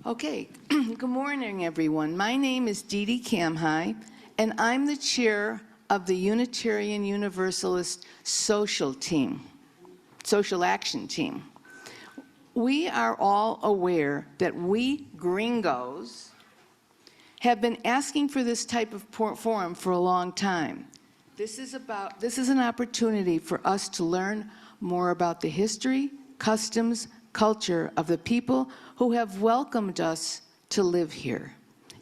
Okay, good morning, everyone. My name is Camhi, and I'm the chair of the Unitarian Universalist Social Action Team. We are all aware that we gringos have been asking for this type of forum for a long time. This is an opportunity for us to learn more about the history, customs, culture of the people who have welcomed us to live here.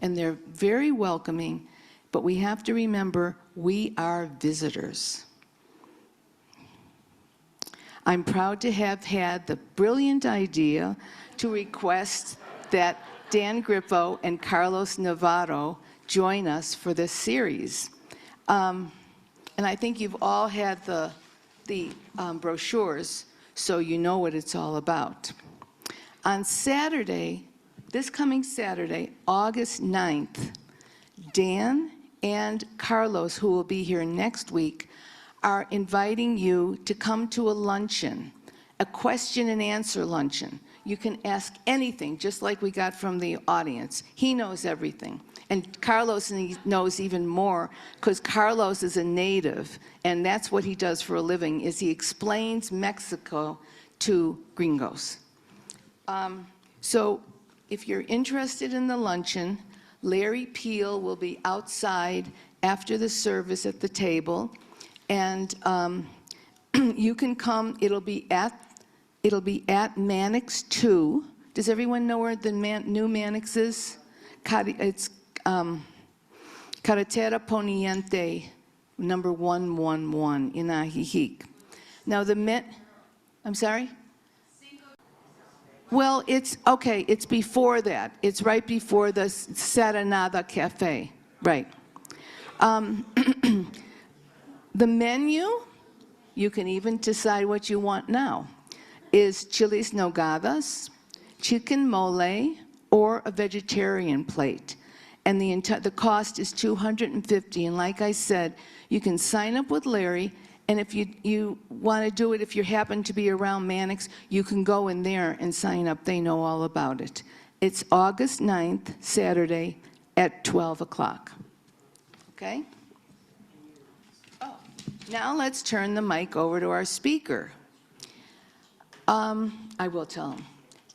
And they're very welcoming, but we have to remember we are visitors. I'm proud to have had the brilliant idea to request that Dan Grippo and Carlos Navarro join us for this series. And I think you've all had the brochures, so you know what it's all about. On Saturday, this coming Saturday, August 9th, Dan and Carlos, who will be here next week, are inviting you to come to a luncheon, a question and answer luncheon. You can ask anything, just like we got from the audience. He knows everything. And Carlos knows even more, because Carlos is a native, and that's what he does for a living, is he explains Mexico to gringos. So if you're interested in the luncheon, Larry Peel will be outside after the service at the table, and you can come. It'll be at Mannix 2. Does everyone know where the new Mannix is? It's Carretera Poniente, number 111 in Ajijic. Now I'm sorry? Well, it's before that. It's right before the Serenada Cafe, right. The menu, you can even decide what you want now, is chiles nogadas, chicken mole, or a vegetarian plate. And the cost is $250. And like I said, you can sign up with Larry, and if you want to do it, if you happen to be around Mannix, you can go in there and sign up. They know all about it. It's August 9th, Saturday, at 12 o'clock. Okay? Oh, now let's turn the mic over to our speaker. I will tell him.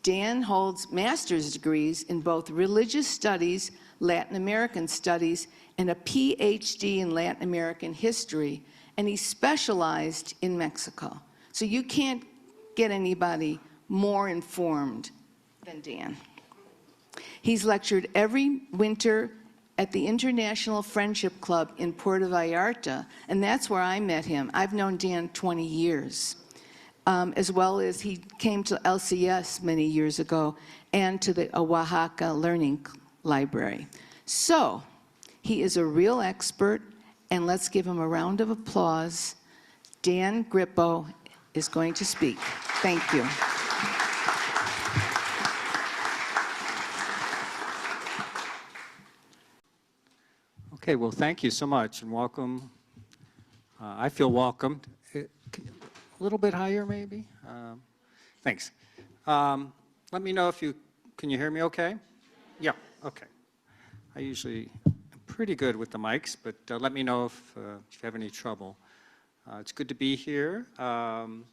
Dan holds master's degrees in both religious studies, Latin American studies, and a PhD in Latin American history, and he specialized in Mexico. So you can't get anybody more informed than Dan. He's lectured every winter at the International Friendship Club in Puerto Vallarta, and that's where I met him. I've known Dan 20 years. As well as he came to LCS many years ago and to the Oaxaca Learning Library. So he is a real expert, and let's give him a round of applause. Dan Grippo is going to speak. Thank you. Okay, well, thank you so much, and welcome. I feel welcomed. A little bit higher, maybe? Thanks. Let me know if can you hear me okay? Yeah, okay. I usually am pretty good with the mics, but let me know if you have any trouble. It's good to be here. And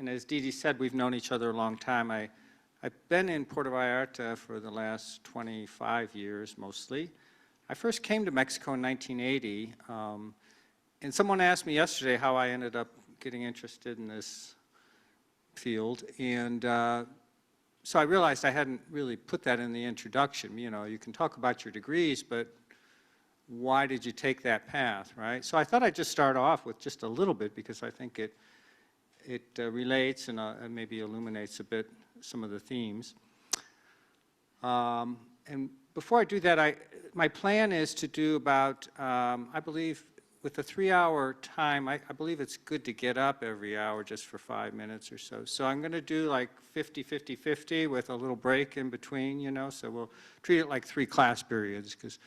as Dee Dee said, we've known each other a long time. I've been in Puerto Vallarta for the last 25 years, mostly. I first came to Mexico in 1980, and someone asked me yesterday how I ended up getting interested in this field, and so I realized I hadn't really put that in the introduction. You know, you can talk about your degrees, but why did you take that path, right? So I thought I'd just start off with just a little bit, because I think it relates and maybe illuminates a bit some of the themes. And before I do that, my plan is to do about, I believe, with the 3-hour time, I believe it's good to get up every hour just for 5 minutes or so. So I'm going to do like 50-50-50 with a little break in between, you know, so we'll treat it like 3 class periods, because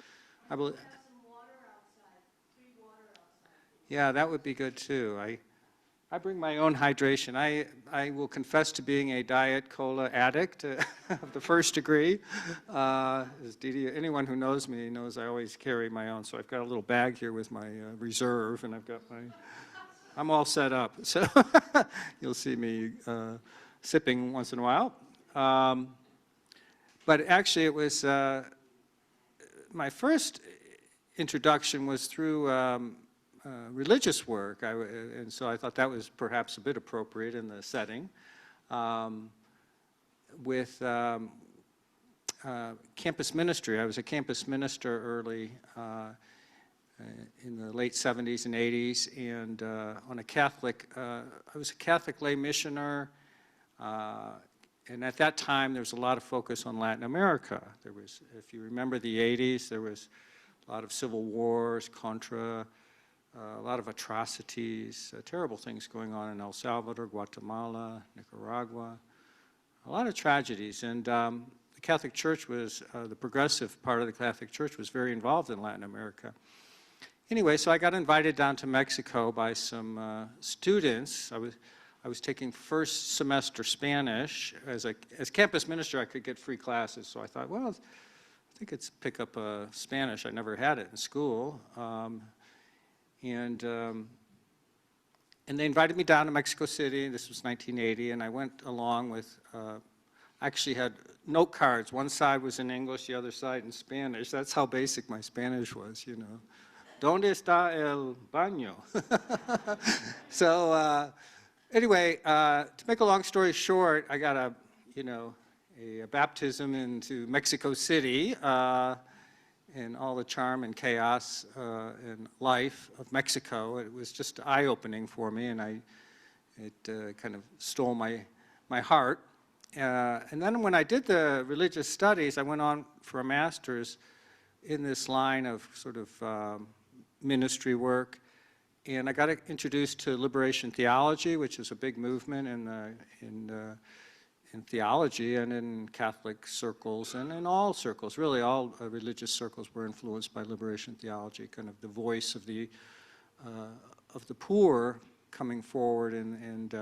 I believe... Have some water outside, free water outside. Yeah, that would be good too. I bring my own hydration. I will confess to being a Diet Cola addict of the first degree. As Didi, anyone who knows me knows I always carry my own. So I've got a little bag here with my reserve, and I've got I'm all set up. So you'll see me sipping once in a while. But actually it was, my first introduction was through religious work, and so I thought that was perhaps a bit appropriate in the setting. With campus ministry, I was a campus minister early in the late 70s and 80s, and on a Catholic, I was a Catholic lay missioner, and at that time there was a lot of focus on Latin America. There was, if you remember the 80s, there was a lot of civil wars, Contra, a lot of atrocities, terrible things going on in El Salvador, Guatemala, Nicaragua, a lot of tragedies. And the Catholic Church was, the progressive part of the Catholic Church was very involved in Latin America. Anyway, so I got invited down to Mexico by some students. I was taking first semester Spanish. As campus minister, I could get free classes. So I thought, well, I think it's pick up Spanish. I never had it in school. And they invited me down to Mexico City. This was 1980, and I went along with, I actually had note cards. One side was in English, the other side in Spanish. That's how basic my Spanish was, you know. ¿Dónde está el baño? So anyway, to make a long story short, I got a baptism into Mexico City, and all the charm and chaos and life of Mexico. It was just eye-opening for me, and it kind of stole my heart. And then when I did the religious studies, I went on for a master's in this line of sort of ministry work, and I got introduced to liberation theology, which is a big movement in theology and in Catholic circles and in all circles. Really all religious circles were influenced by liberation theology, kind of the voice of the poor coming forward in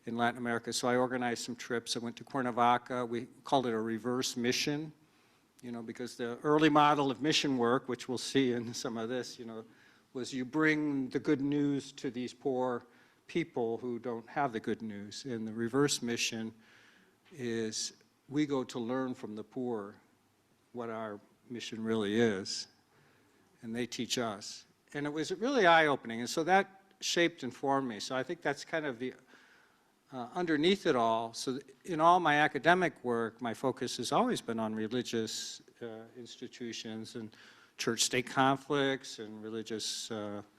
Latin America. So I organized some trips. I went to Cuernavaca. We called it a reverse mission, you know, because the early model of mission work, which we'll see in some of this, you know, was you bring the good news to these poor people who don't have the good news. And the reverse mission is we go to learn from the poor what our mission really is, and they teach us. And it was really eye-opening, and so that shaped and formed me. So I think that's kind of the underneath it all. So in all my academic work, my focus has always been on religious institutions and church-state conflicts and religious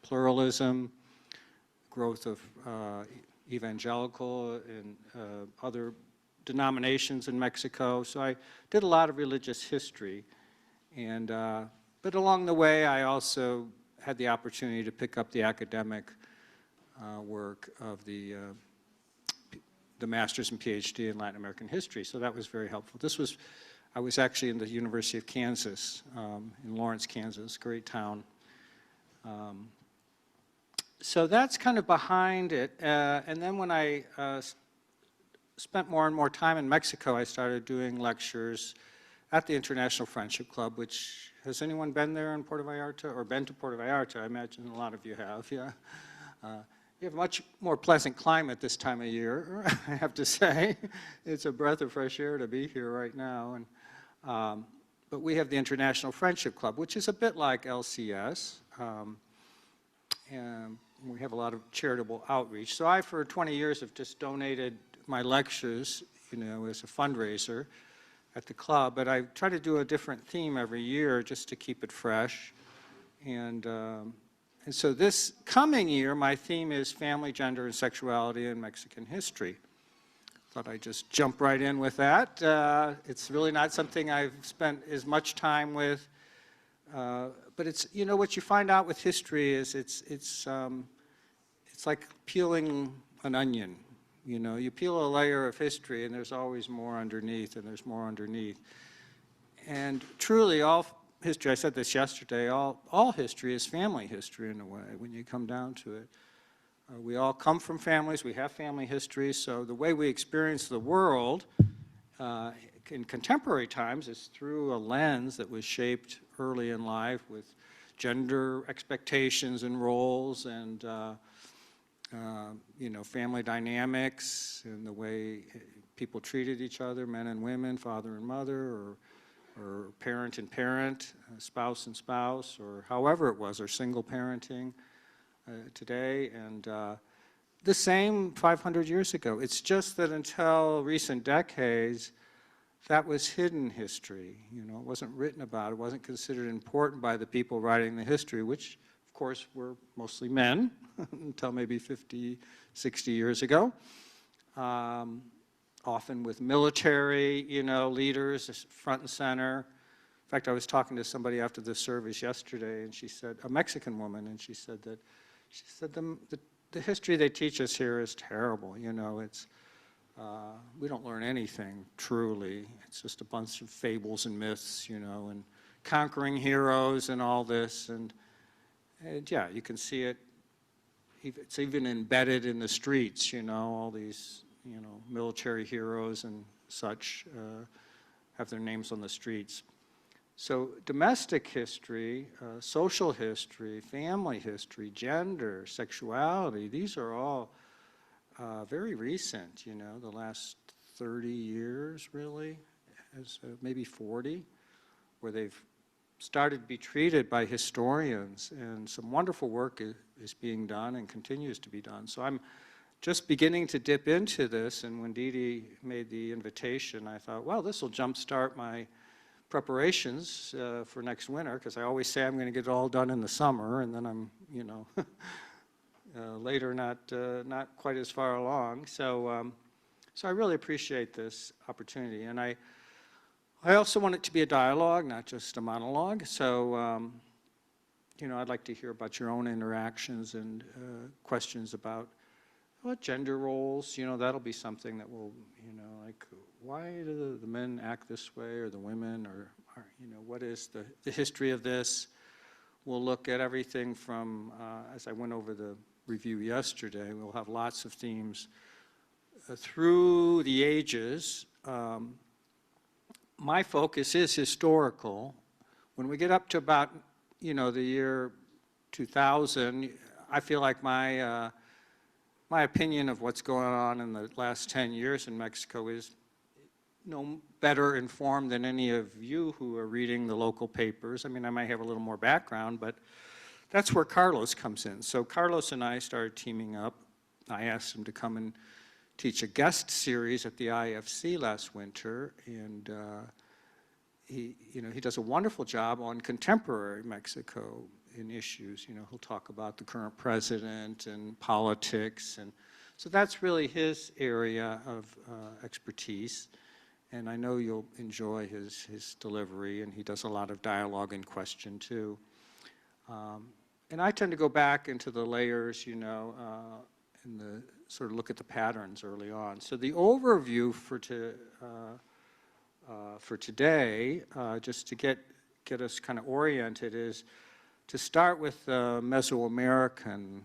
pluralism, growth of evangelical and other denominations in Mexico. So I did a lot of religious history. And, but along the way, I also had the opportunity to pick up the academic work of the master's and PhD in Latin American history. So that was very helpful. I was actually in the University of Kansas, in Lawrence, Kansas, great town. So that's kind of behind it. And then when I spent more and more time in Mexico, I started doing lectures at the International Friendship Club, which, has anyone been there in Puerto Vallarta or been to Puerto Vallarta? I imagine a lot of you have, yeah. You have a much more pleasant climate this time of year, I have to say. It's a breath of fresh air to be here right now. And, but we have the International Friendship Club, which is a bit like LCS. And we have a lot of charitable outreach. So I, for 20 years, have just donated my lectures, you know, as a fundraiser at the club. But I try to do a different theme every year just to keep it fresh. And so this coming year, my theme is family, gender, and sexuality in Mexican history. Thought I'd just jump right in with that. It's really not something I've spent as much time with, but it's, you know, what you find out with history is it's like peeling an onion. You know, you peel a layer of history and there's always more underneath, and there's more underneath. And truly, all history, I said this yesterday, all history is family history in a way when you come down to it. We all come from families, we have family histories, so the way we experience the world in contemporary times is through a lens that was shaped early in life with gender expectations and roles and you know, family dynamics and the way people treated each other, men and women, father and mother, or parent and parent, spouse and spouse, or however it was, or single parenting today. And the same 500 years ago. It's just that until recent decades, that was hidden history. You know, it wasn't written about, it wasn't considered important by the people writing the history, which of course were mostly men until maybe 50, 60 years ago. Often with military, you know, leaders front and center. In fact, I was talking to somebody after the service yesterday, and she said, a Mexican woman, and she said the history they teach us here is terrible. You know, it's we don't learn anything truly. It's just a bunch of fables and myths, you know, and conquering heroes and all this. And yeah, you can see it. It's even embedded in the streets, you know, all these, you know, military heroes and such have their names on the streets. So domestic history, social history, family history, gender, sexuality, these are all very recent, you know, the last 30 years really, as maybe 40, where they've started to be treated by historians, and some wonderful work is being done and continues to be done. So I'm just beginning to dip into this, and when Dee Dee made the invitation, I thought, well, this will jumpstart my preparations for next winter, because I always say I'm going to get it all done in the summer, and then I'm, you know, later not quite as far along. So, so I really appreciate this opportunity, and I also want it to be a dialogue, not just a monologue. So, you know, I'd like to hear about your own interactions and questions about what gender roles. You know, that'll be something that will, you know, like, why do the men act this way, or the women, or you know, what is the history of this? We'll look at everything from, as I went over the review yesterday, we'll have lots of themes through the ages. My focus is historical. When we get up to about, you know, the year 2000, I feel like my opinion of what's going on in the last 10 years in Mexico is no better informed than any of you who are reading the local papers. I mean, I might have a little more background, but that's where Carlos comes in. So Carlos and I started teaming up. I asked him to come and teach a guest series at the IFC last winter, and he does a wonderful job on contemporary Mexico in issues. You know, he'll talk about the current president and politics, and so that's really his area of expertise. And I know you'll enjoy his delivery, and he does a lot of dialogue and question too. And I tend to go back into the layers, you know, and the sort of look at the patterns early on. So the overview for today, just to get us kind of oriented, is to start with Mesoamerican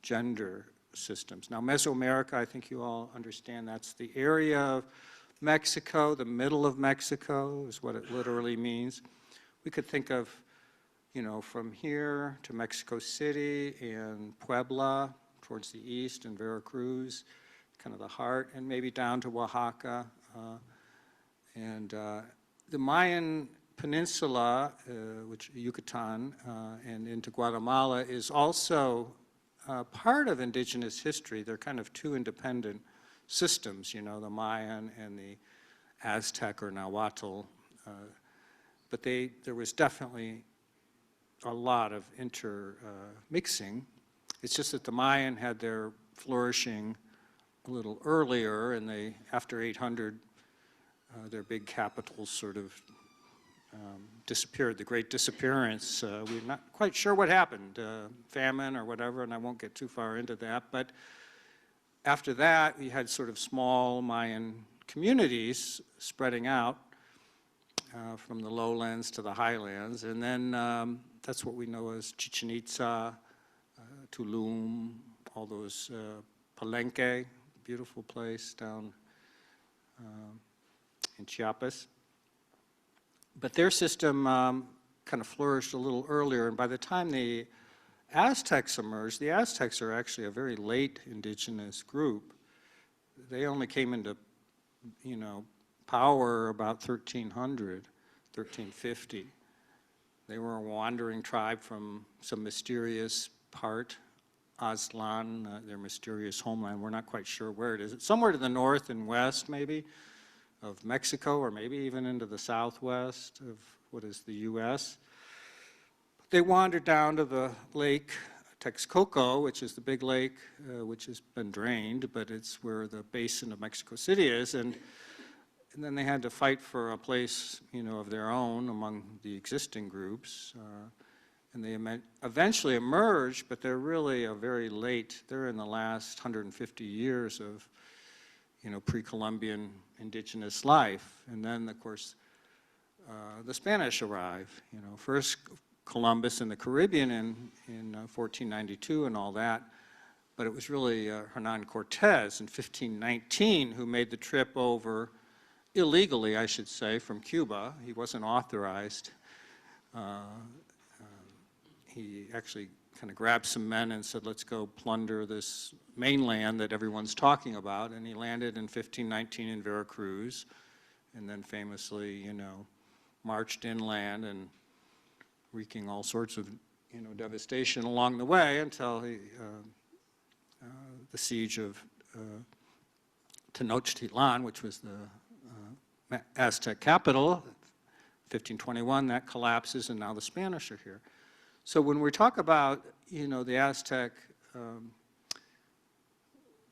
gender systems. Now, Mesoamerica, I think you all understand, that's the area of Mexico, the middle of Mexico is what it literally means. We could think of, you know, from here to Mexico City and Puebla towards the east, and Veracruz, kind of the heart, and maybe down to Oaxaca. And the Mayan Peninsula, which Yucatan, and into Guatemala is also part of indigenous history. They're kind of two independent systems, you know, the Mayan and the Aztec or Nahuatl. But there was definitely a lot of intermixing. It's just that the Mayan had their flourishing a little earlier, and they, after 800, their big capitals sort of disappeared, the Great Disappearance. We're not quite sure what happened, famine or whatever, and I won't get too far into that. But after that, we had sort of small Mayan communities spreading out from the lowlands to the highlands. And then that's what we know as Chichen Itza, Tulum, all those, Palenque, beautiful place down in Chiapas. But their system kind of flourished a little earlier, and by the time the Aztecs emerged, the Aztecs are actually a very late indigenous group. They only came into, power about 1300, 1350. They were a wandering tribe from some mysterious part, Aztlan, their mysterious homeland. We're not quite sure where it is. It's somewhere to the north and west, maybe, of Mexico, or maybe even into the southwest of what is the U.S. They wandered down to the lake Texcoco, which is the big lake, which has been drained, but it's where the basin of Mexico City is, and then they had to fight for a place, of their own among the existing groups, and they eventually emerged, but they're really they're in the last 150 years of, pre-Columbian indigenous life, and then, of course, the Spanish arrive, first Columbus in the Caribbean in 1492 and all that, but it was really Hernan Cortez in 1519 who made the trip over, illegally I should say, from Cuba. He wasn't authorized. He actually kind of grabbed some men and said, let's go plunder this mainland that everyone's talking about, and he landed in 1519 in Veracruz, and then famously, marched inland and wreaking all sorts of, devastation along the way until the siege of Tenochtitlan, which was the Aztec capital, 1521, that collapses, and now the Spanish are here. So when we talk about, the Aztec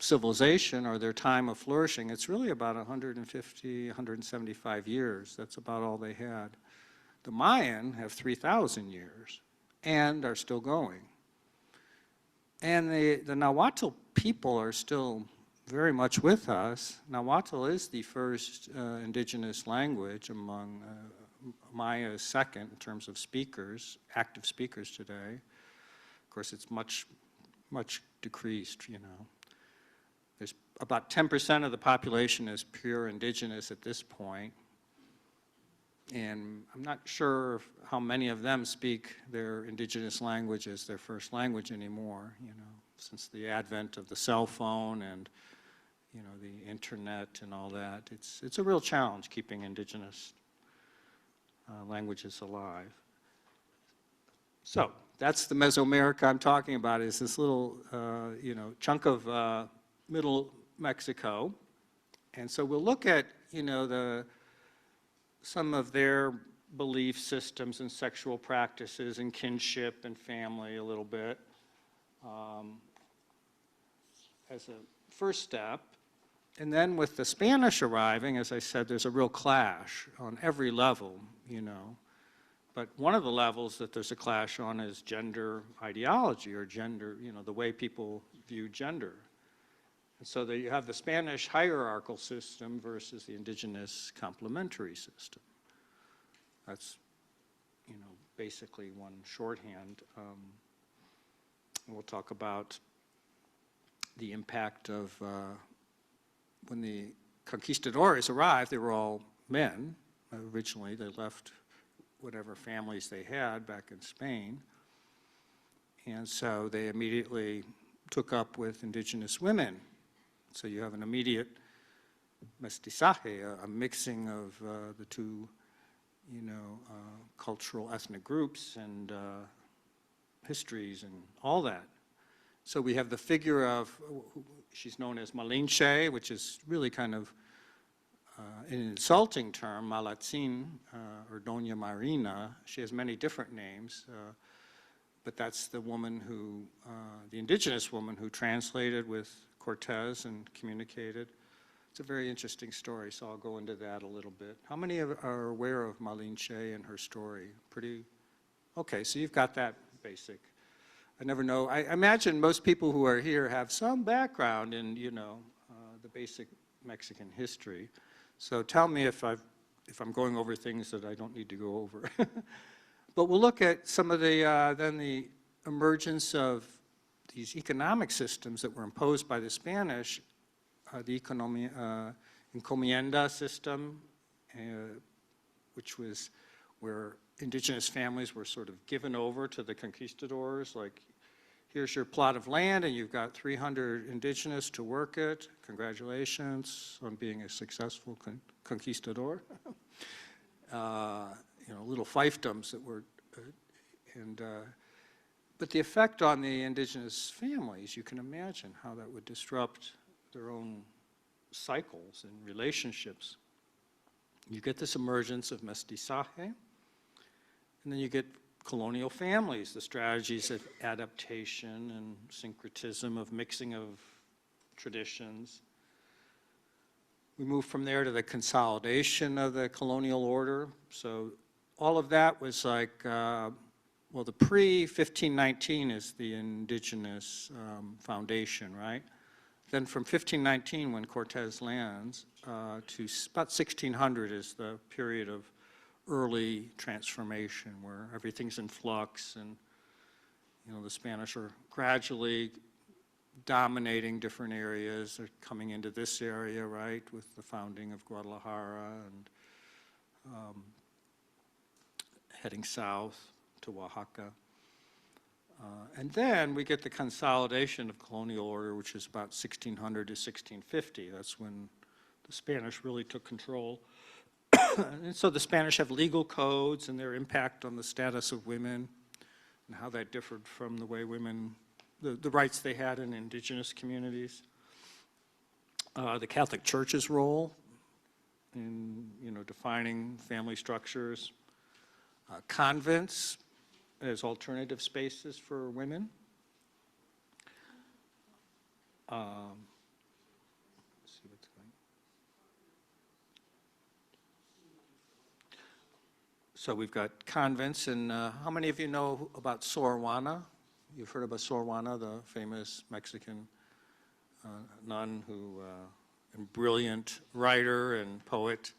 civilization or their time of flourishing, it's really about 150, 175 years. That's about all they had. The Mayan have 3,000 years and are still going. And the Nahuatl people are still very much with us. Nahuatl is the first indigenous language among Maya is second in terms of speakers, active speakers today. Of course, it's much decreased, There's about 10% of the population is pure indigenous at this point. And I'm not sure how many of them speak their indigenous language as their first language anymore, since the advent of the cell phone and, the internet and all that. It's a real challenge keeping indigenous languages alive. So that's the Mesoamerica I'm talking about, is this little, chunk of middle Mexico. And so we'll look at, some of their belief systems and sexual practices and kinship and family a little bit as a first step. And then with the Spanish arriving, as I said, there's a real clash on every level, But one of the levels that there's a clash on is gender ideology, or gender, the way people view gender. And so that you have the Spanish hierarchical system versus the indigenous complementary system. That's, basically one shorthand. And we'll talk about the impact of when the conquistadores arrived. They were all men. Originally, they left whatever families they had back in Spain. And so they immediately took up with indigenous women. So you have an immediate mestizaje, a mixing of the two, cultural ethnic groups and histories and all that. So we have the figure of, she's known as Malinche, which is really kind of an insulting term, Malatzin, or Doña Marina. She has many different names, but that's the woman who, the indigenous woman who translated with Cortez and communicated. It's a very interesting story, so I'll go into that a little bit. How many are aware of Malinche and her story? Pretty, okay, so you've got that basic. I never know, I imagine most people who are here have some background in, the basic Mexican history. So tell me if I'm going over things that I don't need to go over. But we'll look at some of the, then the emergence of these economic systems that were imposed by the Spanish, the encomienda system, which was where indigenous families were sort of given over to the conquistadors, like, here's your plot of land and you've got 300 indigenous to work it. Congratulations on being a successful conquistador. You know, little fiefdoms that were, but the effect on the indigenous families, you can imagine how that would disrupt their own cycles and relationships. You get this emergence of mestizaje, and then you get colonial families, the strategies of adaptation and syncretism, of mixing of traditions. We move from there to the consolidation of the colonial order. So all of that was like, well, the pre-1519 is the indigenous foundation, right? Then from 1519, when Cortez lands, to about 1600 is the period of early transformation where everything's in flux, and you know, the Spanish are gradually dominating different areas. They're coming into this area, right, with the founding of Guadalajara, and heading south to Oaxaca. And then we get the consolidation of colonial order, which is about 1600 to 1650. That's when the Spanish really took control. And so the Spanish have legal codes and their impact on the status of women and how that differed from the way women, the rights they had in indigenous communities. The Catholic Church's role in, you know, defining family structures. Convents as alternative spaces for women. Let's see what's going. So we've got convents, and how many of you know about Sor Juana? You've heard about Sor Juana, the famous Mexican nun who, and brilliant writer and poet.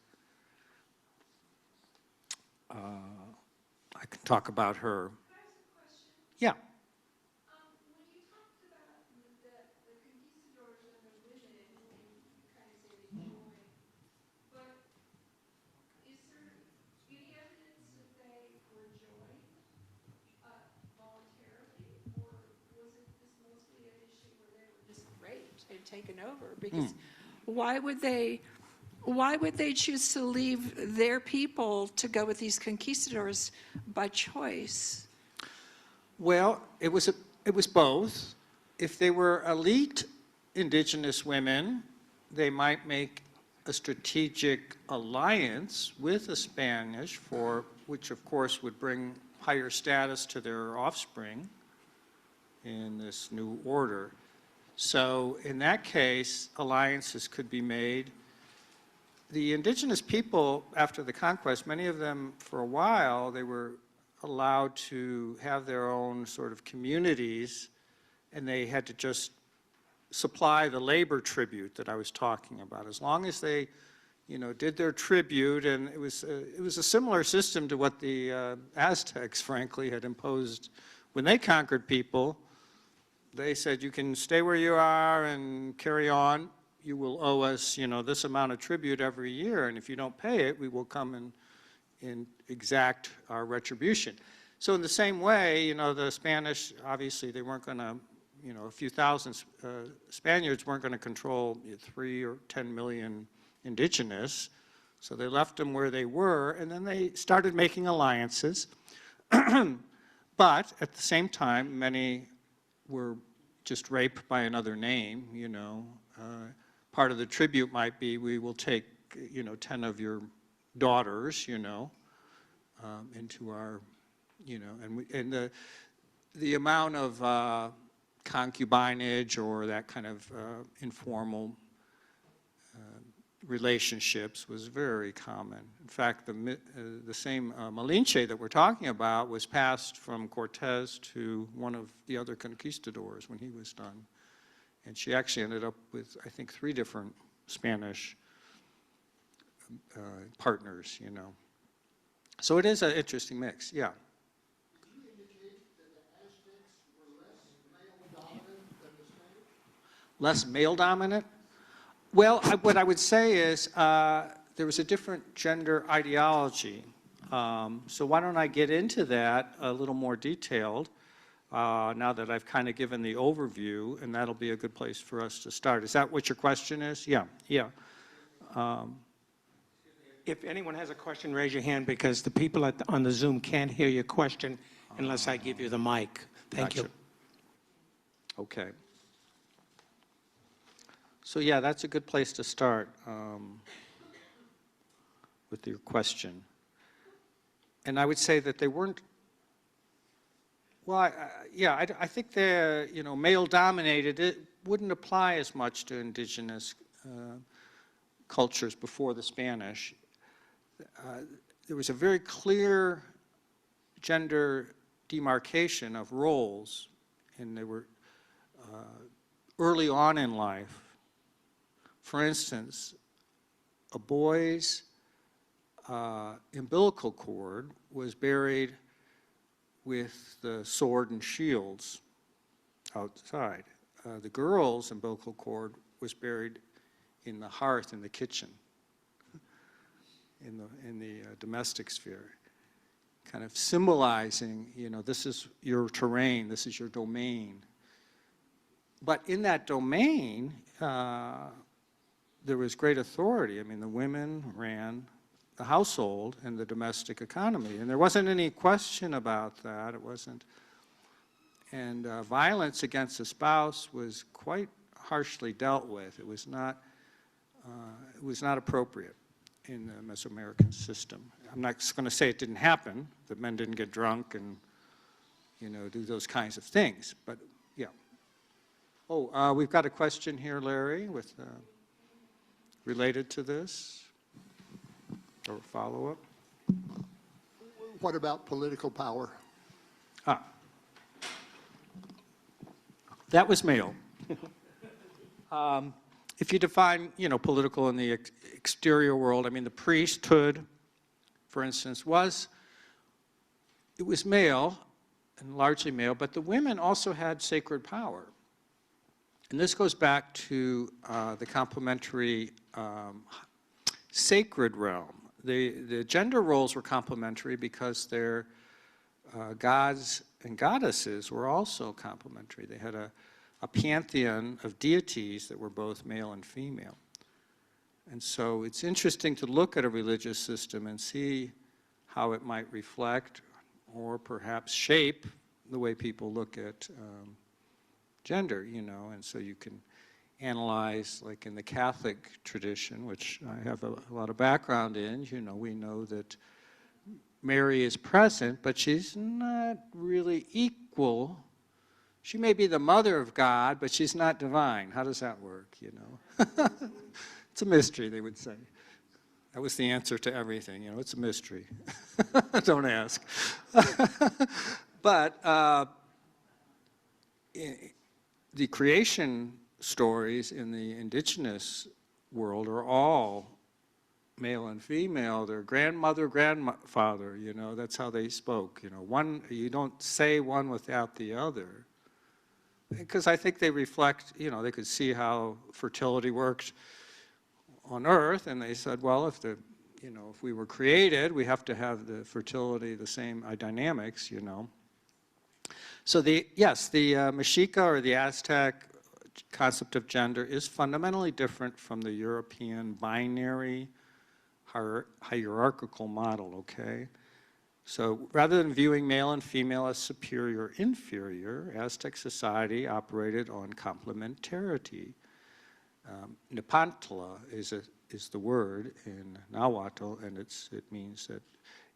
I can talk about her. Can I ask a question? Yeah. When you talked about the conquistadors and the women, and you kind of say they joined, but is there any evidence that they were joined voluntarily, or was it just mostly an issue where they were just raped and taken over? Because why would they choose to leave their people to go with these conquistadors by choice? Well, it was both. If they were elite indigenous women, they might make a strategic alliance with the Spanish, which of course would bring higher status to their offspring in this new order. So in that case, alliances could be made. The indigenous people, after the conquest, many of them, for a while, they were allowed to have their own sort of communities, and they had to just supply the labor tribute that I was talking about. As long as they, you know, did their tribute, and it was a similar system to what the Aztecs, frankly, had imposed when they conquered people. They said, you can stay where you are and carry on. You will owe us, you know, this amount of tribute every year, and if you don't pay it, we will come and exact our retribution. So in the same way, you know, the Spanish, obviously, they weren't going to, you know, a few thousand Spaniards weren't going to control 3 or 10 million indigenous, so they left them where they were, and then they started making alliances. But at the same time, many were just raped by another name, you know. Part of the tribute might be, we will take, you know, 10 of your daughters, you know, into our, you know, and the amount of concubinage or that kind of informal relationships was very common. In fact, the same Malinche that we're talking about was passed from Cortez to one of the other conquistadors when he was done. And she actually ended up with, I think, 3 different Spanish partners, you know. So it is an interesting mix, yeah. Could you indicate that the Aztecs were less male less male dominant? Well, what I would say is there was a different gender ideology. So why don't I get into that a little more detailed now that I've kind of given the overview, and that'll be a good place for us to start. Is that what your question is? Yeah, yeah. If anyone has a question, raise your hand, because the people on the Zoom can't hear your question unless I give you the mic. Thank you. Okay. So yeah, that's a good place to start with your question. And I would say that they weren't, well, I think they're, male-dominated. It wouldn't apply as much to indigenous cultures before the Spanish. There was a very clear gender demarcation of roles, and they were early on in life. For instance, a boy's umbilical cord was buried with the sword and shields outside. The girl's umbilical cord was buried in the hearth in the kitchen, in the domestic sphere, kind of symbolizing, this is your terrain, this is your domain. But in that domain, there was great authority. I mean, the women ran the household and the domestic economy, and there wasn't any question about that. It wasn't. And violence against the spouse was quite harshly dealt with. It was not appropriate in the Mesoamerican system. I'm not going to say it didn't happen, that men didn't get drunk and, do those kinds of things, but yeah. Oh, we've got a question here, Larry, with related to this, or follow-up. What about political power? That was male. If you define, political in the exterior world, I mean, the priesthood, for instance, was male, and largely male, but the women also had sacred power. And this goes back to the complementary sacred realm. The gender roles were complementary because their gods and goddesses were also complementary. They had a pantheon of deities that were both male and female. And so it's interesting to look at a religious system and see how it might reflect or perhaps shape the way people look at gender, and so you can analyze, like in the Catholic tradition, which I have a lot of background in, we know that Mary is present, but she's not really equal. She may be the mother of God, but she's not divine. How does that work, It's a mystery, they would say. That was the answer to everything, it's a mystery. Don't ask. But the creation stories in the indigenous world are all male and female. Their grandmother, grandfather, that's how they spoke. One, you don't say one without the other. Because I think they reflect, they could see how fertility worked on Earth, and they said, well, if we were created, we have to have the fertility, the same dynamics, So the Mexica or the Aztec concept of gender is fundamentally different from the European binary hierarchical model, okay? So rather than viewing male and female as superior or inferior, Aztec society operated on complementarity. Nepantla is the word in Nahuatl, and it means that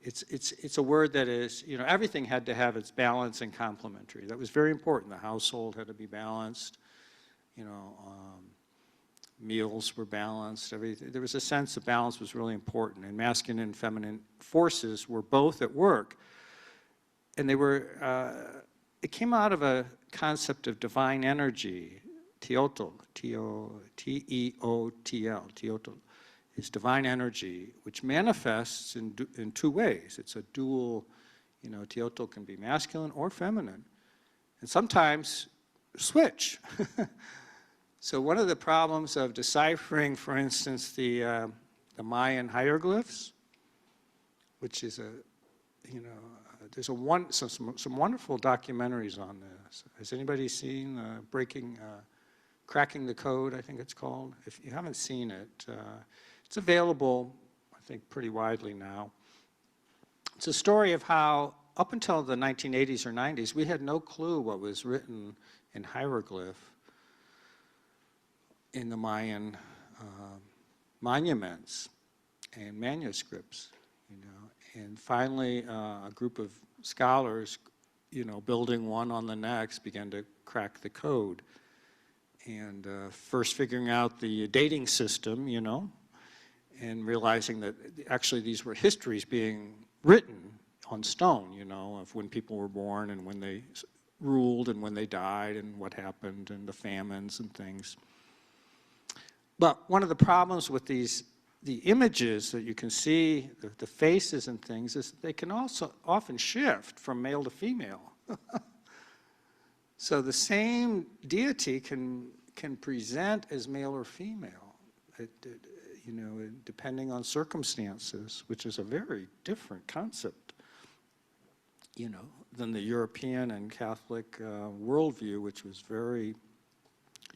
it's a word that is, everything had to have its balance and complementary. That was very important. The household had to be balanced. Meals were balanced. Everything. There was a sense of balance was really important, and masculine and feminine forces were both at work. And they were. It came out of a concept of divine energy, teotl, T-E-O-T-L, teotl. Is divine energy, which manifests in two ways. It's a dual, teotl can be masculine or feminine, and sometimes switch. So one of the problems of deciphering, for instance, the Mayan hieroglyphs, which is there's some wonderful documentaries on this. Has anybody seen Cracking the Code, I think it's called? If you haven't seen it, it's available, I think, pretty widely now. It's a story of how, up until the 1980s or 90s, we had no clue what was written in hieroglyph in the Mayan monuments and manuscripts, And finally, a group of scholars, building one on the next, began to crack the code. And first figuring out the dating system, and realizing that actually these were histories being written on stone, of when people were born and when they ruled and when they died and what happened and the famines and things. But one of the problems with the images that you can see, the faces and things, is they can also often shift from male to female. So the same deity can present as male or female, depending on circumstances, which is a very different concept, than the European and Catholic worldview, which was very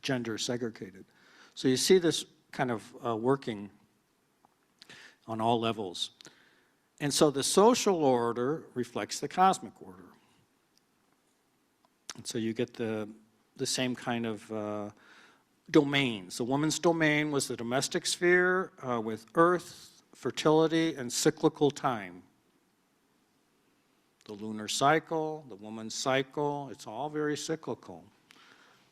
gender segregated. So you see this kind of working on all levels. And so the social order reflects the cosmic order. And so you get the same kind of domains. The woman's domain was the domestic sphere with earth, fertility, and cyclical time. The lunar cycle, the woman's cycle, it's all very cyclical.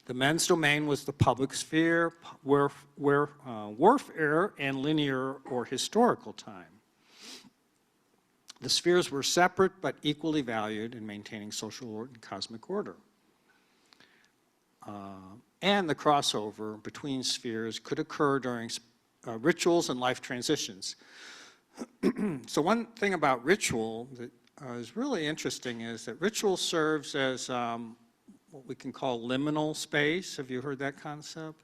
The men's domain was the public sphere, where warfare and linear or historical time. The spheres were separate but equally valued in maintaining social and cosmic order. And the crossover between spheres could occur during rituals and life transitions. So one thing about ritual that is really interesting is that ritual serves as what we can call liminal space. Have you heard that concept?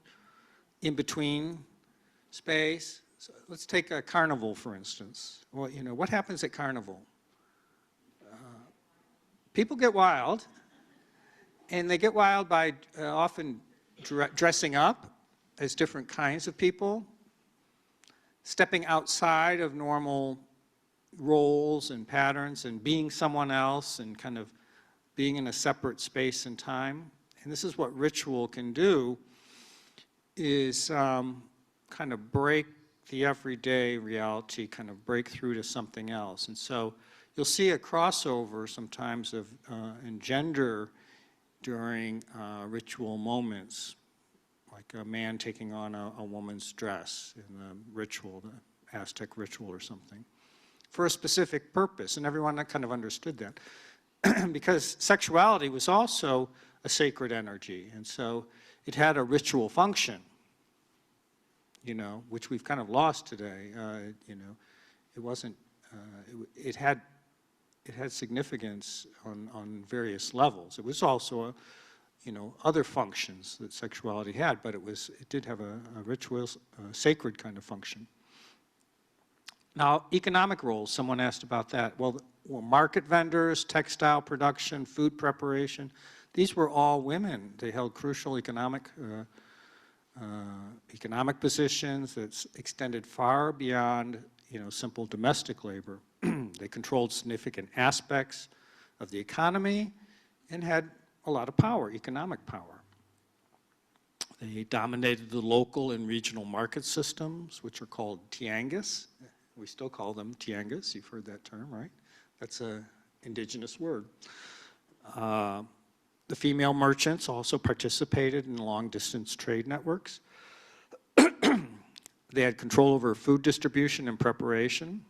In between space. So let's take a carnival, for instance. Well, what happens at carnival? People get wild, and they get wild by often dressing up as different kinds of people, stepping outside of normal roles and patterns and being someone else and kind of being in a separate space and time. And this is what ritual can do, is kind of break the everyday reality, kind of break through to something else. And so you'll see a crossover sometimes of in gender during ritual moments, like a man taking on a woman's dress in the ritual, the Aztec ritual or something, for a specific purpose. And everyone kind of understood that. Because sexuality was also a sacred energy, and so it had a ritual function, which we've kind of lost today. It wasn't. It had significance on various levels. It was also other functions that sexuality had, but it did have a ritual, sacred kind of function. Now, economic roles, someone asked about that. Well, market vendors, textile production, food preparation, these were all women. They held crucial economic positions that extended far beyond, simple domestic labor. They controlled significant aspects of the economy and had a lot of power, economic power. They dominated the local and regional market systems, which are called tianguis. We still call them tianguis. You've heard that term, right? That's an indigenous word. The female merchants also participated in long-distance trade networks. They had control over food distribution and preparation,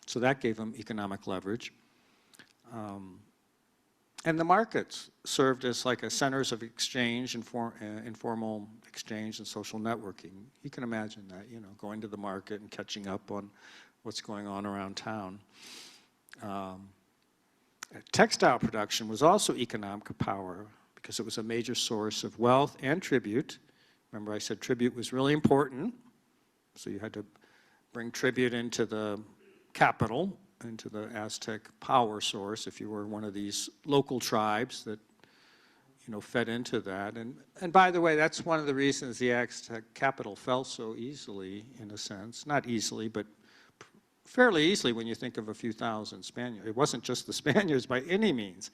so that gave them economic leverage. And the markets served as like a centers of exchange, informal exchange and social networking. You can imagine that, going to the market and catching up on what's going on around town. Textile production was also economic power because it was a major source of wealth and tribute Remember I said tribute was really important, so you had to bring tribute into the capital, into the Aztec power source, if you were one of these local tribes that, fed into that. And by the way, that's one of the reasons the Aztec capital fell so easily, in a sense. Not easily, but fairly easily when you think of a few thousand Spaniards. It wasn't just the Spaniards by any means.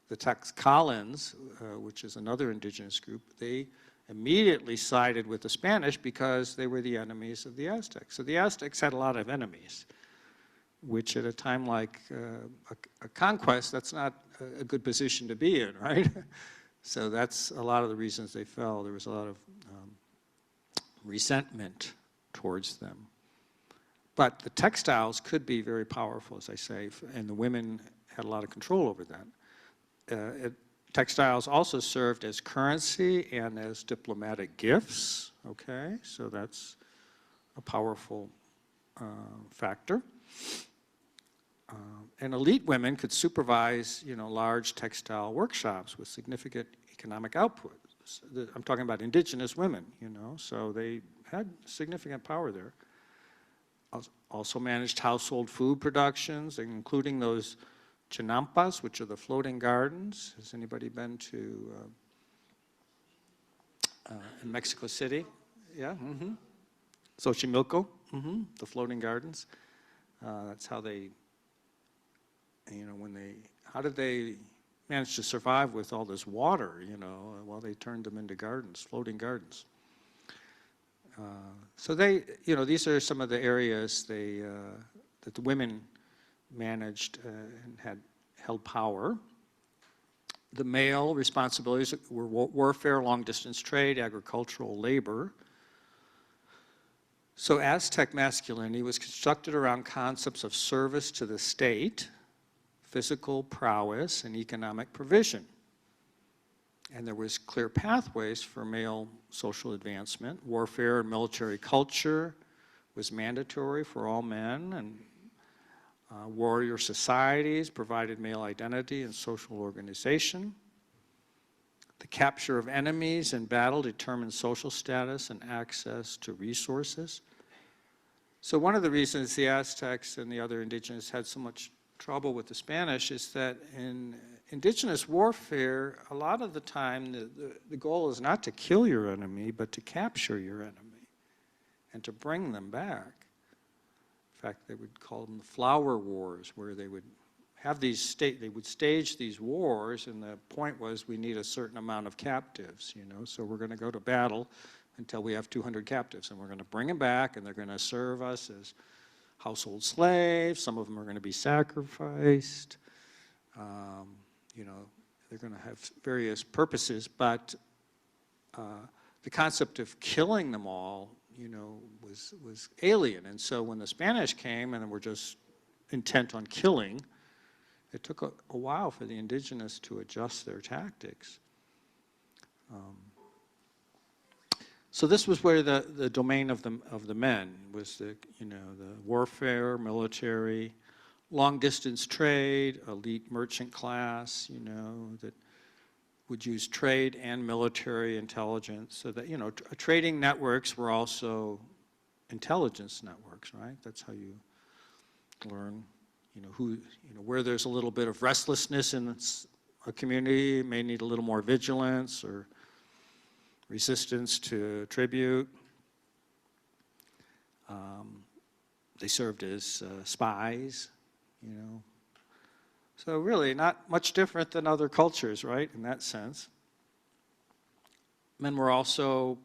The Tlaxcalans, which is another indigenous group, they immediately sided with the Spanish because they were the enemies of the Aztecs. So the Aztecs had a lot of enemies, which at a time like a conquest, that's not a good position to be in, right? So that's a lot of the reasons they fell. There was a lot of resentment towards them. But the textiles could be very powerful, as I say, and the women had a lot of control over that. Textiles also served as currency and as diplomatic gifts, okay? So that's a powerful factor. And elite women could supervise, large textile workshops with significant economic output. I'm talking about indigenous women, so they had significant power there. Also managed household food productions, including those chinampas, which are the floating gardens. Has anybody been to in Mexico City? Yeah? Mm-hmm. Xochimilco, the floating gardens. That's how they, how did they manage to survive with all this water, while they turned them into gardens, floating gardens. So they, these are some of the areas that the women managed and had held power. The male responsibilities were warfare, long-distance trade, agricultural labor. So Aztec masculinity was constructed around concepts of service to the state, physical prowess, and economic provision. And there was clear pathways for male social advancement. Warfare and military culture was mandatory for all men, and warrior societies provided male identity and social organization. The capture of enemies in battle determined social status and access to resources. So one of the reasons the Aztecs and the other indigenous had so much trouble with the Spanish is that in indigenous warfare, a lot of the time, the goal is not to kill your enemy, but to capture your enemy and to bring them back. In fact, they would call them the flower wars, where they would have they would stage these wars, and the point was we need a certain amount of captives, so we're going to go to battle until we have 200 captives, and we're going to bring them back, and they're going to serve us as household slaves. Some of them are going to be sacrificed. They're going to have various purposes, but the concept of killing them all, was alien. And so when the Spanish came and were just intent on killing, it took a while for the indigenous to adjust their tactics. So this was where the domain of the men was, the warfare, military, long-distance trade, elite merchant class, that would use trade and military intelligence. So that, trading networks were also intelligence networks, right? That's how you learn, where there's a little bit of restlessness in a community, may need a little more vigilance or resistance to tribute. They served as spies, So really not much different than other cultures, right, in that sense. Men were also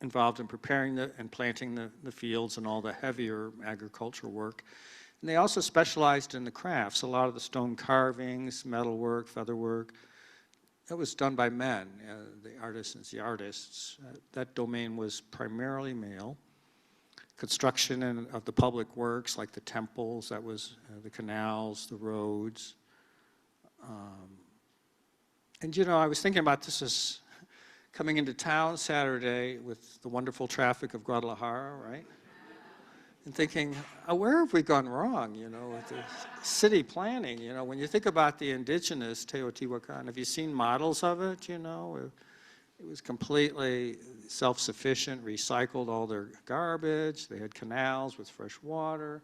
involved in preparing and planting the fields and all the heavier agricultural work. And they also specialized in the crafts. A lot of the stone carvings, metalwork, featherwork, that was done by men, the artisans, the artists. That domain was primarily male. Construction of the public works, like the temples, that was the canals, the roads. And I was thinking about this as coming into town Saturday with the wonderful traffic of Guadalajara, right? And thinking, where have we gone wrong, with the city planning? When you think about the indigenous Teotihuacan, have you seen models of it, It was completely self-sufficient, recycled all their garbage. They had canals with fresh water.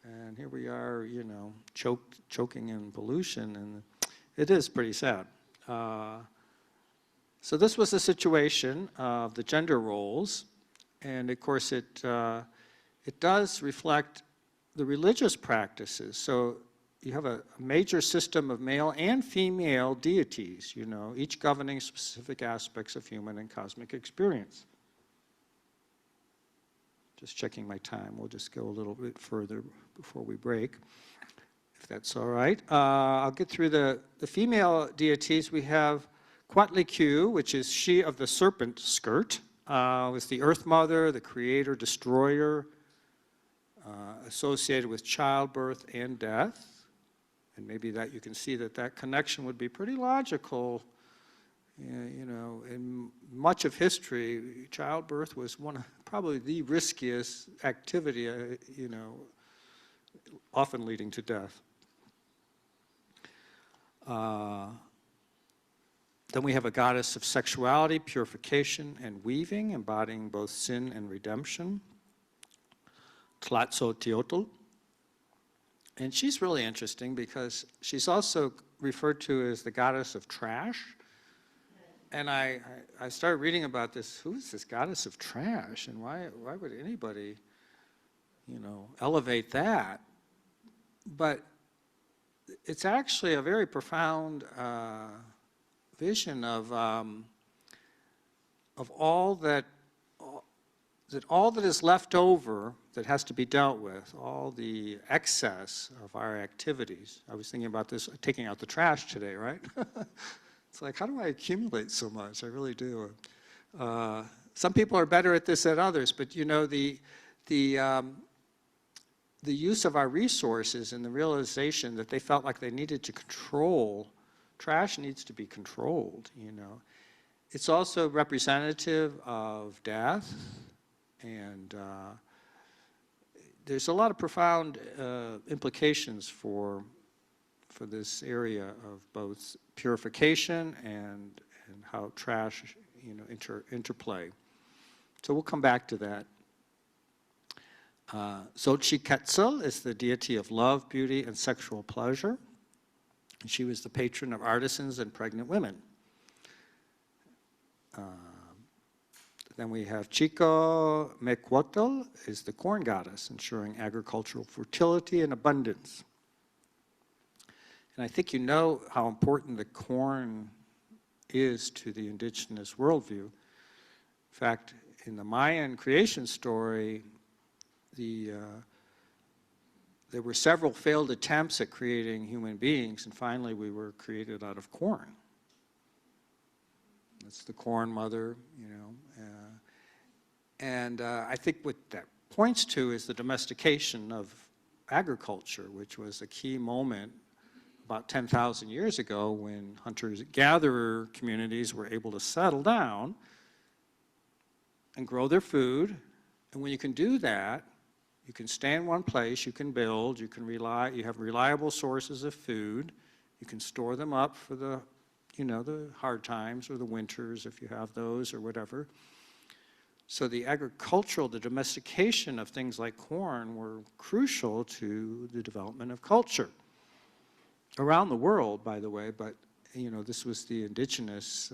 And here we are, you know, choking in pollution, and it is pretty sad. So this was the situation of the gender roles, and of course it does reflect the religious practices. So you have a major system of male and female deities, you know, each governing specific aspects of human and cosmic experience. Just checking my time. We'll just go a little bit further before we break, if that's all right. I'll get through the female deities. We have Quetzalcoatl, which is she of the serpent skirt, was the Earth Mother, the creator, destroyer, associated with childbirth and death. And maybe that you can see that that connection would be pretty logical. You know, in much of history, childbirth was one of probably the riskiest activity, you know, often leading to death. Then we have a goddess of sexuality, purification, and weaving, embodying both sin and redemption, Tlazolteotl. And she's really interesting because she's also referred to as the goddess of trash. And I started reading about this. Who is this goddess of trash? And why would anybody, you know, elevate that? But it's actually a very profound vision of all that is left over that has to be dealt with, all the excess of our activities. I was thinking about this, taking out the trash today, right? It's like, how do I accumulate so much? I really do. Some people are better at this than others, but you know, the use of our resources and the realization that they felt like they needed to control, trash needs to be controlled, you know. It's also representative of death, and there's a lot of profound implications for this area of both purification and how trash, you know, interplay. So we'll come back to that. Xochiquetzal is the deity of love, beauty, and sexual pleasure. And she was the patron of artisans and pregnant women. Then we have Chico Mecuotl is the corn goddess, ensuring agricultural fertility and abundance. And I think you know how important the corn is to the indigenous worldview. In fact, in the Mayan creation story, there were several failed attempts at creating human beings, and finally we were created out of corn. That's the corn mother, you know. I think what that points to is the domestication of agriculture, which was a key moment about 10,000 years ago when hunter-gatherer communities were able to settle down and grow their food. And when you can do that, you can stay in one place, you can build, you have reliable sources of food, you can store them up for the, you know, the hard times or the winters if you have those or whatever. So the domestication of things like corn were crucial to the development of culture. Around the world, by the way, but, you know, this was the indigenous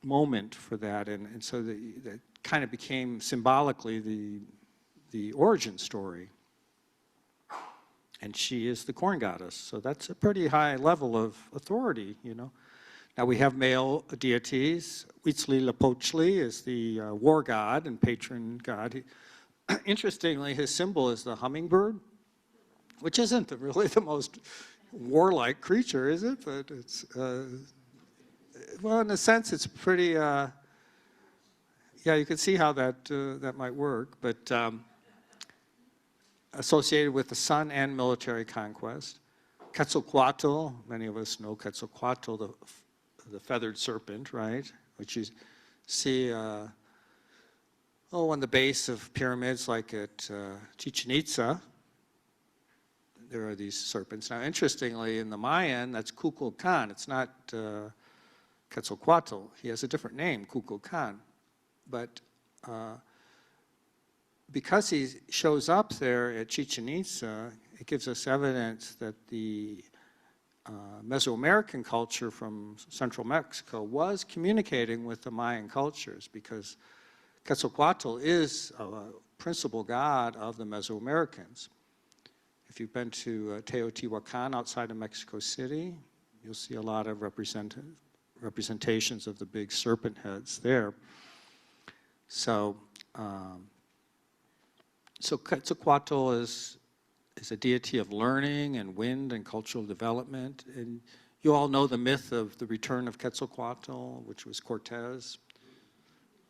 moment for that, and so that kind of became symbolically the origin story. And she is the corn goddess, so that's a pretty high level of authority, you know. Now we have male deities. Huitzilopochtli is the war god and patron god. Interestingly, his symbol is the hummingbird, which isn't really the most warlike creature, is it? But it's, well, in a sense, it's pretty, yeah, you can see how that might work, but associated with the sun and military conquest. Quetzalcoatl, many of us know Quetzalcoatl, the feathered serpent, right? Which you see, on the base of pyramids like at Chichen Itza. There are these serpents. Now, interestingly, in the Mayan, that's Kukulkan. It's not Quetzalcoatl. He has a different name, Kukulkan. But because he shows up there at Chichen Itza, it gives us evidence that the Mesoamerican culture from central Mexico was communicating with the Mayan cultures, because Quetzalcoatl is a principal god of the Mesoamericans. If you've been to Teotihuacan outside of Mexico City, you'll see a lot of representations of the big serpent heads there. So, Quetzalcoatl is a deity of learning and wind and cultural development. And you all know the myth of the return of Quetzalcoatl, which was Cortez.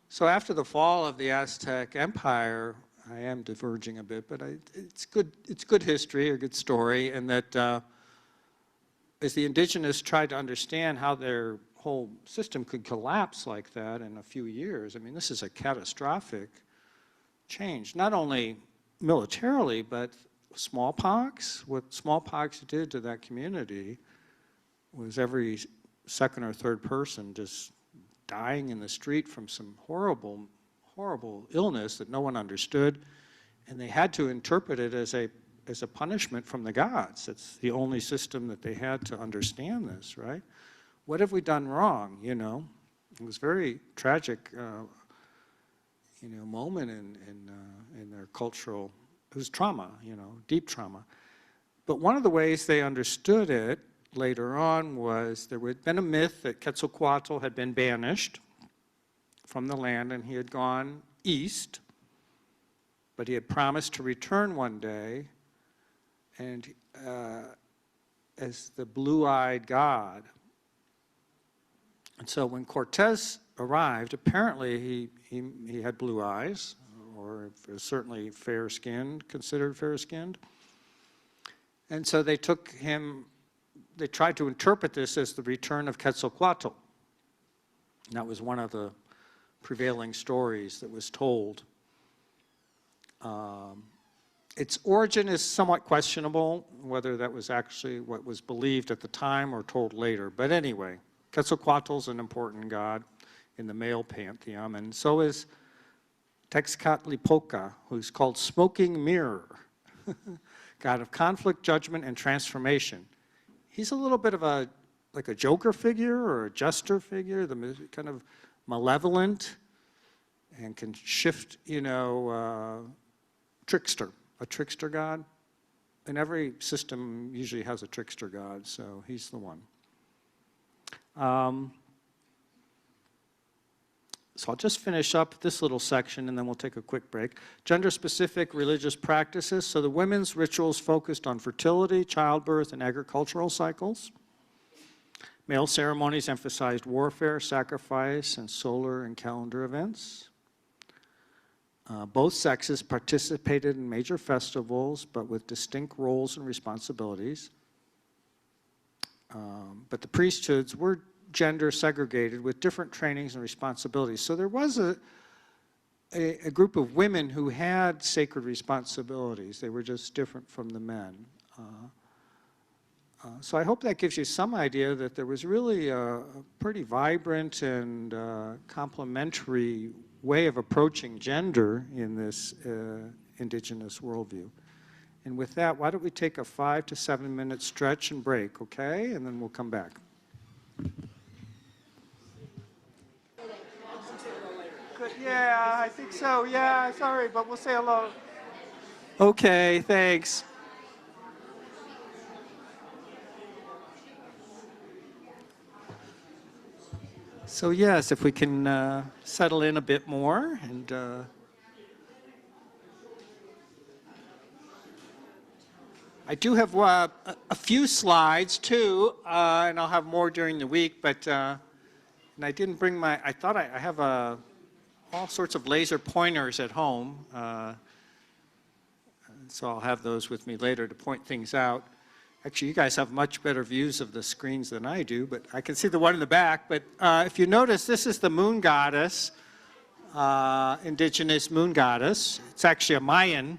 So after the fall of the Aztec Empire, I am diverging a bit, but it's good history, a good story, and that as the indigenous tried to understand how their whole system could collapse like that in a few years, I mean, this is a catastrophic change, not only militarily, but smallpox. What smallpox did to that community was every second or third person just dying in the street from some horrible, horrible illness that no one understood, and they had to interpret it as a punishment from the gods. It's the only system that they had to understand this, right? What have we done wrong, you know? It was very tragic, you know, moment in their cultural, it was trauma, you know, deep trauma. But one of the ways they understood it later on was there had been a myth that Quetzalcoatl had been banished from the land and he had gone east, but he had promised to return one day, and as the blue-eyed god. And so when Cortez arrived, apparently he had blue eyes, or certainly fair-skinned, considered fair-skinned. And so they took him, they tried to interpret this as the return of Quetzalcoatl. And that was one of the prevailing stories that was told. Its origin is somewhat questionable, whether that was actually what was believed at the time or told later. But anyway, Quetzalcoatl's an important god in the male pantheon, and so is Texcatlipoca, who's called Smoking Mirror, god of conflict, judgment, and transformation. He's a little bit of like a joker figure or a jester figure, the kind of malevolent, and can shift, you know, trickster, a trickster god. And every system usually has a trickster god, so he's the one. So I'll just finish up this little section and then we'll take a quick break. Gender-specific religious practices. So the women's rituals focused on fertility, childbirth, and agricultural cycles. Male ceremonies emphasized warfare, sacrifice, and solar and calendar events. Both sexes participated in major festivals, but with distinct roles and responsibilities. But the priesthoods were gender segregated with different trainings and responsibilities. So there was a group of women who had sacred responsibilities. They were just different from the men. So I hope that gives you some idea that there was really a pretty vibrant and complementary way of approaching gender in this indigenous worldview. And with that, why don't we take a 5 to 7 minute stretch and break, okay? And then we'll come back. Good. Yeah, I think so. Yeah, sorry, but we'll say hello. Okay, thanks. So yes, if we can settle in a bit more and I do have a few slides too, and I'll have more during the week, but and I didn't bring my, I thought I have all sorts of laser pointers at home, so I'll have those with me later to point things out. Actually, you guys have much better views of the screens than I do, but I can see the one in the back. But if you notice, this is the moon goddess, indigenous moon goddess. It's actually a Mayan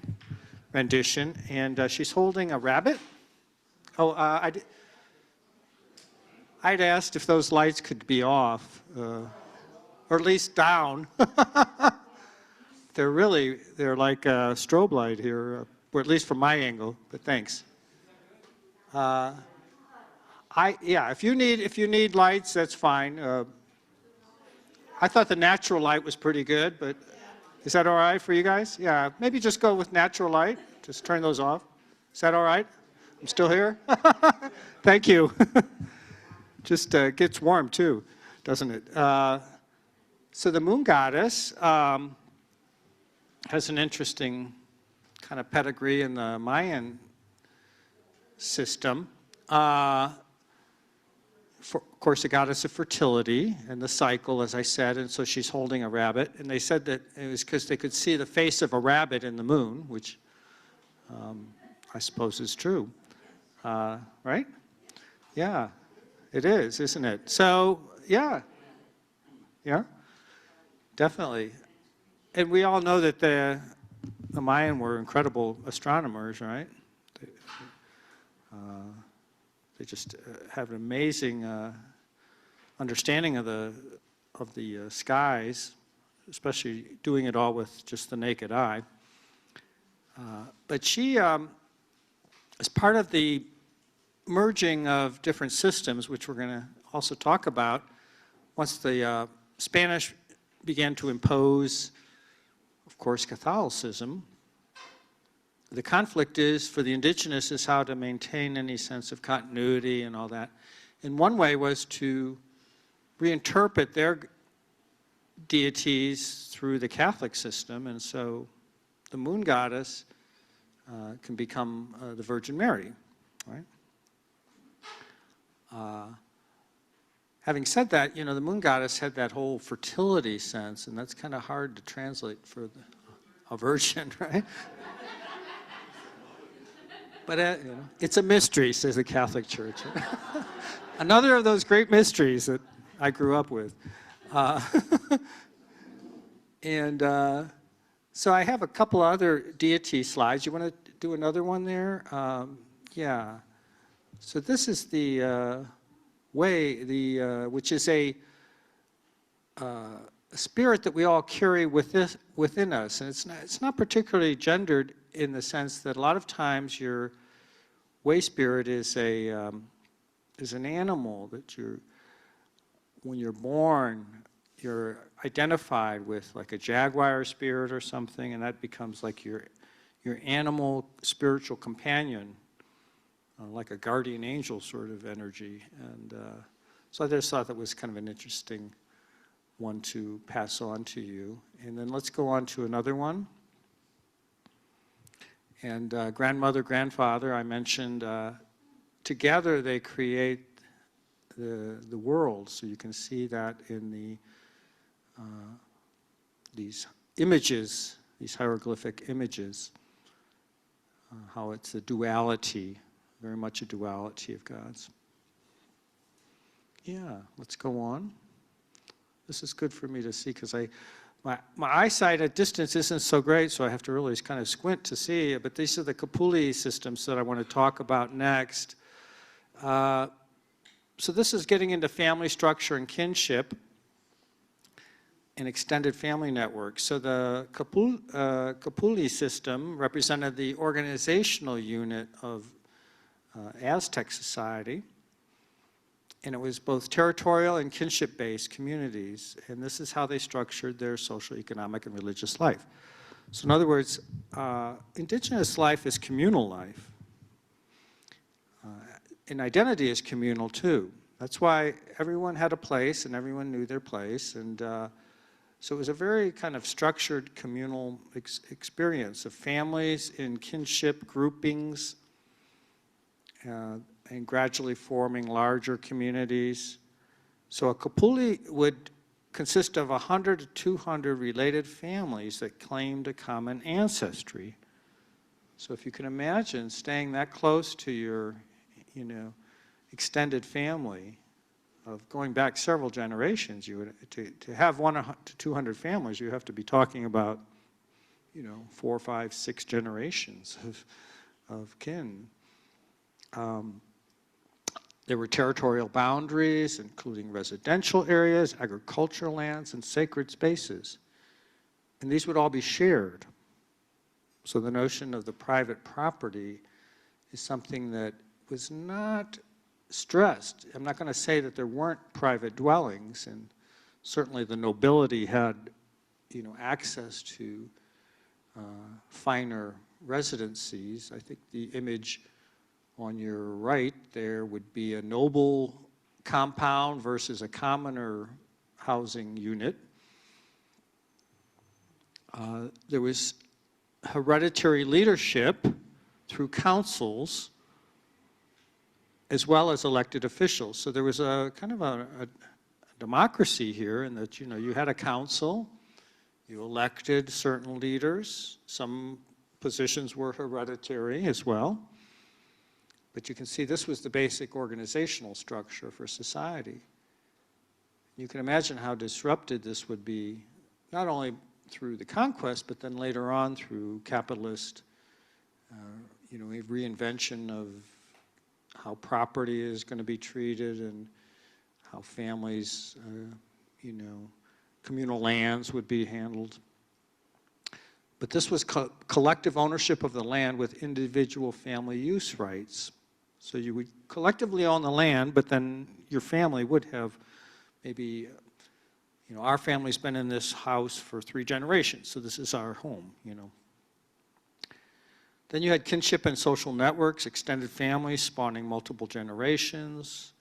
rendition, and she's holding a rabbit. Oh, I'd asked if those lights could be off, or at least down. They're like a strobe light here, or at least from my angle, but thanks. Yeah, if you need lights, that's fine. I thought the natural light was pretty good, but is that all right for you guys? Yeah, maybe just go with natural light. Just turn those off. Is that all right? I'm still here? Thank you. Just gets warm too, doesn't it? So the moon goddess has an interesting kind of pedigree in the Mayan system. Of course, the goddess of fertility and the cycle, as I said, and so she's holding a rabbit. And they said that it was because they could see the face of a rabbit in the moon, which I suppose is true, right? Yeah, it is, isn't it? So, yeah, definitely. And we all know that the Mayan were incredible astronomers, right? They just have an amazing understanding of the skies, especially doing it all with just the naked eye. But she, as part of the merging of different systems, which we're going to also talk about, once the Spanish began to impose, of course, Catholicism, the conflict is, for the indigenous, is how to maintain any sense of continuity and all that. And one way was to reinterpret their deities through the Catholic system, and so the moon goddess can become the Virgin Mary, right? Having said that, you know, the moon goddess had that whole fertility sense, and that's kind of hard to translate for a virgin, right? But you know, it's a mystery, says the Catholic Church. Another of those great mysteries that I grew up with. So I have a couple other deity slides. You want to do another one there? Yeah. So this is the which is a spirit that we all carry within us, and it's not particularly gendered in the sense that a lot of times your way spirit is an animal that when you're born, you're identified with, like a jaguar spirit or something, and that becomes like your animal spiritual companion, like a guardian angel sort of energy. And so I just thought that was kind of an interesting one to pass on to you. And then let's go on to another one. And grandmother, grandfather, I mentioned, together they create the world. So you can see that in these images, these hieroglyphic images, how it's a duality, very much a duality of gods. Yeah, let's go on. This is good for me to see because my eyesight at distance isn't so great, so I have to really kind of squint to see. But these are the Kapuli systems that I want to talk about next. So this is getting into family structure and kinship and extended family networks. So the Kapuli system represented the organizational unit of Aztec society. And it was both territorial and kinship-based communities. And this is how they structured their social, economic, and religious life. So in other words, indigenous life is communal life. And identity is communal too. That's why everyone had a place and everyone knew their place. And so it was a very kind of structured communal experience of families in kinship groupings, and gradually forming larger communities. So a Kapuli would consist of 100 to 200 related families that claimed a common ancestry. So if you can imagine staying that close to your, extended family of going back several generations, you would, to have 100 to 200 families, you have to be talking about, 4, 5, 6 generations of kin. There were territorial boundaries, including residential areas, agricultural lands, and sacred spaces. And these would all be shared. So the notion of the private property is something that was not stressed. I'm not going to say that there weren't private dwellings, and certainly the nobility had, access to finer residencies. I think the image on your right there would be a noble compound versus a commoner housing unit. There was hereditary leadership through councils as well as elected officials. So there was a kind of a democracy here in that, you had a council, you elected certain leaders, some positions were hereditary as well. But you can see this was the basic organizational structure for society. You can imagine how disrupted this would be, not only through the conquest, but then later on through capitalist, reinvention of how property is going to be treated and how families, communal lands would be handled. But this was collective ownership of the land with individual family use rights. So you would collectively own the land, but then your family would have maybe, our family's been in this house for 3 generations, so this is our home, Then you had kinship and social networks, extended families spawning multiple generations.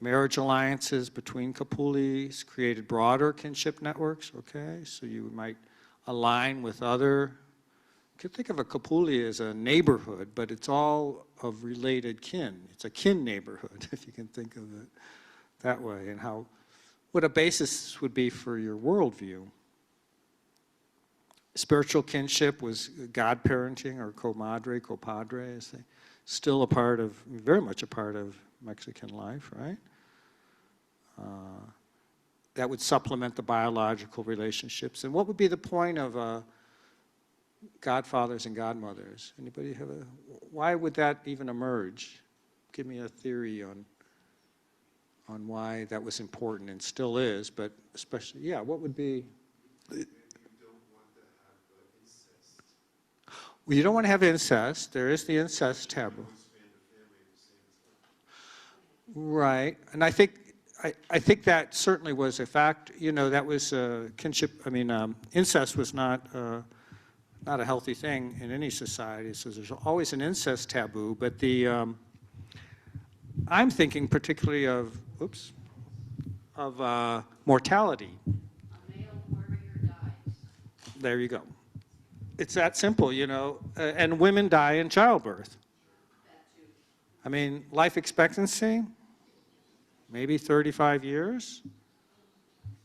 Marriage alliances between kapulis created broader kinship networks, okay? So you might align with other. You could think of a kapuli as a neighborhood, but it's all of related kin. It's a kin neighborhood, if you can think of it that way, and what a basis would be for your worldview. Spiritual kinship was godparenting or comadre, compadre, as they still very much a part of Mexican life, right? That would supplement the biological relationships. And what would be the point of godfathers and godmothers? Anybody have why would that even emerge? Give me a theory on why that was important and still is, but especially, what would be? Well, you don't want to have incest. There is the incest taboo. Right, and I think that certainly was a fact. That was kinship. Incest was not a healthy thing in any society. So there's always an incest taboo. But I'm thinking particularly of mortality. A male warrior dies. There you go. It's that simple, and women die in childbirth. That too. Life expectancy, maybe 35 years,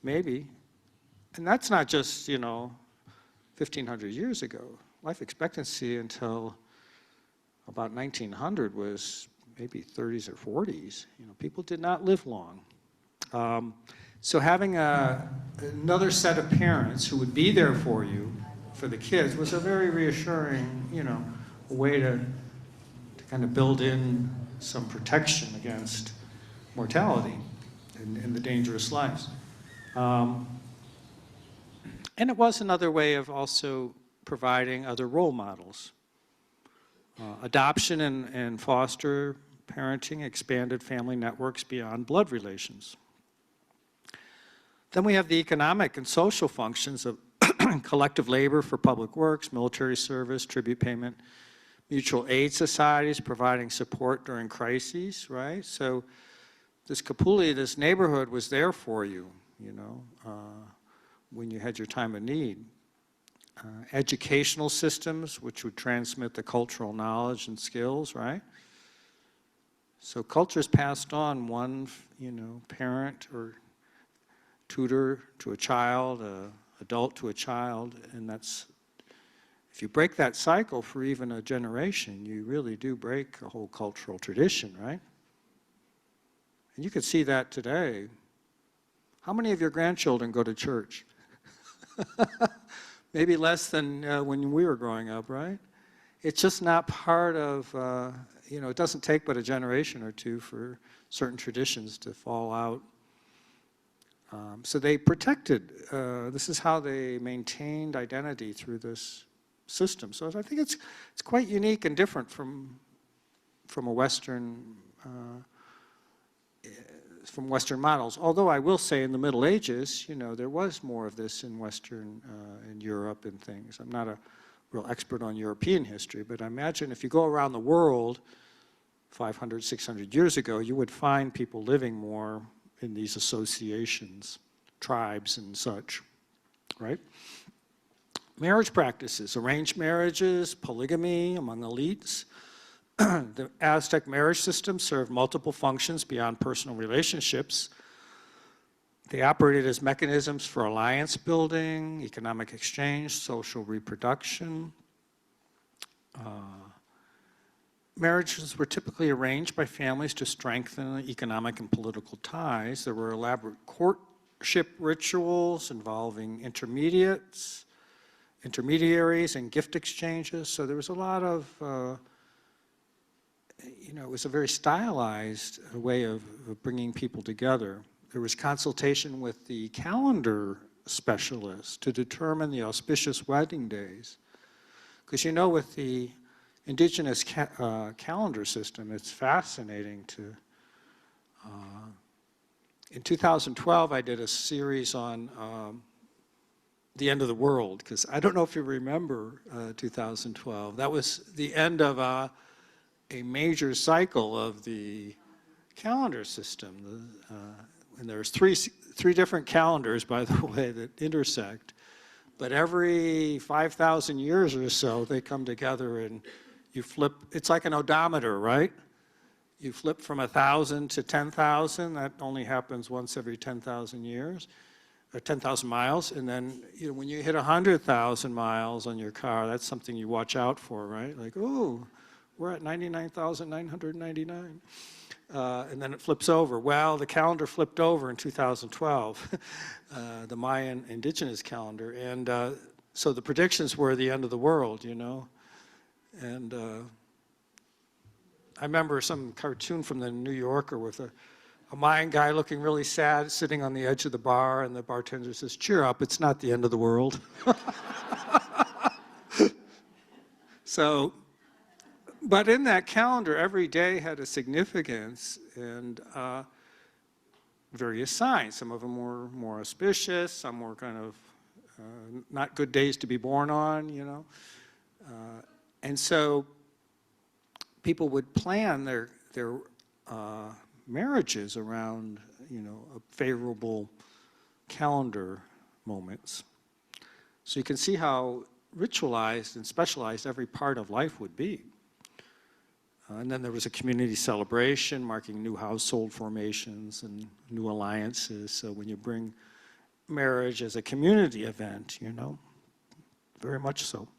maybe. And that's not just, 1,500 years ago. Life expectancy until about 1900 was maybe 30s or 40s. People did not live long. So having another set of parents who would be there for you, for the kids, was a very reassuring, way to kind of build in some protection against mortality and the dangerous lives. And it was another way of also providing other role models. Adoption and foster parenting expanded family networks beyond blood relations. Then we have the economic and social functions of collective labor for public works, military service, tribute payment, mutual aid societies providing support during crises, right? So this kapuli, this neighborhood was there for you, when you had your time of need. Educational systems, which would transmit the cultural knowledge and skills, right? So culture's passed on one, parent or tutor to a child, adult to a child, and that's, if you break that cycle for even a generation, you really do break a whole cultural tradition, right? And you can see that today. How many of your grandchildren go to church? Maybe less than when we were growing up, right? It's just not part of, you know, it doesn't take but a generation or two for certain traditions to fall out. So they protected, this is how they maintained identity through this system. So I think it's quite unique and different from a Western, from Western models. Although I will say in the Middle Ages, you know, there was more of this in Western, in Europe and things. I'm not a real expert on European history, but I imagine if you go around the world 500, 600 years ago, you would find people living more in these associations, tribes and such, right? Marriage practices, arranged marriages, polygamy among elites. The Aztec marriage system served multiple functions beyond personal relationships. They operated as mechanisms for alliance building, economic exchange, social reproduction. Marriages were typically arranged by families to strengthen economic and political ties. There were elaborate courtship rituals involving intermediaries and gift exchanges. So there was a lot of, you know, it was a very stylized way of bringing people together. There was consultation with the calendar specialist to determine the auspicious wedding days. Because you know, with the Indigenous calendar system, it's fascinating to, in 2012, I did a series on the end of the world, because I don't know if you remember 2012. That was the end of a major cycle of the calendar system. And there's three different calendars, by the way, that intersect. But every 5,000 years or so, they come together and you flip. It's like an odometer, right? You flip from 1,000 to 10,000. That only happens once every 10,000 years, or 10,000 miles. And then, you know, when you hit 100,000 miles on your car, that's something you watch out for, right? Like, oh, we're at 99,999. And then it flips over. Well, the calendar flipped over in 2012, the Mayan indigenous calendar. And so the predictions were the end of the world, you know. And I remember some cartoon from the New Yorker with a Mayan guy looking really sad, sitting on the edge of the bar, and the bartender says, "Cheer up, it's not the end of the world." So, but in that calendar, every day had a significance and various signs. Some of them were more auspicious, some were kind of not good days to be born on, you know. And so people would plan their marriages around, you know, favorable calendar moments. So you can see how ritualized and specialized every part of life would be. And then there was a community celebration marking new household formations and new alliances. So when you bring marriage as a community event, you know, very much so.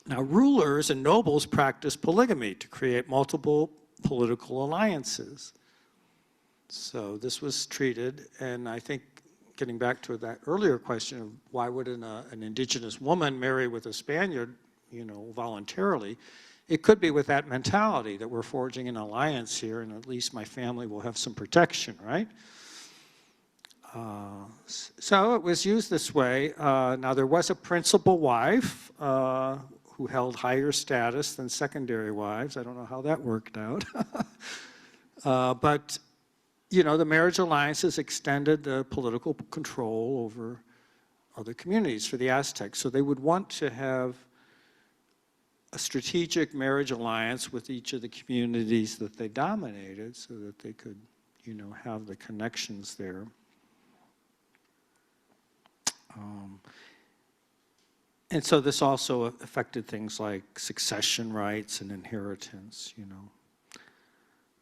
Now, rulers and nobles practiced polygamy to create multiple political alliances. So this was treated, and I think getting back to that earlier question of why would an indigenous woman marry with a Spaniard, you know, voluntarily, it could be with that mentality that we're forging an alliance here, and at least my family will have some protection, right? So it was used this way. Now, there was a principal wife who held higher status than secondary wives. I don't know how that worked out. But, you know, the marriage alliances extended the political control over other communities for the Aztecs. So they would want to have a strategic marriage alliance with each of the communities that they dominated so that they could, you know, have the connections there. And so this also affected things like succession rights and inheritance, you know.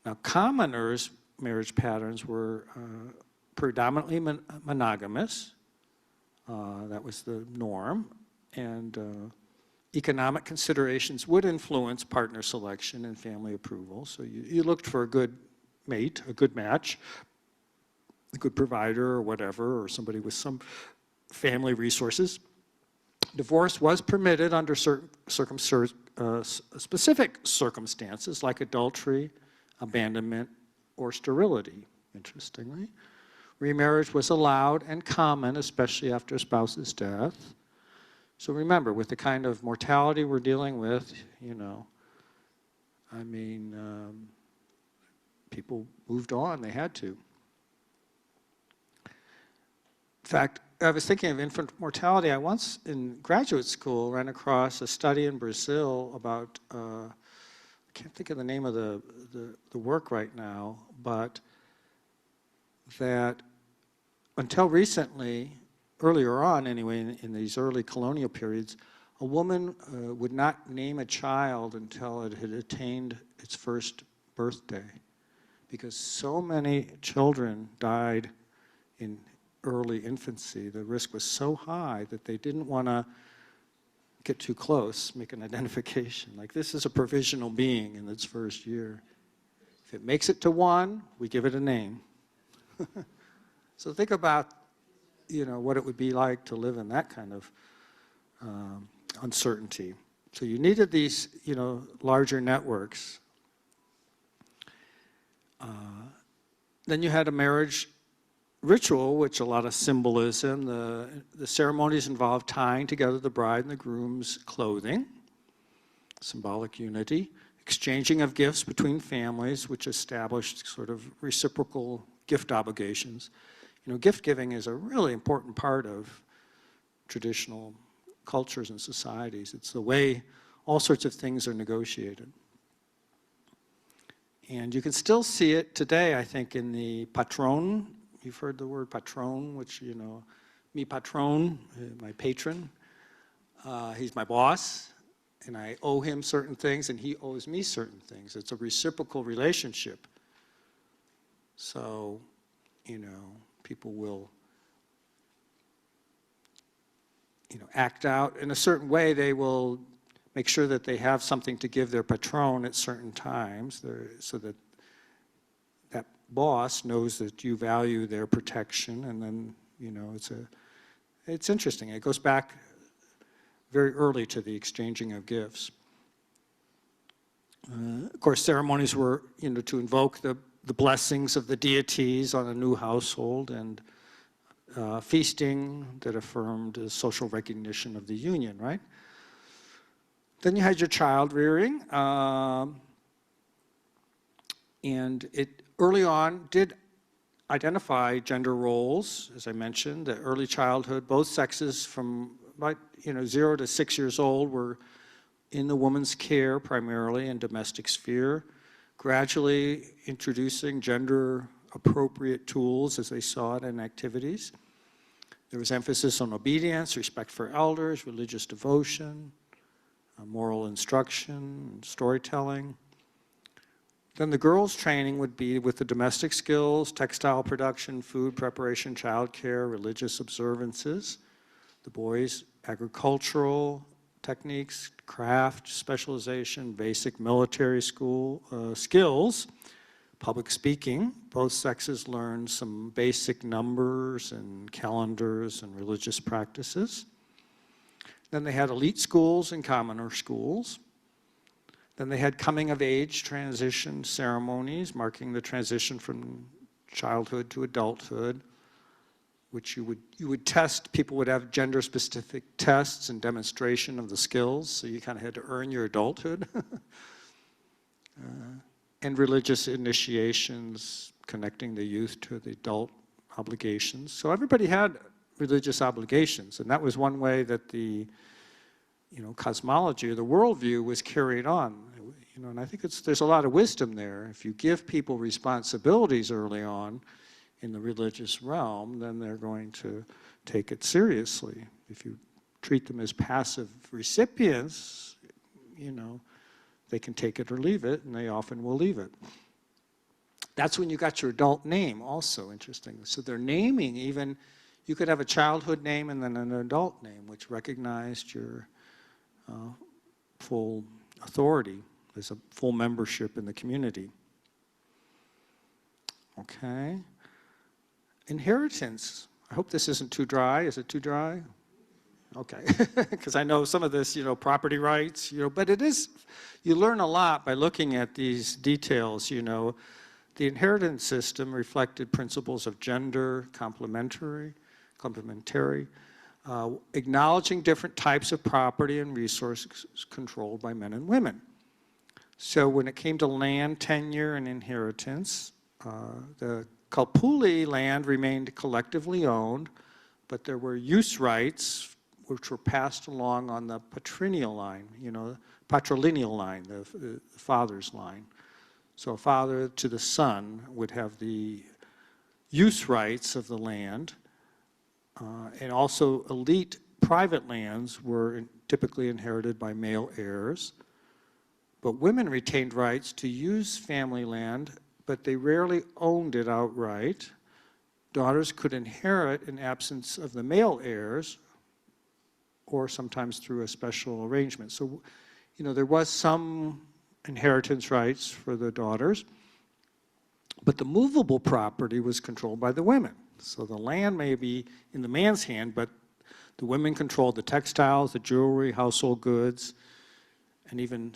Now, commoners' marriage patterns were predominantly monogamous. That was the norm. And economic considerations would influence partner selection and family approval. So you looked for a good mate, a good match, a good provider or whatever, or somebody with some family resources. Divorce was permitted under certain specific circumstances like adultery, abandonment, or sterility, interestingly. Remarriage was allowed and common, especially after a spouse's death. So remember, with the kind of mortality we're dealing with, you know, I mean, people moved on, they had to. In fact, I was thinking of infant mortality. I once, in graduate school, ran across a study in Brazil about, I can't think of the name of the work right now, but that until recently, earlier on anyway, in these early colonial periods, a woman would not name a child until it had attained its first birthday, because so many children died in early infancy. The risk was so high that they didn't want to get too close, make an identification. Like, this is a provisional being in its first year. If it makes it to 1, we give it a name. So think about, you know, what it would be like to live in that kind of uncertainty. So you needed these, you know, larger networks. Then you had a marriage ritual, which a lot of symbolism. The ceremonies involved tying together the bride and the groom's clothing, symbolic unity, exchanging of gifts between families, which established sort of reciprocal gift obligations. You know, gift giving is a really important part of traditional cultures and societies. It's the way all sorts of things are negotiated. And you can still see it today, I think, in the patron. You've heard the word patron, which, you know, mi patron, my patron. He's my boss, and I owe him certain things, and he owes me certain things. It's a reciprocal relationship. So, you know, people will, you know, act out in a certain way. They will make sure that they have something to give their patron at certain times, so that that boss knows that you value their protection. And then, you know, it's interesting. It goes back very early to the exchanging of gifts. Of course, ceremonies were, you know, to invoke the blessings of the deities on a new household, and feasting that affirmed the social recognition of the union, right? Then you had your child rearing, and it early on did identify gender roles, as I mentioned. The early childhood, both sexes from about, you know, 0 to 6 years old were in the woman's care primarily in domestic sphere, gradually introducing gender appropriate tools as they saw it in activities. There was emphasis on obedience, respect for elders, religious devotion, moral instruction, storytelling. Then the girls' training would be with the domestic skills, textile production, food preparation, childcare, religious observances. The boys, agricultural techniques, craft, specialization, basic military school skills, public speaking. Both sexes learned some basic numbers and calendars and religious practices. Then they had elite schools and commoner schools. Then they had coming of age transition ceremonies, marking the transition from childhood to adulthood, which you would test. People would have gender specific tests and demonstration of the skills, so you kind of had to earn your adulthood. And religious initiations, connecting the youth to the adult obligations. So everybody had religious obligations, and that was one way that the, you know, cosmology or the worldview was carried on. You know, and I think there's a lot of wisdom there. If you give people responsibilities early on in the religious realm, then they're going to take it seriously. If you treat them as passive recipients, you know, they can take it or leave it, and they often will leave it. That's when you got your adult name also, interesting. So they're naming even, you could have a childhood name and then an adult name, which recognized your full authority as a full membership in the community. Okay. Inheritance. I hope this isn't too dry. Is it too dry? Okay, because I know some of this, property rights, but it is, you learn a lot by looking at these details, The inheritance system reflected principles of gender, complementary, acknowledging different types of property and resources controlled by men and women. So when it came to land tenure and inheritance, the Kalpuli land remained collectively owned, but there were use rights which were passed along on the patrilineal line, patrilineal line, the father's line. So a father to the son would have the use rights of the land, and also elite private lands were typically inherited by male heirs. But women retained rights to use family land, but they rarely owned it outright. Daughters could inherit in absence of the male heirs, or sometimes through a special arrangement. So, there was some inheritance rights for the daughters, but the movable property was controlled by the women. So the land may be in the man's hand, but the women controlled the textiles, the jewelry, household goods, and even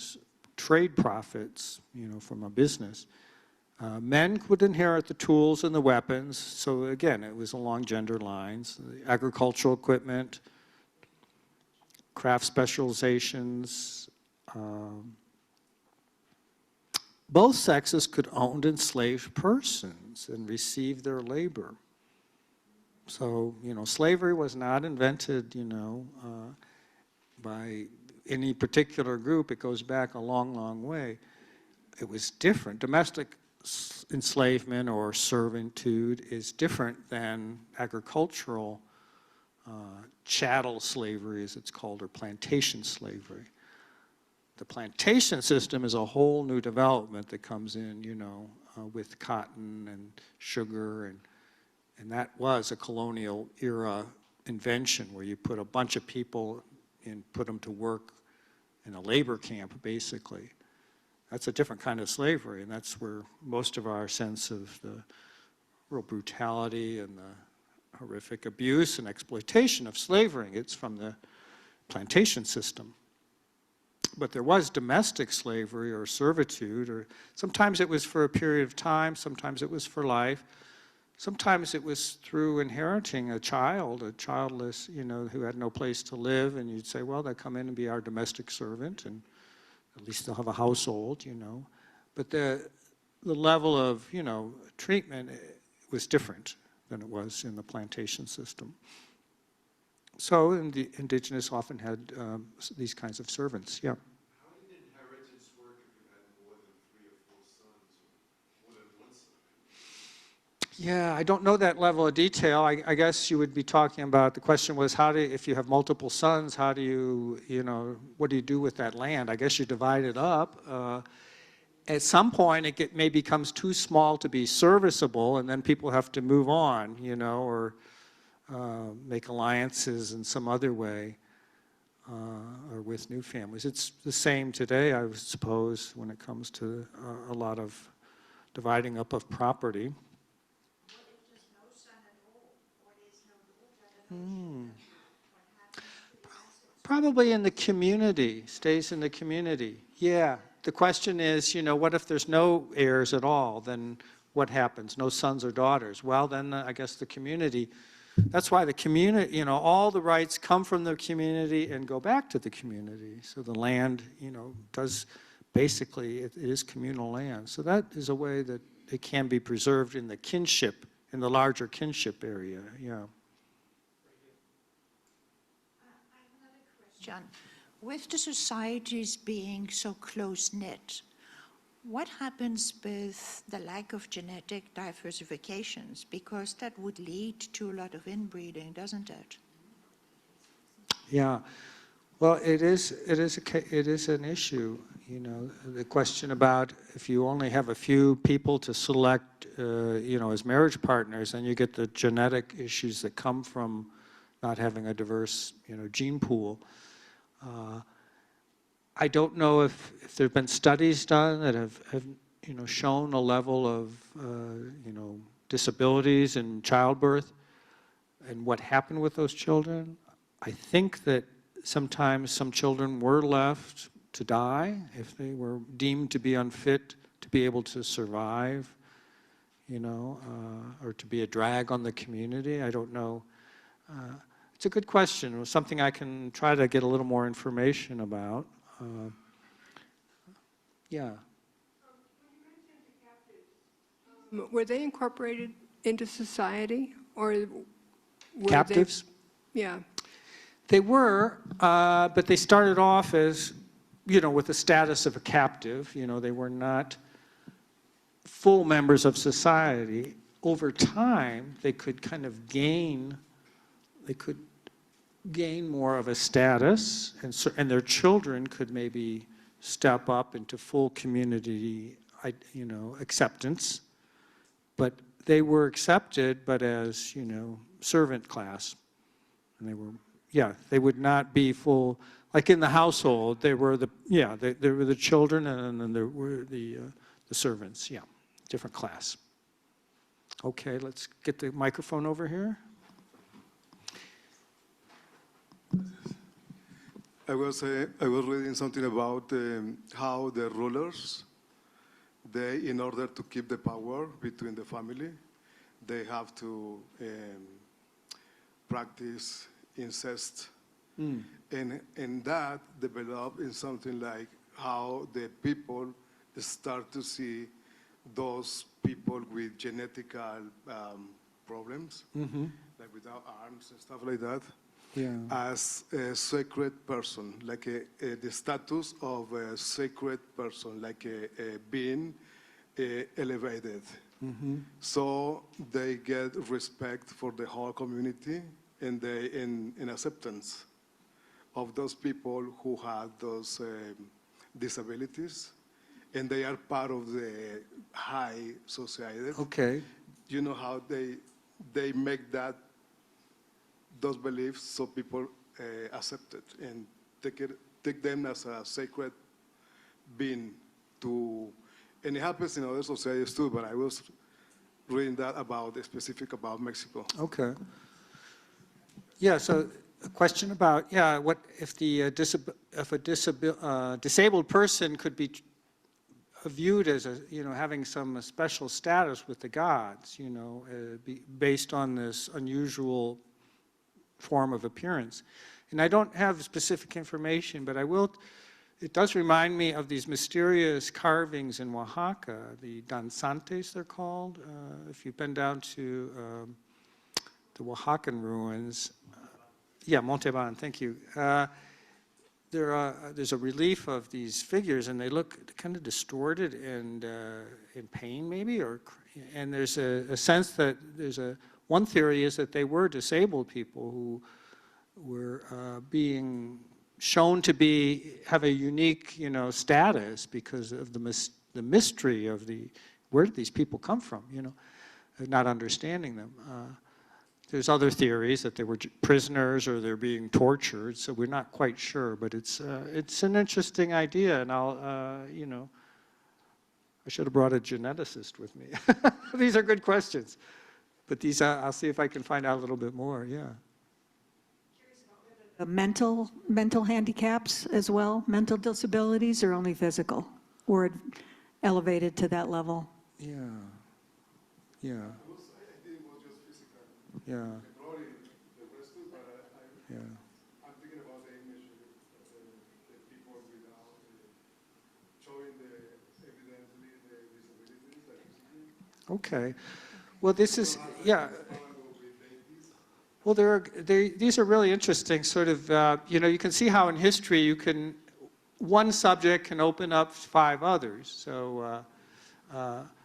trade profits, from a business. Men would inherit the tools and the weapons. So again, it was along gender lines. The agricultural equipment, craft specializations. Both sexes could own enslaved persons and receive their labor. So, slavery was not invented, by any particular group. It goes back a long, long way. It was different. Domestic enslavement or servitude is different than agricultural chattel slavery, as it's called, or plantation slavery. The plantation system is a whole new development that comes in, with cotton and sugar, and that was a colonial era invention where you put a bunch of people and put them to work in a labor camp, basically. That's a different kind of slavery, and that's where most of our sense of the real brutality and the horrific abuse and exploitation of slavery, it's from the plantation system. But there was domestic slavery or servitude, or sometimes it was for a period of time, sometimes it was for life. Sometimes it was through inheriting a childless, who had no place to live, and you'd say, well, they'll come in and be our domestic servant, and at least they'll have a household, But the level of, treatment was different than it was in the plantation system. So the Indigenous often had these kinds of servants, yeah. How did inheritance work if you had more than 3 or 4 sons, or more than one son? Yeah, I don't know that level of detail. I guess you would be talking about, the question was, if you have multiple sons, how do you, what do you do with that land? I guess you divide it up. At some point, it may becomes too small to be serviceable, and then people have to move on, or make alliances in some other way, or with new families. It's the same today, I suppose, when it comes to a lot of dividing up of property. Probably in the community, stays in the community. Yeah, the question is, what if there's no heirs at all? Then what happens? No sons or daughters? Well, then I guess the community, that's why the community, all the rights come from the community and go back to the community. So the land, does basically, it is communal land. So that is a way that it can be preserved in the kinship, in the larger kinship area, yeah. John, with the societies being so close-knit, what happens with the lack of genetic diversifications? Because that would lead to a lot of inbreeding, doesn't it? Yeah, well, it is an issue, the question about if you only have a few people to select, as marriage partners, then you get the genetic issues that come from not having a diverse, gene pool. I don't know if there have been studies done that have shown a level of, disabilities in childbirth and what happened with those children. I think that sometimes some children were left to die if they were deemed to be unfit to be able to survive, or to be a drag on the community. I don't know. It's a good question. It was something I can try to get a little more information about. Yeah. Were they incorporated into society, or were Captives? Yeah. They were, but they started off as, with the status of a captive. They were not full members of society. Over time, they could kind of gain more of a status, and their children could maybe step up into full community, acceptance. But they were accepted, but as, servant class. And they would not be full, like in the household, they were they were the children, and then there were the servants, different class. Okay, let's get the microphone over here. I was reading something about how the rulers, in order to keep the power between the family, they have to practice incest. And that developed in something like how the people start to see those people with genetical problems, like without arms and stuff like that, as a sacred person, like the status of a sacred person, like a being elevated. So they get respect for the whole community, and in acceptance of those people who have those disabilities, and they are part of the high society. Okay. You know how they make those beliefs so people accept it and take them as a sacred being and it happens in other societies too, but I was reading that specific about Mexico. Okay. Yeah, so a question about, what if if a disabled person could be viewed as having some special status with the gods, based on this unusual form of appearance. And I don't have specific information, but it does remind me of these mysterious carvings in Oaxaca, the danzantes they're called. If you've been down to the Oaxacan ruins, Monteban, thank you. There's a relief of these figures, and they look kind of distorted and in pain, maybe, and there's a sense that one theory is that they were disabled people who were being shown to have a unique, status because of the mystery of where did these people come from, not understanding them. There's other theories that they were prisoners or they're being tortured, so we're not quite sure. But it's an interesting idea, and I should have brought a geneticist with me. These are good questions, but I'll see if I can find out a little bit more. Yeah. Mental handicaps as well, mental disabilities, or only physical, or elevated to that level? Yeah. Yeah. Yeah. I'm thinking about the image the people without showing evidently the disabilities that you see. Okay. Well, this is, Well, these are really interesting, sort of, you can see how in history one subject can open up 5 others. So,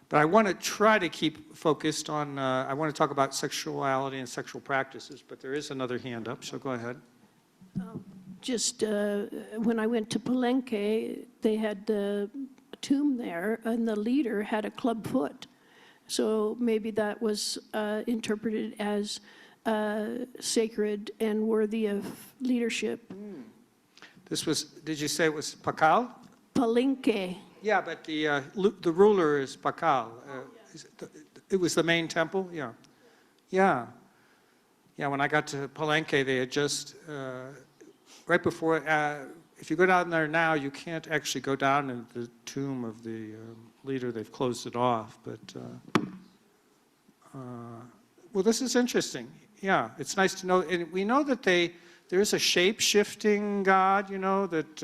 but I want to try to keep focused on, I want to talk about sexuality and sexual practices, but there is another hand up, so go ahead. Just when I went to Palenque, they had a tomb there, and the leader had a club foot. So maybe that was interpreted as sacred and worthy of leadership. This was, did you say it was Pacal? Palenque. Yeah, but the ruler is Pacal. It was the main temple? Yeah. Yeah. Yeah, when I got to Palenque, they had just, right before, if you go down there now, you can't actually go down into the tomb of the leader. They've closed it off. But, well, this is interesting. Yeah, it's nice to know. And we know that there is a shape-shifting God, you know, that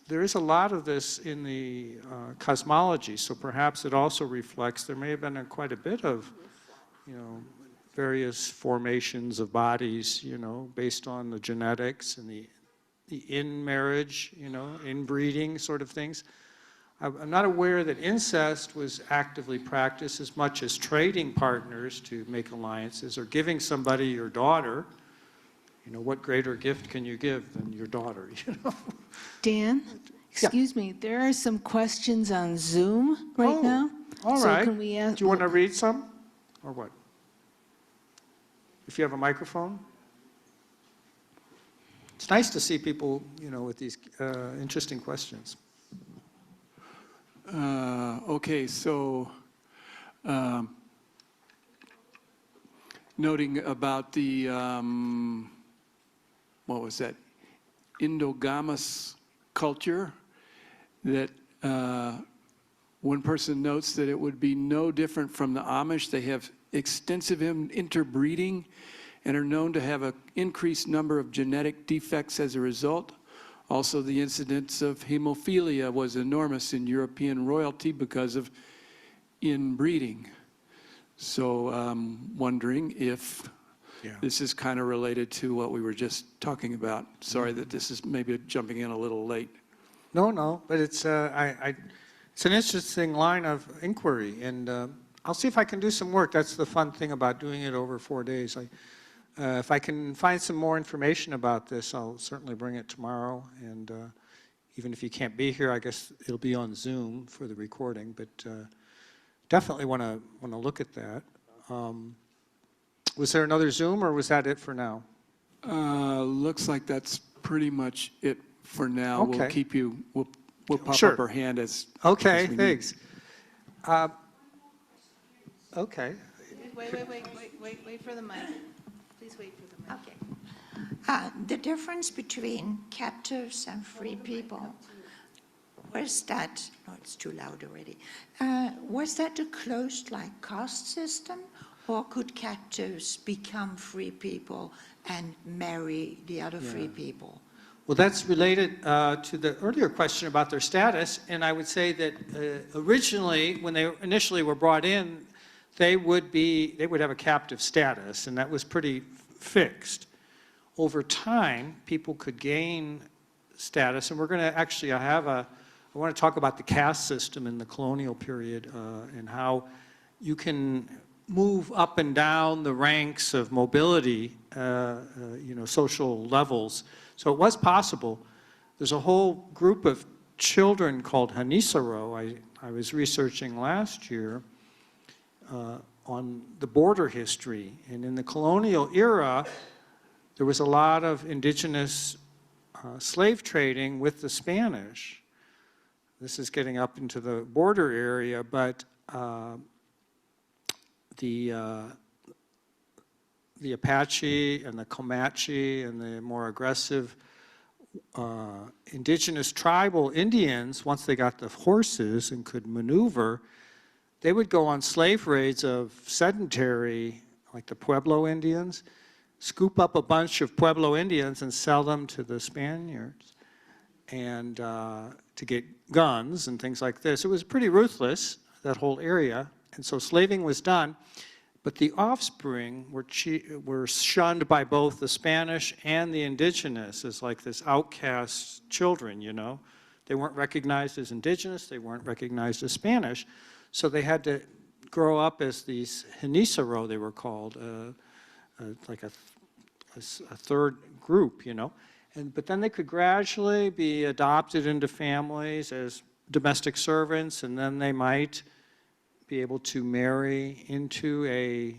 there is a lot of this in the cosmology. So perhaps it also reflects, there may have been quite a bit of, you know, various formations of bodies, you know, based on the genetics and the in-marriage, you know, inbreeding sort of things. I'm not aware that incest was actively practiced as much as trading partners to make alliances or giving somebody your daughter. You know, what greater gift can you give than your daughter, you know? Dan, excuse me, there are some questions on Zoom right now. All So right. can we ask? Do you want to read some or what? If you have a microphone? It's nice to see people, you know, with these interesting questions. Okay, so noting about the, what was that, endogamous culture, that one person notes that it would be no different from the Amish. They have extensive interbreeding and are known to have an increased number of genetic defects as a result. Also, the incidence of hemophilia was enormous in European royalty because of inbreeding. So wondering if this is kind of related to what we were just talking about. Sorry that this is maybe jumping in a little late. No, but it's, it's an interesting line of inquiry, and I'll see if I can do some work. That's the fun thing about doing it over 4 days. If I can find some more information about this, I'll certainly bring it tomorrow. And even if you can't be here, I guess it'll be on Zoom for the recording. But definitely want to look at that. Was there another Zoom, or was that it for now? Looks like that's pretty much it for now. Okay. We'll keep you. We'll pop Sure. up our hand as. Okay, as we need. thanks. Okay. Wait for the mic. Please wait for the mic. Okay. The difference between captives and free people, was that, no, it's too loud already. Was that a closed like caste system, or could captives become free people and marry the other free people? Well, that's related to the earlier question about their status, and I would say that originally, when they initially were brought in, they would have a captive status, and that was pretty fixed. Over time, people could gain status, and we're going to actually I want to talk about the caste system in the colonial period and how you can move up and down the ranks of mobility, you know, social levels. So it was possible. There's a whole group of children called Hanisaro I was researching last year on the border history. And in the colonial era, there was a lot of indigenous slave trading with the Spanish. This is getting up into the border area, but the Apache and the Comanche and the more aggressive indigenous tribal Indians, once they got the horses and could maneuver, they would go on slave raids of sedentary, like the Pueblo Indians, scoop up a bunch of Pueblo Indians and sell them to the Spaniards and to get guns and things like this. It was pretty ruthless, that whole area, and so slaving was done. But the offspring were shunned by both the Spanish and the indigenous as like this outcast children, you know. They weren't recognized as indigenous, they weren't recognized as Spanish, so they had to grow up as these Hanisaro, they were called, like a third group, you know. But then they could gradually be adopted into families as domestic servants, and then they might be able to marry into a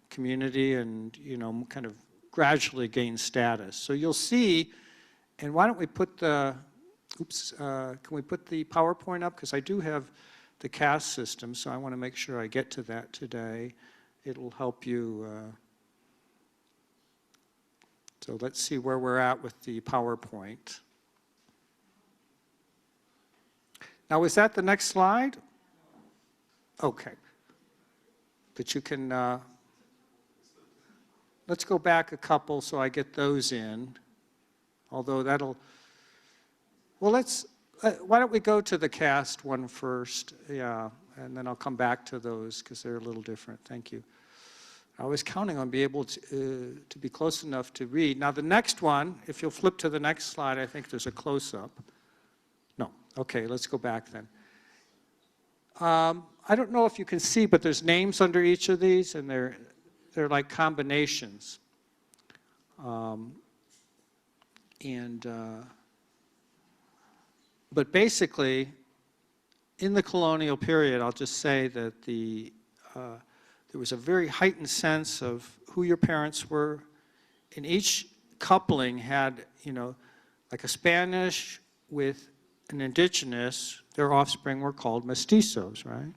community and, you know, kind of gradually gain status. So you'll see, and why don't we put the, can we put the PowerPoint up? Because I do have the caste system, so I want to make sure I get to that today. It'll help you So let's see where we're at with the PowerPoint. Now, is that the next slide? Okay. But you can, let's go back a couple so I get those in. Although that'll, well, why don't we go to the cast one first? Yeah, and then I'll come back to those because they're a little different. Thank you. I was counting on being able to be close enough to read. Now the next one, if you'll flip to the next slide, I think there's a close-up. No, okay, let's go back then. I don't know if you can see, but there's names under each of these, and they're like combinations. But basically, in the colonial period, I'll just say that there was a very heightened sense of who your parents were, and each coupling had, like a Spanish with an indigenous, their offspring were called mestizos, right?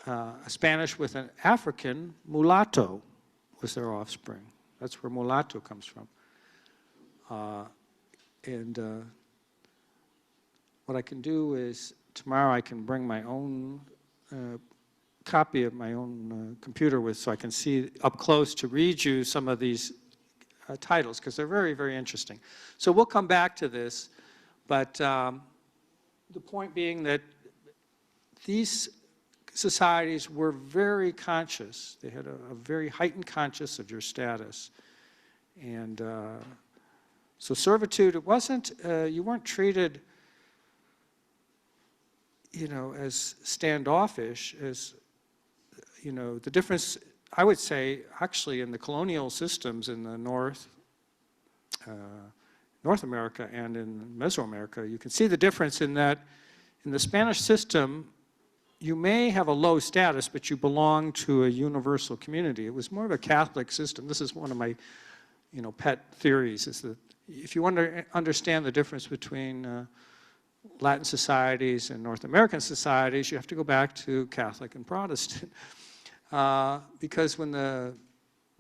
A Spanish with an African, mulatto was their offspring. That's where mulatto comes from. What I can do is, tomorrow I can bring my own copy of my own computer with, so I can see up close to read you some of these titles, because they're very, very interesting. So we'll come back to this, but the point being that these societies were very conscious. They had a very heightened conscious of your status. And so servitude, it wasn't, you weren't treated, as standoffish as, the difference, I would say, actually in the colonial systems in the North America and in Mesoamerica, you can see the difference in that in the Spanish system, you may have a low status, but you belong to a universal community. It was more of a Catholic system. This is one of my, pet theories, is that if you understand the difference between Latin societies and North American societies, you have to go back to Catholic and Protestant. Because when the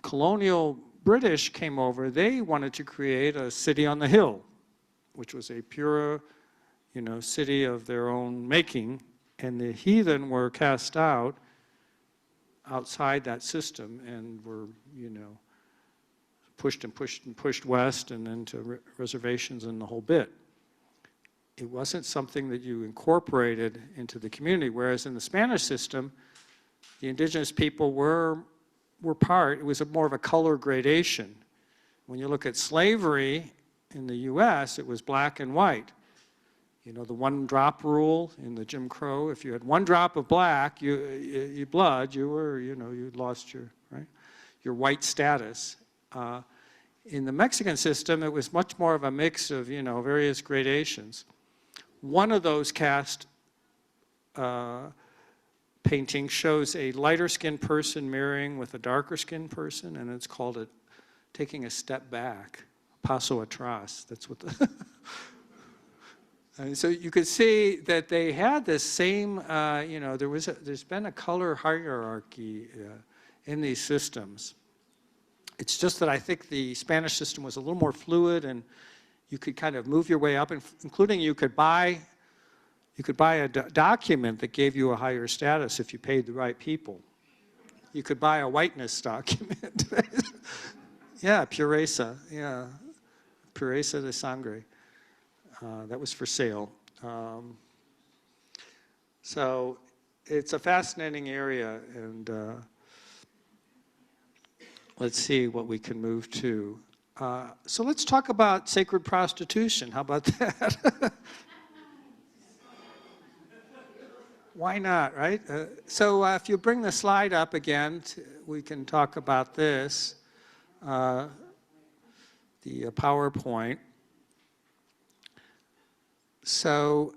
colonial British came over, they wanted to create a city on the hill, which was a pure, city of their own making, and the heathen were cast out outside that system and were, pushed and pushed and pushed west and then to reservations and the whole bit. It wasn't something that you incorporated into the community, whereas in the Spanish system, the indigenous people were part, it was more of a color gradation. When you look at slavery in the US, it was black and white. The one drop rule in the Jim Crow, if you had one drop of black, you blood, you were, you lost your, right, your white status. In the Mexican system, it was much more of a mix of, various gradations. One of those cast painting shows a lighter-skinned person mirroring with a darker-skinned person, and it's called taking a step back, paso atrás. That's what the and so you could see that they had this same, there's been a color hierarchy in these systems. It's just that I think the Spanish system was a little more fluid, and you could kind of move your way up, including you could buy a document that gave you a higher status if you paid the right people. You could buy a whiteness document. Yeah, pureza, yeah, pureza de sangre. That was for sale. So it's a fascinating area, and let's see what we can move to. So let's talk about sacred prostitution. How about that? Why not, right? So if you bring the slide up again, we can talk about this, the PowerPoint. So,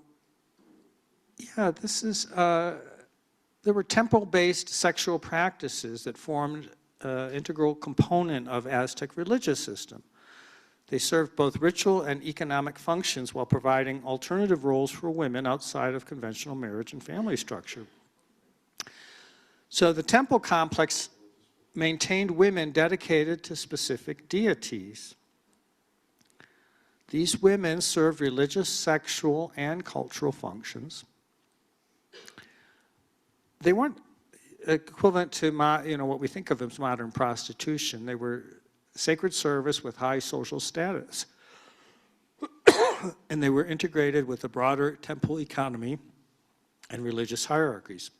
yeah, this is, there were temple-based sexual practices that formed an integral component of Aztec religious system. They served both ritual and economic functions while providing alternative roles for women outside of conventional marriage and family structure. So the temple complex maintained women dedicated to specific deities. These women served religious, sexual, and cultural functions. They weren't equivalent to what we think of as modern prostitution. They were sacred service with high social status. And they were integrated with the broader temple economy and religious hierarchies.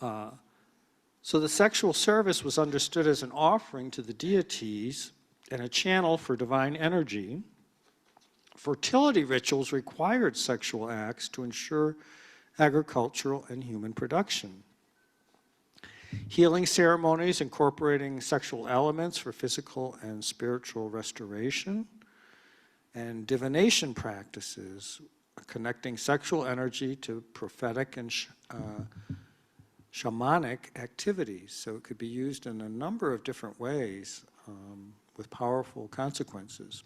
So the sexual service was understood as an offering to the deities and a channel for divine energy. Fertility rituals required sexual acts to ensure agricultural and human production. Healing ceremonies incorporating sexual elements for physical and spiritual restoration, and divination practices connecting sexual energy to prophetic and shamanic activities. So it could be used in a number of different ways with powerful consequences.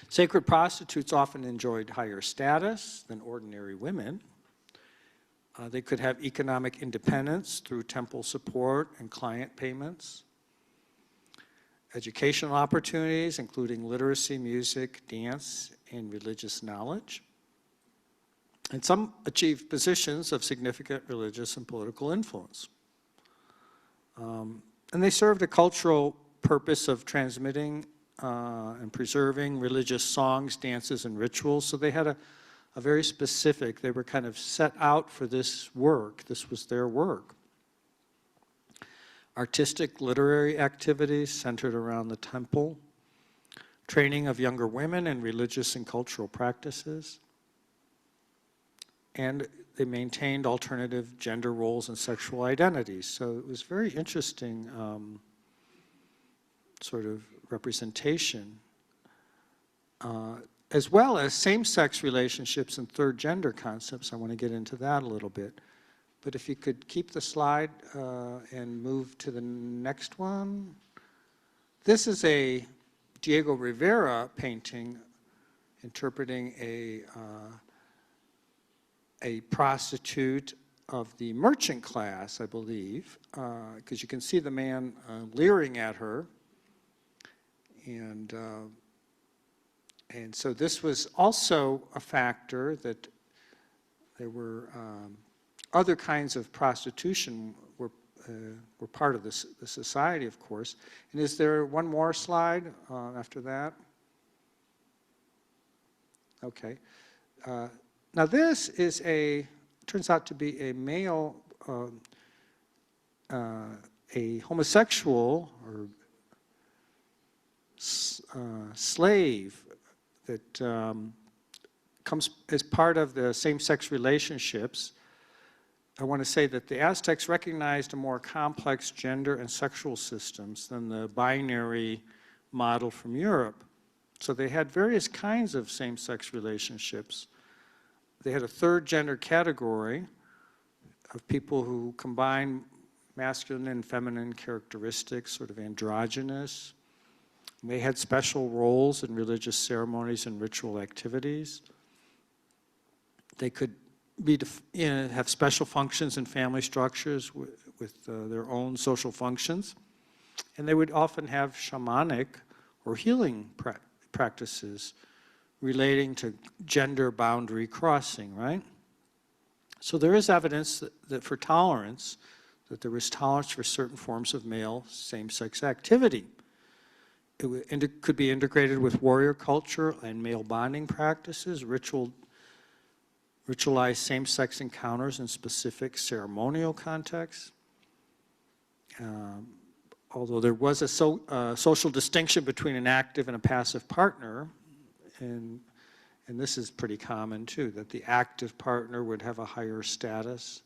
Sacred prostitutes often enjoyed higher status than ordinary women. They could have economic independence through temple support and client payments. Educational opportunities, including literacy, music, dance, and religious knowledge. And some achieved positions of significant religious and political influence. And they served a cultural purpose of transmitting and preserving religious songs, dances, and rituals. So they had a very specific, they were kind of set out for this work. This was their work. Artistic, literary activities centered around the temple, training of younger women in religious and cultural practices, and they maintained alternative gender roles and sexual identities. So it was very interesting sort of representation, as well as same-sex relationships and third gender concepts. I want to get into that a little bit. But if you could keep the slide and move to the next one. This is a Diego Rivera painting interpreting a prostitute of the merchant class, I believe, because you can see the man leering at her. And so this was also a factor that there were other kinds of prostitution were part of the society, of course. And is there one more slide after that? Okay. Now this is turns out to be a male, a homosexual or slave that comes as part of the same-sex relationships. I want to say that the Aztecs recognized a more complex gender and sexual systems than the binary model from Europe. So they had various kinds of same-sex relationships. They had a third gender category of people who combine masculine and feminine characteristics, sort of androgynous. They had special roles in religious ceremonies and ritual activities. They could have special functions in family structures with their own social functions. And they would often have shamanic or healing practices relating to gender boundary crossing, right? So there is evidence that for tolerance, that there was tolerance for certain forms of male same-sex activity. It could be integrated with warrior culture and male bonding practices, ritualized same-sex encounters in specific ceremonial contexts. Although there was a social distinction between an active and a passive partner, and this is pretty common too, that the active partner would have a higher status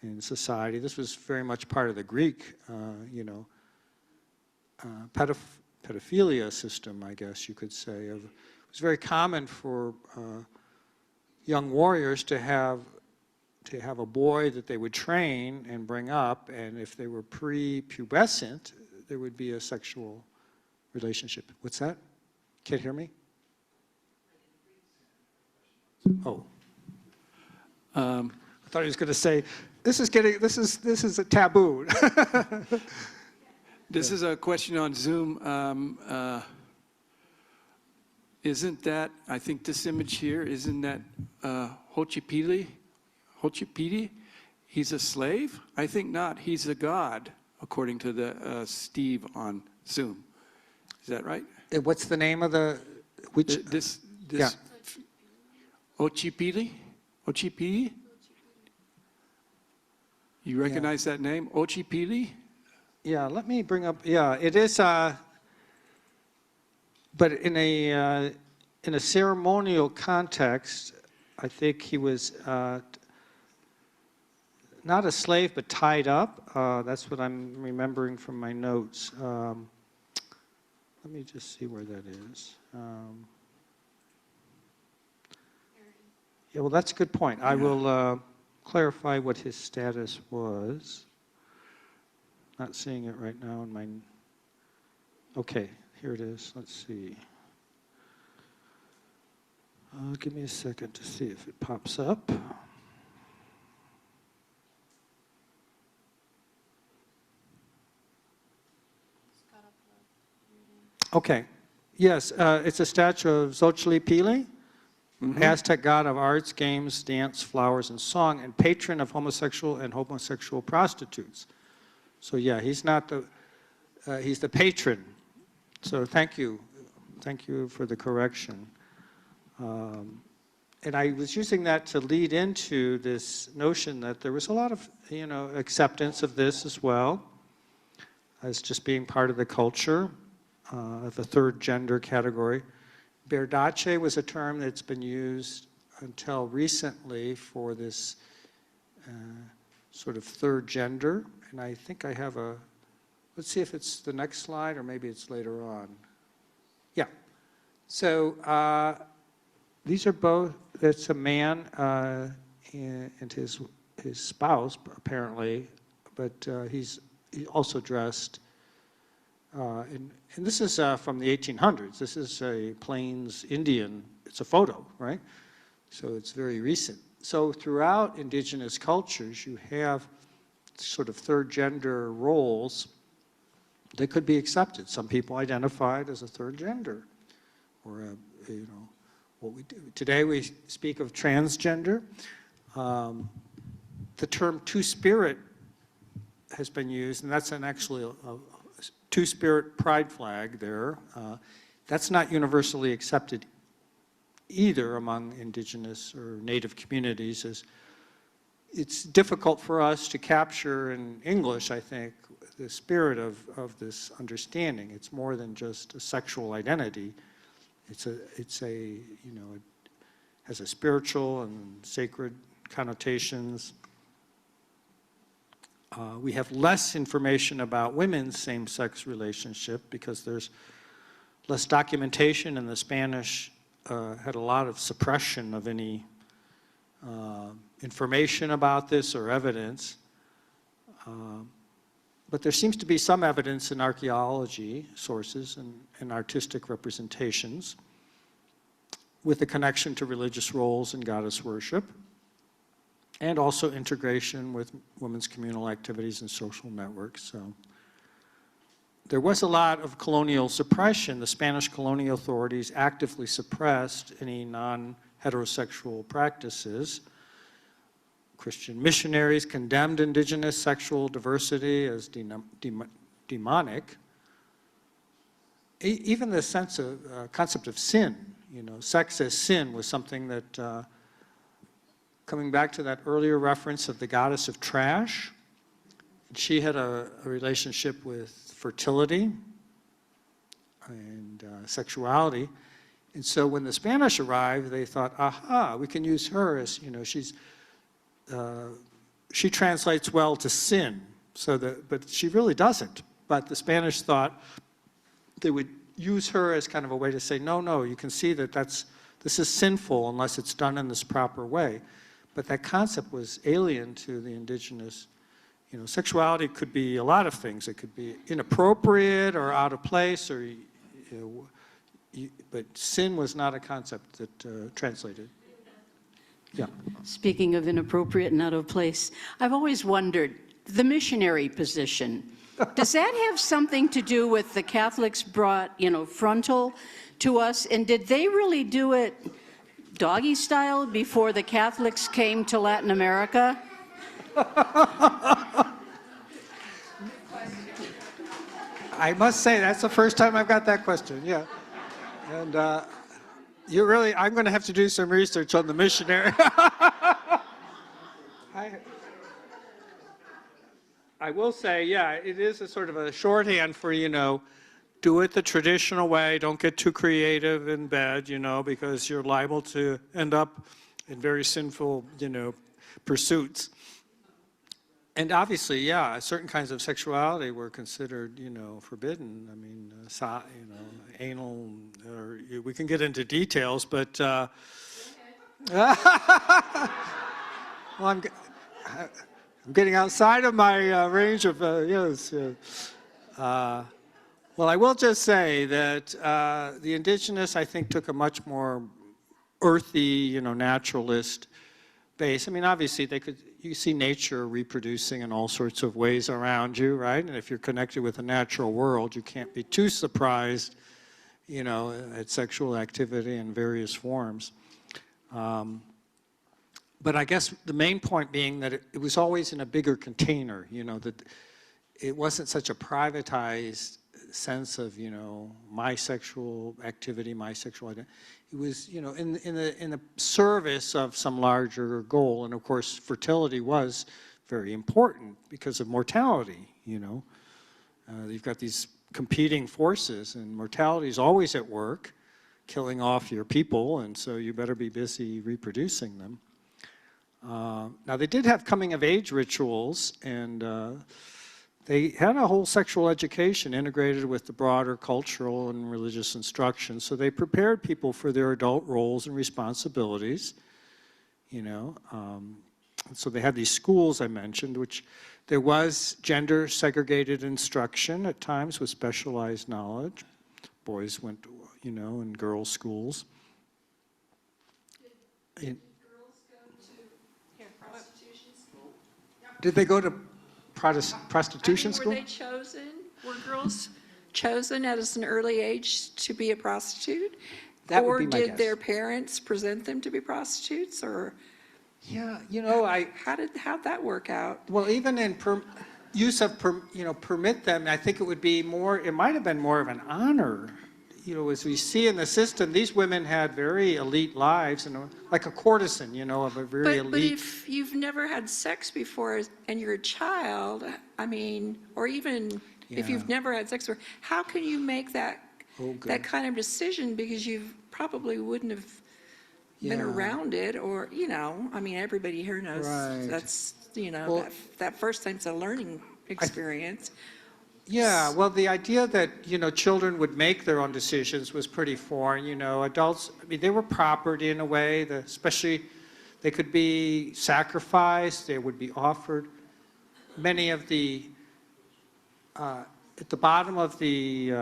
in society. This was very much part of the Greek, pedophilia system, I guess you could say. It was very common for young warriors to have a boy that they would train and bring up, and if they were pre-pubescent, there would be a sexual relationship. What's that? Can't hear me? Oh. I thought he was going to say, this is a taboo. This is a question on Zoom. Isn't that, I think this image here, isn't that Hochipili? He's a slave? I think not. He's a god, according to the Steve on Zoom. Is that right? What's the name of the, which? This Yeah. Ochipili? Ochipili? You recognize that name? Ochipili? Yeah, let me bring up, yeah, it is, but in a ceremonial context, I think he was not a slave, but tied up. That's what I'm remembering from my notes. Let me just see where that is. Yeah, well, that's a good point. I will clarify what his status was. Not seeing it right now in my... Okay, here it is. Let's see. Give me a second to see if it pops up. Okay. Yes, it's a statue of Xochitl, Aztec god of arts, games, dance, flowers, and song, and patron of homosexual and homosexual prostitutes. So yeah, he's not the, he's the patron. So thank you for the correction. And I was using that to lead into this notion that there was a lot of, acceptance of this as well, as just being part of the culture, of a third gender category. Berdache was a term that's been used until recently for this sort of third gender. And I think I have a, let's see if it's the next slide or maybe it's later on. Yeah. So these are both, it's a man and his spouse, apparently, but he also dressed, and this is from the 1800s. This is a Plains Indian, it's a photo, right? So it's very recent. So throughout indigenous cultures, you have sort of third gender roles that could be accepted. Some people identified as a third gender, or what we do. Today we speak of transgender. The term two-spirit has been used, and that's actually a two-spirit pride flag there. That's not universally accepted either among indigenous or native communities. It's difficult for us to capture in English, I think, the spirit of this understanding. It's more than just a sexual identity. It has a spiritual and sacred connotations. We have less information about women's same-sex relationship because there's less documentation, and the Spanish had a lot of suppression of any information about this or evidence. But there seems to be some evidence in archaeology sources and artistic representations with a connection to religious roles and goddess worship, and also integration with women's communal activities and social networks. So there was a lot of colonial suppression. The Spanish colonial authorities actively suppressed any non-heterosexual practices. Christian missionaries condemned indigenous sexual diversity as demonic. Even the sense of concept of sin, sex as sin was something that, coming back to that earlier reference of the goddess of trash, she had a relationship with fertility and sexuality. And so when the Spanish arrived, they thought, aha, we can use her as, she translates well to sin, but she really doesn't. But the Spanish thought they would use her as kind of a way to say, no, you can see that this is sinful unless it's done in this proper way. But that concept was alien to the indigenous. Sexuality could be a lot of things. It could be inappropriate or out of place, or but sin was not a concept that translated. Yeah. Speaking of inappropriate and out of place, I've always wondered, the missionary position, does that have something to do with the Catholics brought, frontal to us? And did they really do it doggy style before the Catholics came to Latin America? I must say, that's the first time I've got that question, yeah. And I'm going to have to do some research on the missionary. I will say, yeah, it is a sort of a shorthand for, do it the traditional way. Don't get too creative in bed, because you're liable to end up in very sinful, pursuits. And obviously, yeah, certain kinds of sexuality were considered, forbidden. I mean, anal, or we can get into details, but well, I'm getting outside of my range of yes. Well, I will just say that the Indigenous, I think, took a much more earthy, naturalist base. I mean, obviously, you see nature reproducing in all sorts of ways around you, right? And if you're connected with the natural world, you can't be too surprised, at sexual activity in various forms. But I guess the main point being that it was always in a bigger container, that it wasn't such a privatized sense of, my sexual activity, my sexual identity. It was, in the service of some larger goal. And of course, fertility was very important because of mortality, You've got these competing forces, and mortality is always at work, killing off your people, and so you better be busy reproducing them. Now, they did have coming-of-age rituals, and they had a whole sexual education integrated with the broader cultural and religious instruction, so they prepared people for their adult roles and responsibilities, So they had these schools I mentioned, which there was gender-segregated instruction at times with specialized knowledge. Boys went, in girls' schools. Did they go to prostitution school? Were they chosen? Were girls chosen at an early age to be a prostitute? That would be my Or did guess. their parents present them to be prostitutes, or Yeah, how'd that work out? well, even in use of, permit them, I think it would be more, it might have been more of an honor. As we see in the system, these women had very elite lives, and like a courtesan, of a very But elite. if you've never had sex before and you're a child, I mean, or even if Yeah. you've never had sex before, how can you make that good. kind of decision, because you probably wouldn't have been Yeah. around it, or, I mean, everybody here knows Right. that's, Well, that first time's a learning experience. Yeah, well, the idea that, children would make their own decisions was pretty foreign. Adults, I mean, they were property in a way, especially they could be sacrificed, they would be offered. Many of the, at the bottom of the,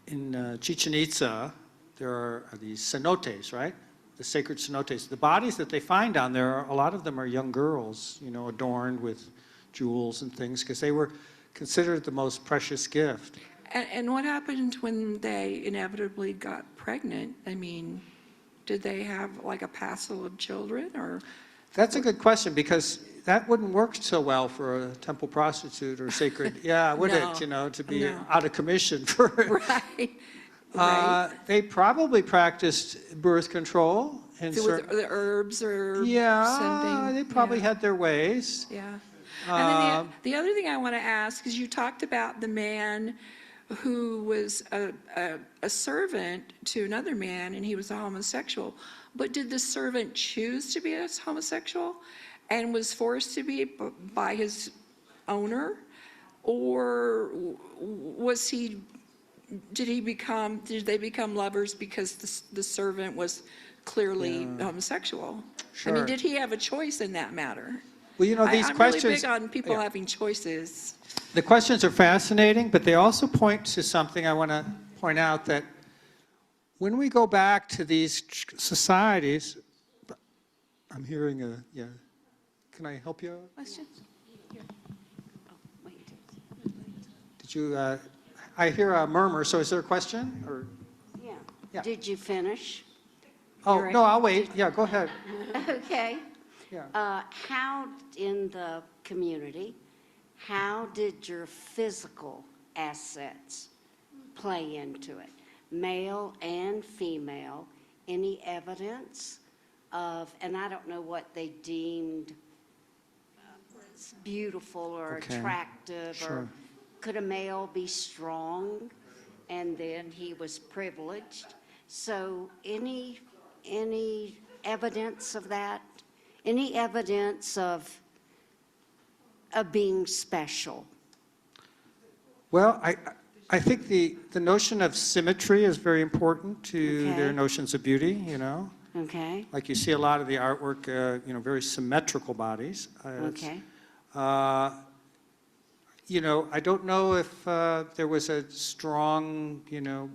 in Chichen Itza, there are these cenotes, right? The sacred cenotes. The bodies that they find down there, a lot of them are young girls, adorned with jewels and things, because they were considered the most precious gift. And what happened when they inevitably got pregnant? I mean, did they have like a passel of children, or? That's a good question, because that wouldn't work so well for a temple prostitute or sacred, yeah, would No, it, to be no. out of commission for it. Right. They probably practiced birth control. And So with the herbs or yeah, something? they probably Yeah. had their ways. Yeah. And then the other thing I want to ask is, you talked about the man who was a servant to another man, and he was a homosexual. But did the servant choose to be a homosexual and was forced to be by his owner? Or did they become lovers because the servant was clearly homosexual? I mean, Sure. did he have a choice in that matter? Well, these I'm questions. really big on people yeah. having choices. The questions are fascinating, but they also point to something I want to point out, that when we go back to these societies, I'm hearing a, yeah. Can I help you? Questions? Did you, I hear a murmur, so is there a question? Or, Yeah. Yeah. Did you finish? oh, You're no, I'll wait. Yeah, go ahead. Okay. Yeah. How, in the community, how did your physical assets play into it? Male and female, any evidence of, and I don't know what they deemed beautiful or Okay. attractive, Sure. or could a male be strong and then he was privileged? So any evidence of that? Any evidence of being special? Well, I think the notion of symmetry is very important to Okay. their notions of beauty, you know? Okay, Like you see a lot of the artwork, you know, very symmetrical bodies. okay, You know, I don't know if there was a strong, you know,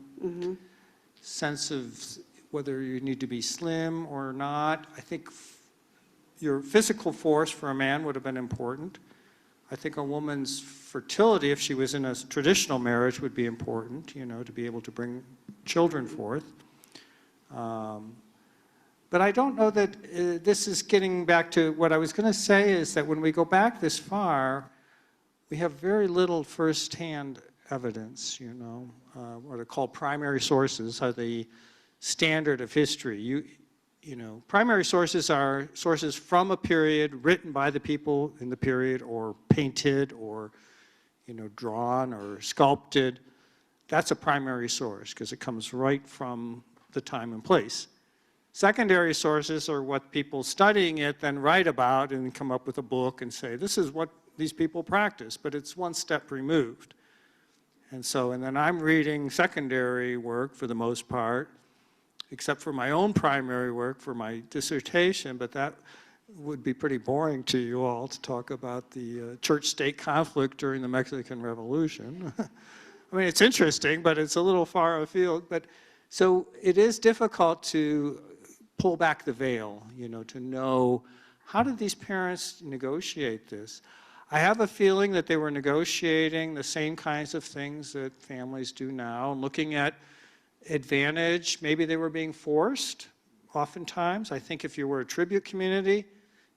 sense of whether you need to be slim or not. I think your physical force for a man would have been important. I think a woman's fertility, if she was in a traditional marriage, would be important, you know, to be able to bring children forth. But I don't know that this is getting back to what I was going to say, is that when we go back this far, we have very little firsthand evidence, you know, what are called primary sources are the standard of history. You know, primary sources are sources from a period written by the people in the period, or painted, or, you know, drawn or sculpted. That's a primary source because it comes right from the time and place. Secondary sources are what people studying it then write about and come up with a book and say, this is what these people practice, but it's one step removed. And so, and then I'm reading secondary work for the most part, except for my own primary work for my dissertation, but that would be pretty boring to you all to talk about the church-state conflict during the Mexican Revolution. I mean, it's interesting, but it's a little far afield. But so it is difficult to pull back the veil, you know, to know how did these parents negotiate this? I have a feeling that they were negotiating the same kinds of things that families do now, looking at advantage. Maybe they were being forced oftentimes. I think if you were a tribute community,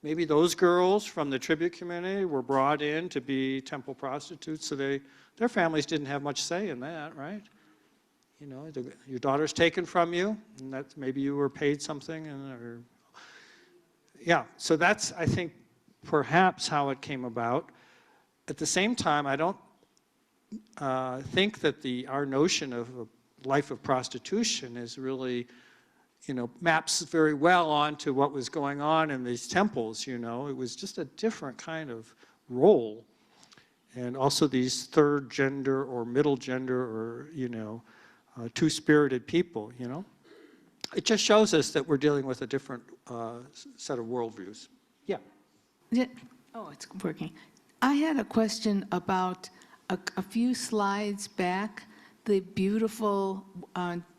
maybe those girls from the tribute community were brought in to be temple prostitutes, so their families didn't have much say in that, right? You know, your daughter's taken from you, and that's, maybe you were paid something, or yeah, so that's, I think, perhaps how it came about. At the same time, I don't think that our notion of a life of prostitution is really, you know, maps very well onto what was going on in these temples, you know. It was just a different kind of role. And also these third gender or middle gender or, you know, two-spirited people, you know. It just shows us that we're dealing with a different set of worldviews. Yeah. Oh, it's working. I had a question about a few slides back, the beautiful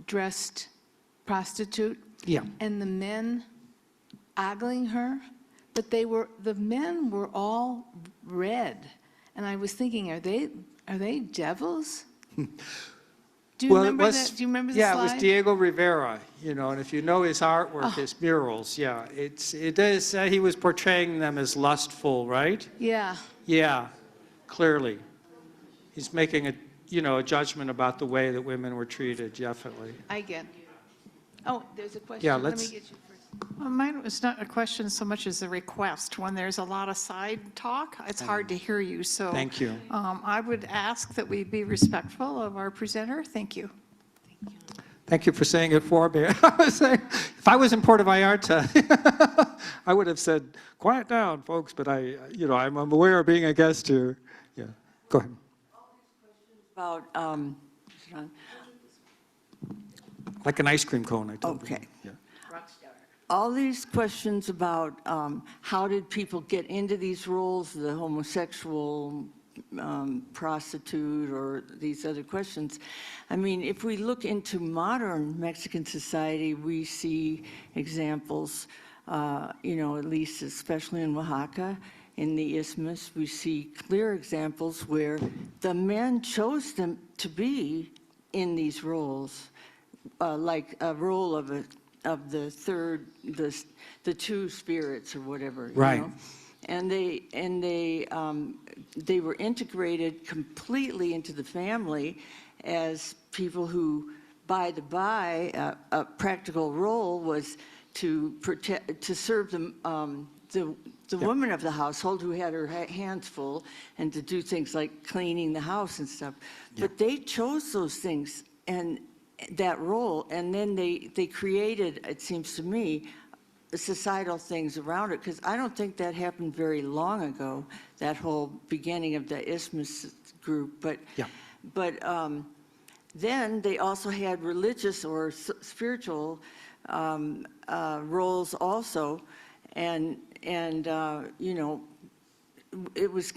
dressed prostitute. Yeah. And the men ogling her, but the men were all red. And I was thinking, are they devils? Do you remember that? Do you remember the slide? Yeah, it was Diego Rivera, you know, and if you know his artwork, his murals, yeah, it does say he was portraying them as lustful, right? Yeah. Yeah, clearly. He's making a judgment about the way that women were treated, definitely. I get. Oh, there's a question. Yeah, Let let's. me get you first. Well, mine was not a question so much as a request. When there's a lot of side talk, it's hard to hear you. So Thank you. I would ask that we be respectful of our presenter. Thank you. Thank you for saying it for me. I was saying, if I was in Puerto Vallarta, I would have said, quiet down, folks, but I'm aware of being a guest here. Yeah, go ahead. About, Like an ice cream cone, I told you. okay. All these questions about how did people get into these roles, the homosexual prostitute or these other questions. I mean, if we look into modern Mexican society, we see examples, at least especially in Oaxaca, in the Isthmus, we see clear examples where the men chose them to be in these roles, like a role of the third, the two spirits or whatever. Right. And they were integrated completely into the family as people who, by the by, a practical role was to serve the woman of the household who had her hands full, and to do things like cleaning the house and stuff. But they chose those things and that role, and then they created, it seems to me, societal things around it, because I don't think that happened very long ago, that whole beginning of the Isthmus group. But then they also had religious or spiritual roles also, and it was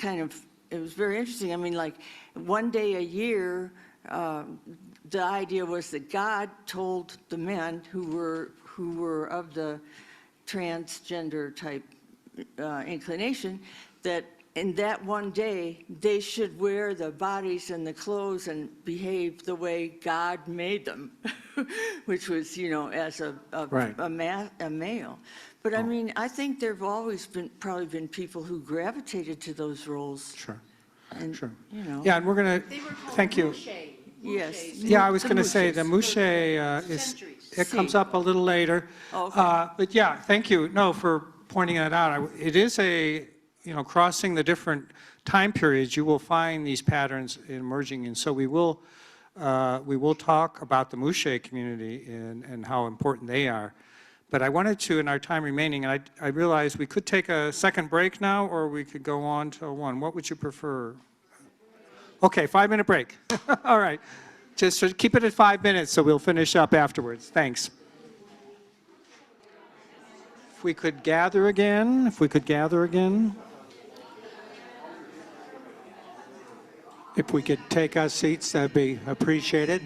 very interesting. I mean, like one day a year, the idea was that God told the men who were of the transgender type inclination that in that one day they should wear the bodies and the clothes and behave the way God made them, which was, as a male. But I mean, I think there have always probably been people who gravitated to those roles. Sure. And, Sure. Yeah, and we're going to, thank you. Yes. Yeah, I was going to say the mouche it comes up a little later. But yeah, thank you, for pointing that out. It is crossing the different time periods, you will find these patterns emerging. And so we will talk about the mouche community and how important they are. But I wanted to, in our time remaining, and I realized we could take a second break now, or we could go on till 1. What would you prefer? Okay, 5-minute break. All right. Just keep it at 5 minutes, so we'll finish up afterwards. Thanks. If we could gather again, If we could take our seats, that'd be appreciated.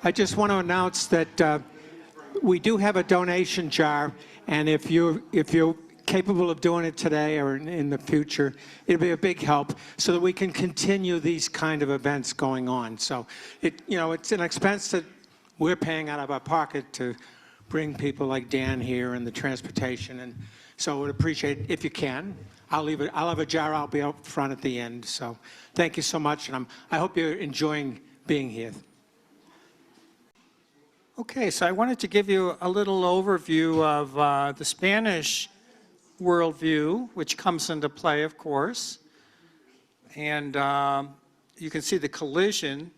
I just want to announce that we do have a donation jar, and if you're capable of doing it today or in the future, it'll be a big help so that we can continue these kind of events going on. So it's an expense that we're paying out of our pocket to bring people like Dan here and the transportation, and so I would appreciate it if you can. I'll have a jar. I'll be out front at the end. So thank you so much, and I hope you're enjoying being here. Okay, so I wanted to give you a little overview of the Spanish worldview, which comes into play, of course. And you can see the collision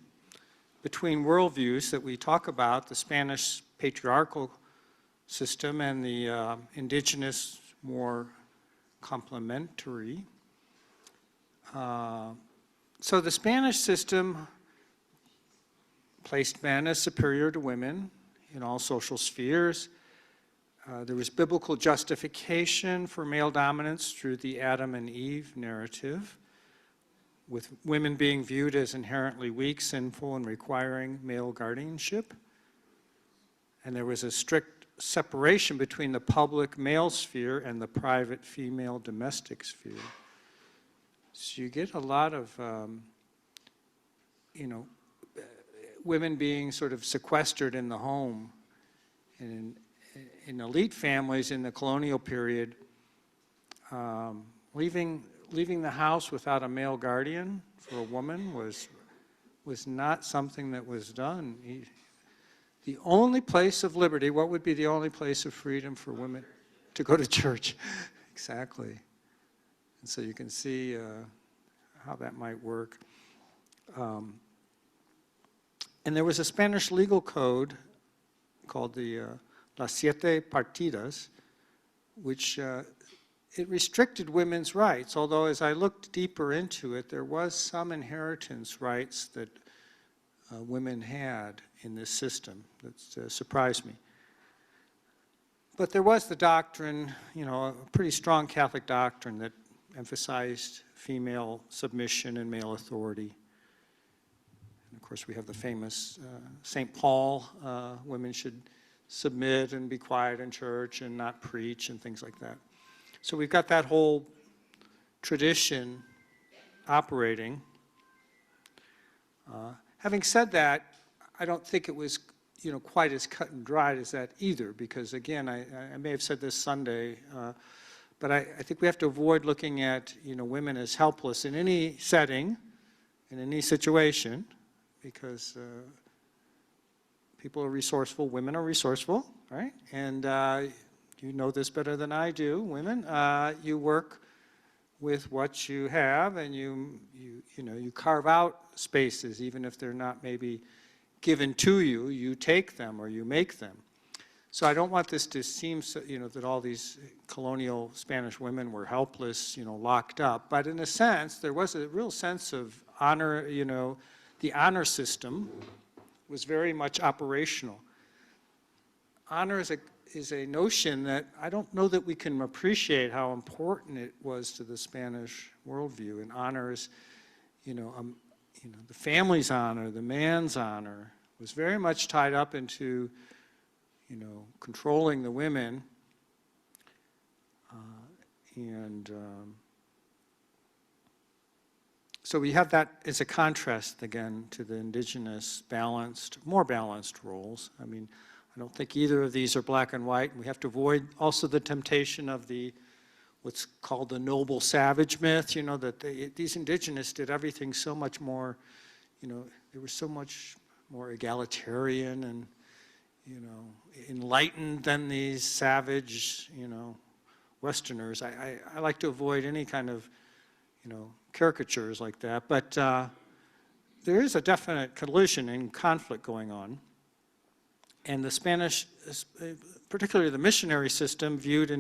between worldviews that we talk about, the Spanish patriarchal system and the indigenous, more complementary. So the Spanish system placed men as superior to women in all social spheres. There was biblical justification for male dominance through the Adam and Eve narrative, with women being viewed as inherently weak, sinful, and requiring male guardianship. And there was a strict separation between the public male sphere and the private female domestic sphere. So you get a lot of, women being sort of sequestered in the home. And in elite families in the colonial period, leaving the house without a male guardian for a woman was not something that was done. The only place of liberty, what would be the only place of freedom for women? To go to church. Exactly. And so you can see how that might work. And there was a Spanish legal code called the Las Siete Partidas, which it restricted women's rights, although as I looked deeper into it, there was some inheritance rights that women had in this system that surprised me. But there was the doctrine, a pretty strong Catholic doctrine that emphasized female submission and male authority. And of course, we have the famous St. Paul, women should submit and be quiet in church and not preach and things like that. So we've got that whole tradition operating. Having said that, I don't think it was quite as cut and dried as that either, because again, I may have said this Sunday, but I think we have to avoid looking at women as helpless in any setting, in any situation, because people are resourceful, women are resourceful, right? And you know this better than I do, women. You work with what you have, and you carve out spaces, even if they're not maybe given to you, you take them or you make them. So I don't want this to seem that all these colonial Spanish women were helpless, locked up. But in a sense, there was a real sense of honor. The honor system was very much operational. Honor is a notion that I don't know that we can appreciate how important it was to the Spanish worldview. And honor is, the family's honor, the man's honor, was very much tied up into, controlling the women. So we have that as a contrast, again, to the indigenous more balanced roles. I mean, I don't think either of these are black and white. We have to avoid also the temptation of what's called the noble savage myth, that these indigenous did everything so much more, they were so much more egalitarian and, enlightened than these savage, Westerners. I like to avoid any kind of, caricatures like that. But there is a definite collision and conflict going on. And the Spanish, particularly the missionary system, viewed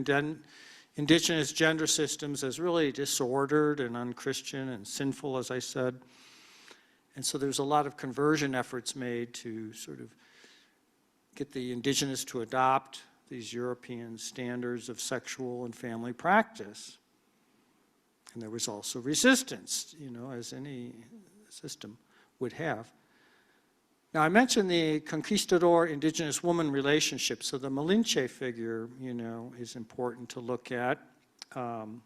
indigenous gender systems as really disordered and unchristian and sinful, as I said. And so there's a lot of conversion efforts made to sort of get the indigenous to adopt these European standards of sexual and family practice. And there was also resistance, as any system would have. Now, I mentioned the conquistador-indigenous woman relationship. So the Malinche figure, is important to look at. And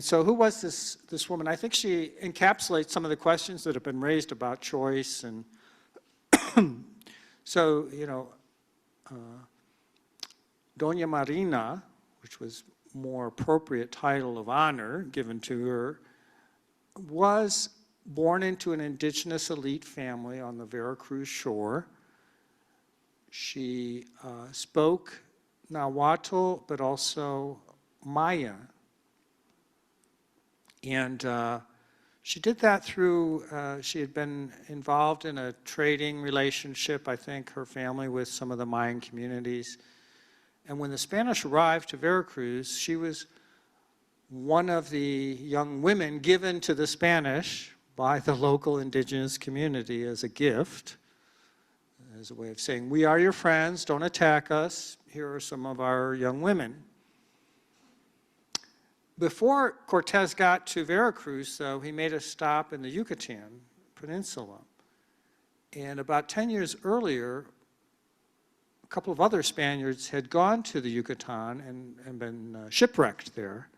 so who was this woman? I think she encapsulates some of the questions that have been raised about choice. And so, Doña Marina, which was more appropriate title of honor given to her, was born into an indigenous elite family on the Veracruz shore. She spoke Nahuatl, but also Maya. And she did that through, she had been involved in a trading relationship, I think, her family with some of the Mayan communities. And when the Spanish arrived to Veracruz, she was one of the young women given to the Spanish by the local indigenous community as a gift, as a way of saying, we are your friends, don't attack us, here are some of our young women. Before Cortez got to Veracruz, though, he made a stop in the Yucatan Peninsula. And about 10 years earlier, a couple of other Spaniards had gone to the Yucatan and been shipwrecked there.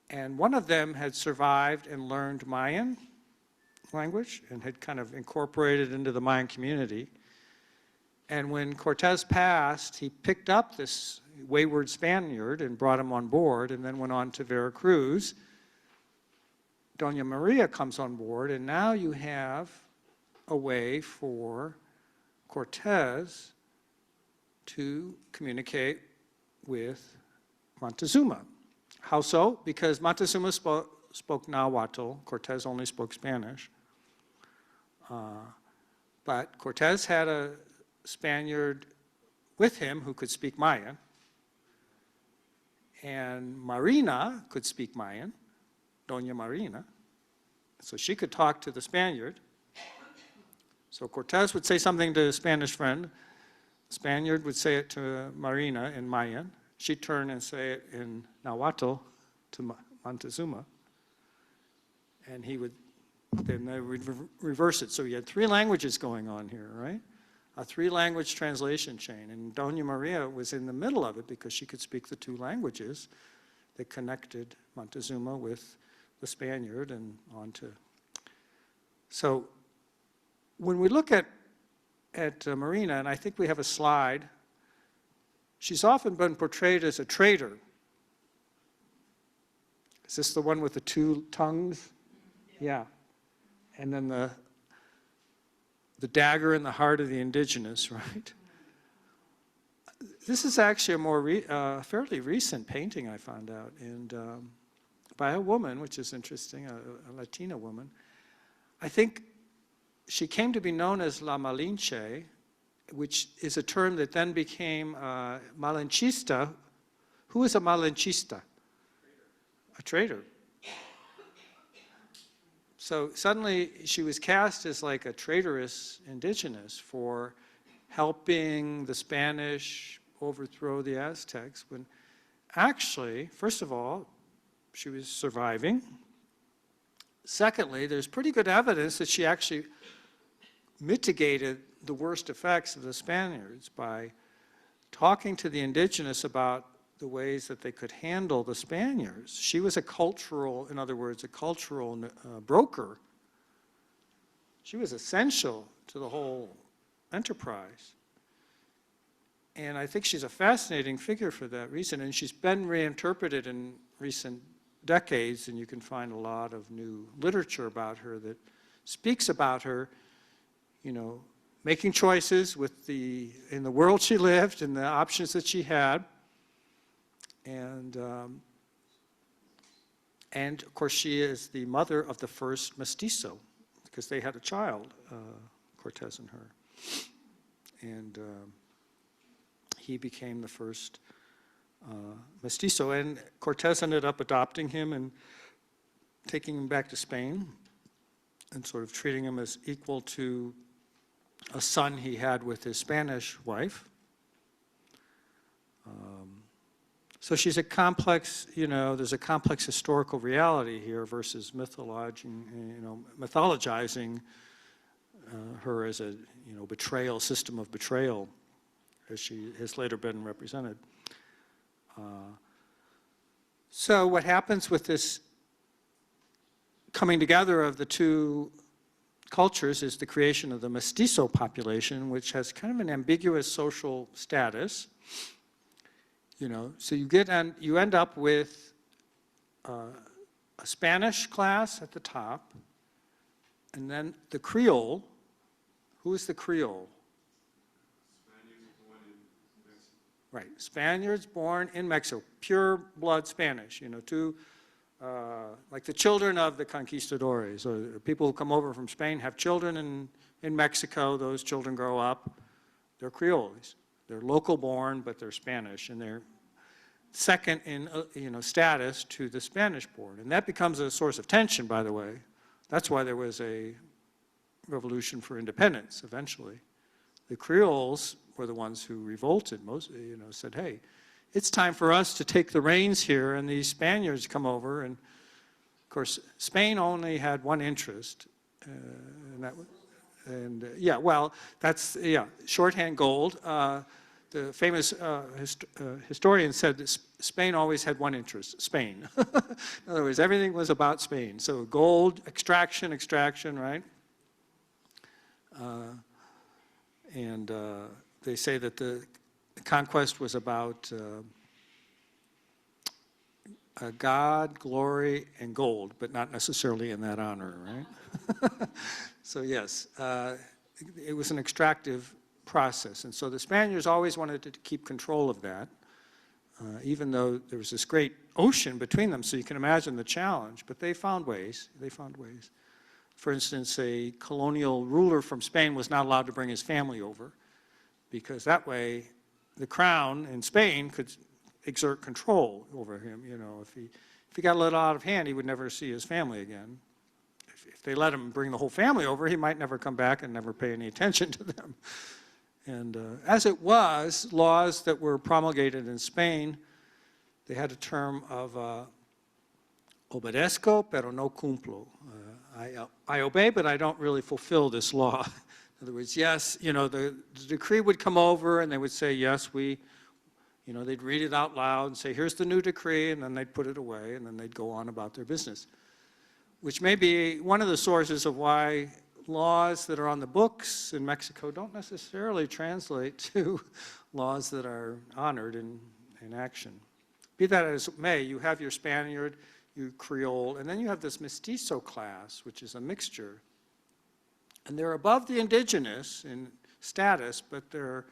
And one of them had survived and learned Mayan language and had kind of incorporated into the Mayan community. And when Cortez passed, he picked up this wayward Spaniard and brought him on board and then went on to Veracruz. Doña Maria comes on board, and now you have a way for Cortez to communicate with Montezuma. How so? Because Montezuma spoke Nahuatl, Cortez only spoke Spanish. But Cortez had a Spaniard with him who could speak Mayan. And Marina could speak Mayan, Doña Marina. So she could talk to the Spaniard. So Cortez would say something to a Spanish friend. The Spaniard would say it to Marina in Mayan. she'd turn and say it in Nahuatl to Montezuma, and he would, then they would reverse it. So you had 3 languages going on here, right? A 3-language translation chain, and Doña Maria was in the middle of it because she could speak the 2 languages that connected Montezuma with the Spaniard and on to. So when we look at Marina, and I think we have a slide, she's often been portrayed as a traitor. Is this the one with the 2 tongues? Yeah. And then the dagger in the heart of the indigenous, right? This is actually a more fairly recent painting I found out, and by a woman, which is interesting, a Latina woman. I think she came to be known as La Malinche, which is a term that then became Malinchista. Who is a Malinchista? A traitor. So suddenly she was cast as like a traitorous indigenous for helping the Spanish overthrow the Aztecs, when actually, first of all, she was surviving. Secondly, there's pretty good evidence that she actually mitigated the worst effects of the Spaniards by talking to the indigenous about the ways that they could handle the Spaniards. She was a cultural, in other words, a cultural broker. She was essential to the whole enterprise. And I think she's a fascinating figure for that reason, and she's been reinterpreted in recent decades, and you can find a lot of new literature about her that speaks about her, you know, making choices with in the world she lived and the options that she had. And of course, she is the mother of the first mestizo, because they had a child, Cortez and her. And he became the first mestizo. And Cortez ended up adopting him and taking him back to Spain and sort of treating him as equal to a son he had with his Spanish wife. So she's a complex, you know, there's a complex historical reality here versus mythologizing her as a, you know, betrayal, system of betrayal, as she has later been represented. So what happens with this coming together of the 2 cultures is the creation of the mestizo population, which has kind of an ambiguous social status. You know, so you end up with a Spanish class at the top, and then the Creole. Who is the Creole? Right, Spaniards born in Mexico, pure blood Spanish, you know, like the children of the conquistadores, or people who come over from Spain have children in Mexico. Those children grow up, they're Creoles. They're local born, but they're Spanish, and they're second in status to the Spanish born. And that becomes a source of tension, by the way. That's why there was a revolution for independence eventually. The Creoles were the ones who revolted, said, hey, it's time for us to take the reins here, and these Spaniards come over. And of course, Spain only had one interest, and that was, shorthand gold. The famous historian said that Spain always had one interest, Spain. In other words, everything was about Spain. So gold, extraction, right? They say that the conquest was about God, glory, and gold, but not necessarily in that honor, right? So yes, it was an extractive process. And so the Spaniards always wanted to keep control of that, even though there was this great ocean between them, so you can imagine the challenge. But they found ways. For instance, a colonial ruler from Spain was not allowed to bring his family over, because that way the crown in Spain could exert control over him. You know, if he got a little out of hand, he would never see his family again. If they let him bring the whole family over, he might never come back and never pay any attention to them. And as it was, laws that were promulgated in Spain they had a term of obedezco, pero no cumplo. I obey, but I don't really fulfill this law. In other words, yes, the decree would come over and they would say, yes, they'd read it out loud and say, here's the new decree, and then they'd put it away, and then they'd go on about their business, which may be one of the sources of why laws that are on the books in Mexico don't necessarily translate to laws that are honored in action. Be that as it may, you have your Spaniard, you Creole, and then you have this mestizo class, which is a mixture. And they're above the indigenous in status, but they're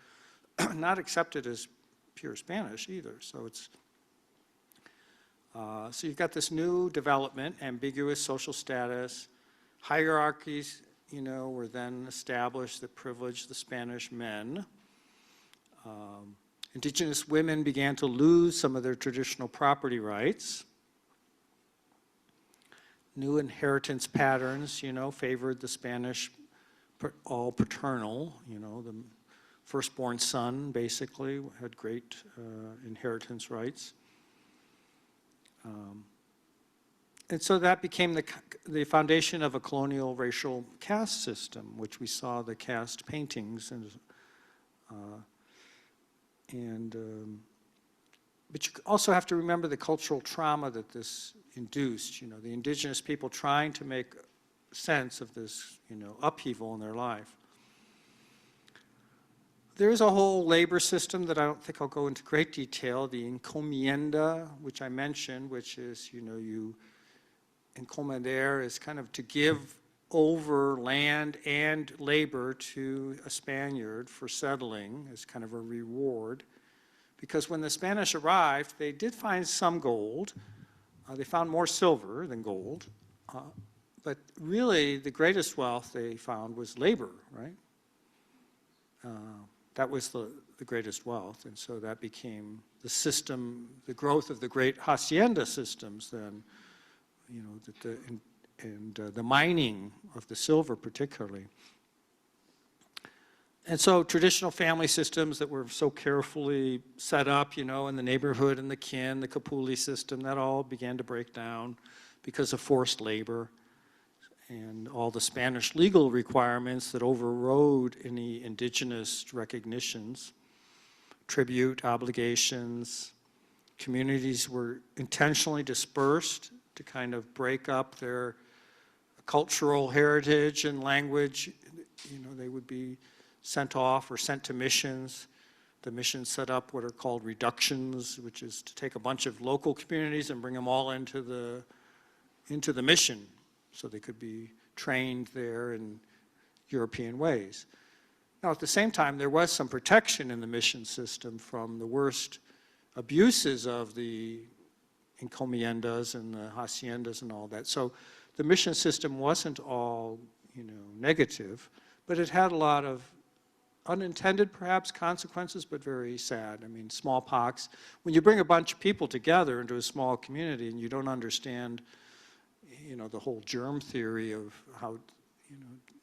not accepted as pure Spanish either. So so you've got this new development, ambiguous social status, hierarchies, were then established that privileged the Spanish men. Indigenous women began to lose some of their traditional property rights. New inheritance patterns, favored the Spanish all paternal, the firstborn son basically had great inheritance rights. And so that became the foundation of a colonial racial caste system, which we saw the caste paintings but you also have to remember the cultural trauma that this induced, the indigenous people trying to make sense of this, upheaval in their life. There is a whole labor system that I don't think I'll go into great detail, the encomienda, which I mentioned, which is, you encomender is kind of to give over land and labor to a Spaniard for settling as kind of a reward. Because when the Spanish arrived, they did find some gold. They found more silver than gold. But really, the greatest wealth they found was labor, right? That was the greatest wealth. And so that became the system, the growth of the great hacienda systems then, the mining of the silver particularly. And so traditional family systems that were so carefully set up, in the neighborhood and the kin, the Capuli system, that all began to break down because of forced labor and all the Spanish legal requirements that overrode any indigenous recognitions, tribute obligations. Communities were intentionally dispersed to kind of break up their cultural heritage and language. They would be sent off or sent to missions. The missions set up what are called reductions, which is to take a bunch of local communities and bring them all into the mission so they could be trained there in European ways. Now, at the same time, there was some protection in the mission system from the worst abuses of the encomiendas and the haciendas and all that. So the mission system wasn't all, negative, but it had a lot of unintended, perhaps, consequences, but very sad. I mean, smallpox. When you bring a bunch of people together into a small community and you don't understand, the whole germ theory of how,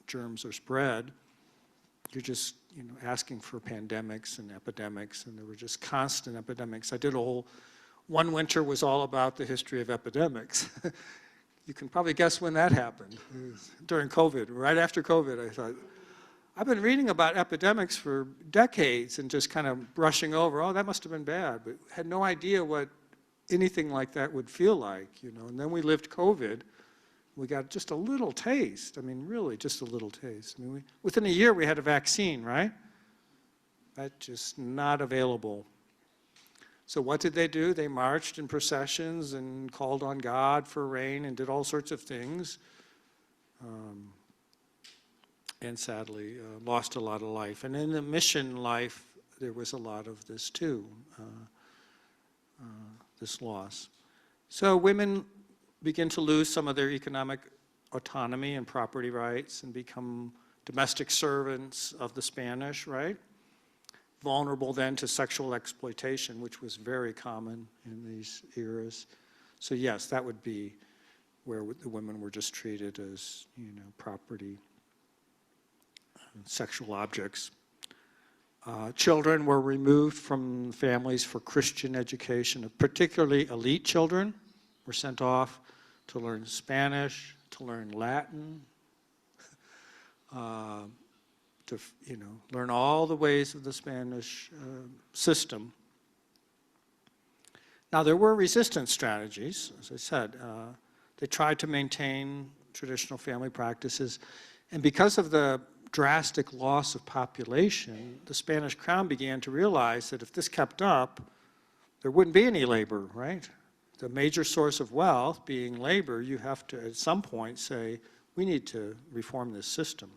germs are spread, you're just, asking for pandemics and epidemics, and there were just constant epidemics. I did one winter was all about the history of epidemics. You can probably guess when that happened. During COVID, right after COVID, I thought, I've been reading about epidemics for decades and just kind of brushing over, oh, that must have been bad, but had no idea what anything like that would feel like, And then we lived COVID. We got just a little taste. I mean, really just a little taste. I mean, within a year we had a vaccine, right? That's just not available. So what did they do? They marched in processions and called on God for rain and did all sorts of things. And sadly, lost a lot of life. And in the mission life, there was a lot of this too, this loss. So women begin to lose some of their economic autonomy and property rights and become domestic servants of the Spanish, right? Vulnerable then to sexual exploitation, which was very common in these eras. So yes, that would be where the women were just treated as, property, sexual objects. Children were removed from families for Christian education, particularly elite children were sent off to learn Spanish, to learn Latin, to learn all the ways of the Spanish system. Now, there were resistance strategies, as I said. They tried to maintain traditional family practices, and because of the drastic loss of population, the Spanish crown began to realize that if this kept up, there wouldn't be any labor, right? The major source of wealth being labor, you have to at some point say, we need to reform this system.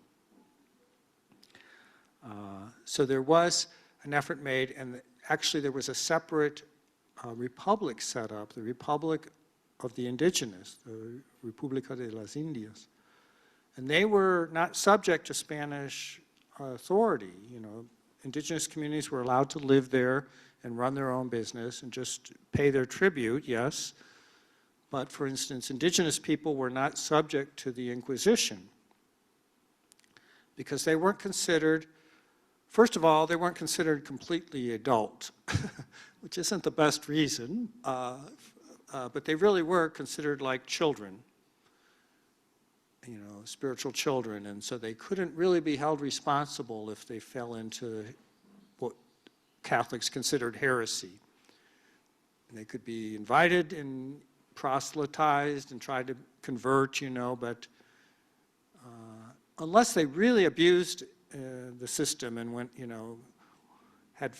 So there was an effort made, and actually there was a separate republic set up, the Republic of the Indigenous, the República de las Indias. And they were not subject to Spanish authority. Indigenous communities were allowed to live there and run their own business and just pay their tribute, yes. But for instance, indigenous people were not subject to the Inquisition because they weren't considered, first of all, they weren't considered completely adult, which isn't the best reason, but they really were considered like children. Spiritual children, and so they couldn't really be held responsible if they fell into what Catholics considered heresy. And they could be invited and proselytized and tried to convert, but unless they really abused the system and went, had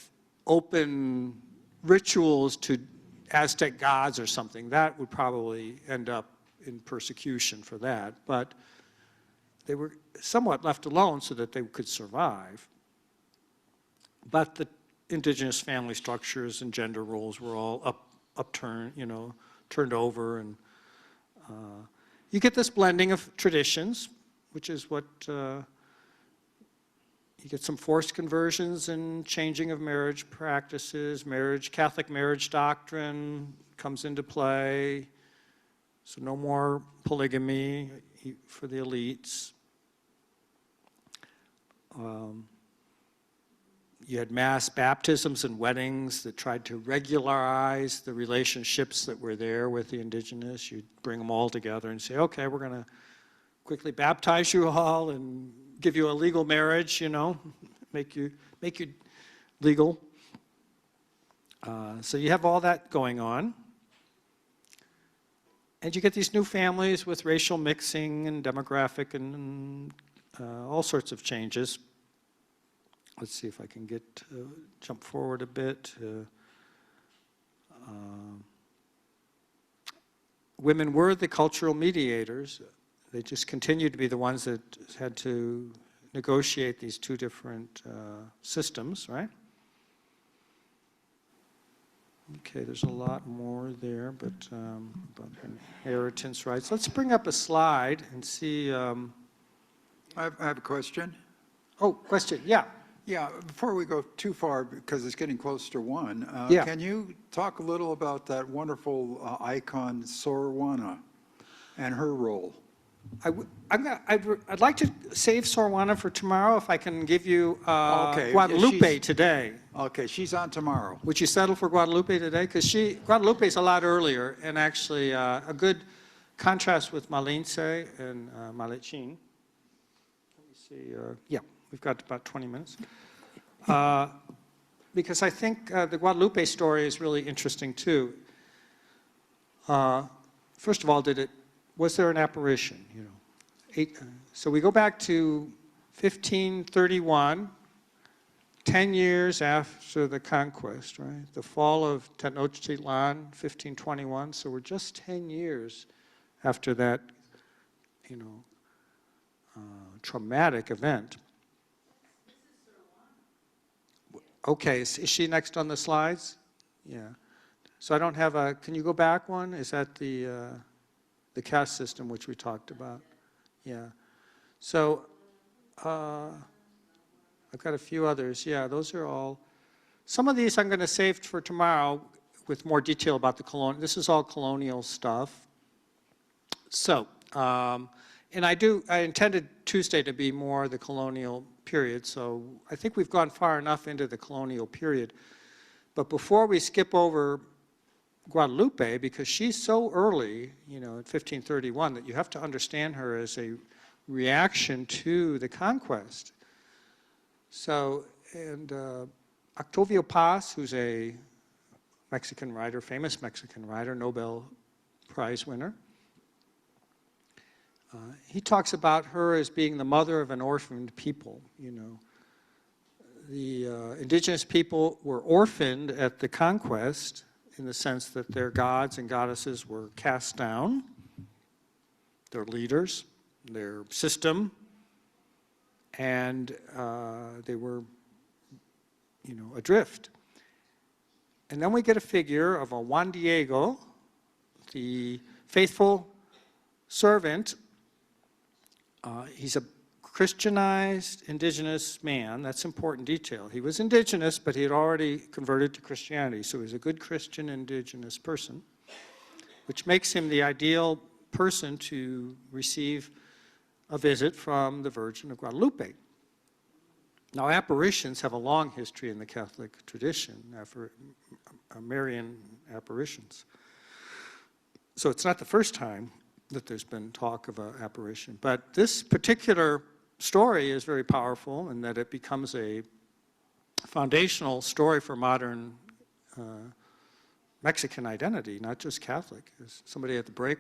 open rituals to Aztec gods or something, that would probably end up in persecution for that, but they were somewhat left alone so that they could survive. But the indigenous family structures and gender roles were all upturned, turned over, and you get this blending of traditions, which is what you get some forced conversions and changing of marriage practices. Catholic marriage doctrine comes into play. So no more polygamy for the elites. You had mass baptisms and weddings that tried to regularize the relationships that were there with the indigenous. You'd bring them all together and say, okay, we're going to quickly baptize you all and give you a legal marriage, make you legal. So you have all that going on. And you get these new families with racial mixing and demographic and all sorts of changes. Let's see if I can jump forward a bit. Women were the cultural mediators. They just continued to be the ones that had to negotiate these two different systems, right? Okay, there's a lot more there, but about inheritance rights. Let's bring up a slide and see. I have a question. Oh, question, yeah. Yeah, before we go too far, because it's getting close to 1, yeah. Can you talk a little about that wonderful icon, Sorwana, and her role? I'd like to save Sorwana for tomorrow if I can give you Okay, Guadalupe today. Okay, she's on tomorrow. Would you settle for Guadalupe today? Because Guadalupe is a lot earlier and actually a good contrast with Malince and Malechin. Let me see. Yeah, we've got about 20 minutes. Because I think the Guadalupe story is really interesting too. First of all, was there an apparition? So we go back to 1531, 10 years after the conquest, right? The fall of Tenochtitlan, 1521. So we're just 10 years after that, traumatic event. Okay, is she next on the slides? Yeah. So I don't have can you go back one? Is that the caste system which we talked about? Yeah. So I've got a few others. Yeah, those are all. Some of these I'm going to save for tomorrow with more detail about the colonial. This is all colonial stuff. So, and I intended Tuesday to be more the colonial period, so I think we've gone far enough into the colonial period. But before we skip over Guadalupe, because she's so early, you know, in 1531, that you have to understand her as a reaction to the conquest. So, and Octavio Paz, who's a Mexican writer, famous Mexican writer, Nobel Prize winner, he talks about her as being the mother of an orphaned people, you know. The indigenous people were orphaned at the conquest in the sense that their gods and goddesses were cast down, their leaders, their system, and they were, you know, adrift. And then we get a figure of a Juan Diego, the faithful servant. He's a Christianized indigenous man. That's important detail. He was indigenous, but he had already converted to Christianity, so he's a good Christian indigenous person, which makes him the ideal person to receive a visit from the Virgin of Guadalupe. Now, apparitions have a long history in the Catholic tradition, Marian apparitions. So it's not the first time that there's been talk of an apparition. But this particular story is very powerful in that it becomes a foundational story for modern Mexican identity, not just Catholic. As somebody at the break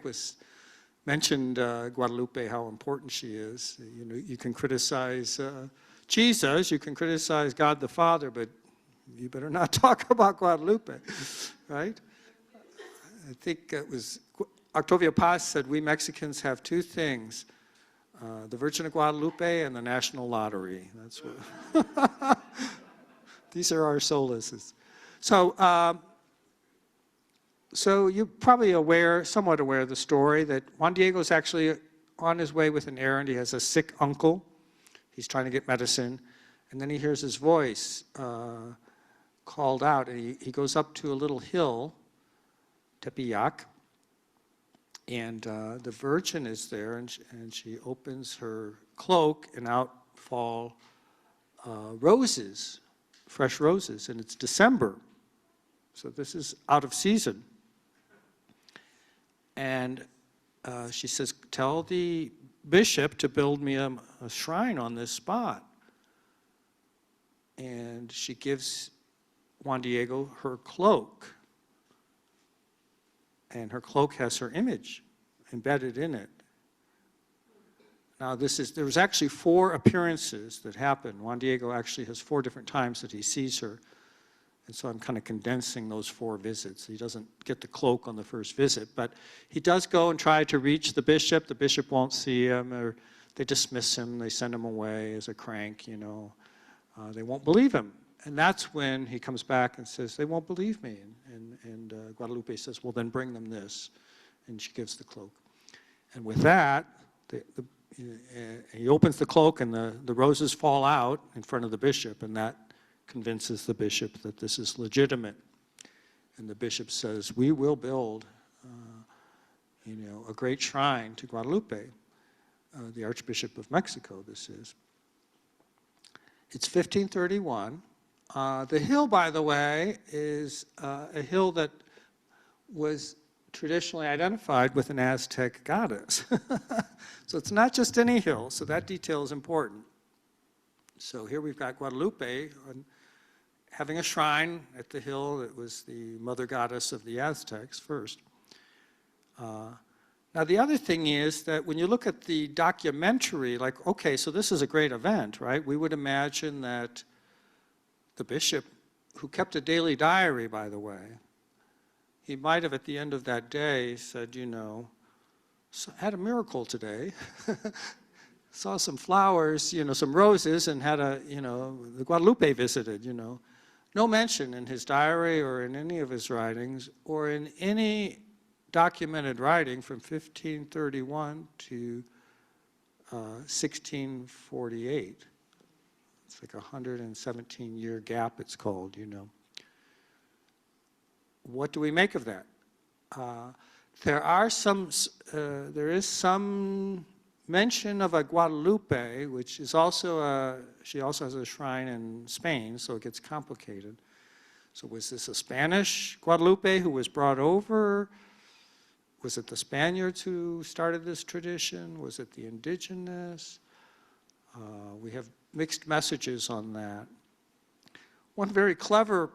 mentioned Guadalupe, how important she is. You know, you can criticize Jesus, you can criticize God the Father, but you better not talk about Guadalupe, right? I think it was Octavio Paz said, we Mexicans have two things, the Virgin of Guadalupe and the National Lottery. That's what, these are our solaces. So, so you're probably somewhat aware of the story that Juan Diego's actually on his way with an errand. He has a sick uncle. He's trying to get medicine. And then he hears his voice called out. And he goes up to a little hill, Tepeyac. And the Virgin is there, and she opens her cloak, and out fall roses, fresh roses. And it's December. So this is out of season. And she says, tell the bishop to build me a shrine on this spot. And she gives Juan Diego her cloak. And her cloak has her image embedded in it. Now there was actually 4 appearances that happened. Juan Diego actually has 4 different times that he sees her. And so I'm kind of condensing those 4 visits. He doesn't get the cloak on the first visit, but he does go and try to reach the bishop. The bishop won't see him, or they dismiss him. They send him away as a crank, you know. They won't believe him. And that's when he comes back and says, they won't believe me. And Guadalupe says, well, then bring them this. And she gives the cloak. And with that, he opens the cloak, and the roses fall out in front of the bishop, and that convinces the bishop that this is legitimate. And the bishop says, we will build, you know, a great shrine to Guadalupe, the Archbishop of Mexico, this is. It's 1531. The hill, by the way, is a hill that was traditionally identified with an Aztec goddess. So it's not just any hill, so that detail is important. So here we've got Guadalupe having a shrine at the hill that was the mother goddess of the Aztecs first. Now the other thing is that when you look at the documentary, like, okay, so this is a great event, right? We would imagine that the bishop, who kept a daily diary, by the way, he might have at the end of that day said, you know, had a miracle today. Saw some flowers, you know, some roses, and had a, you know, the Guadalupe visited, you know. No mention in his diary or in any of his writings or in any documented writing from 1531 to 1648. It's like a 117-year gap, it's called, you know. What do we make of that? There is some mention of a Guadalupe, which is also she also has a shrine in Spain, so it gets complicated. So was this a Spanish Guadalupe who was brought over? Was it the Spaniards who started this tradition? Was it the indigenous? We have mixed messages on that. One very clever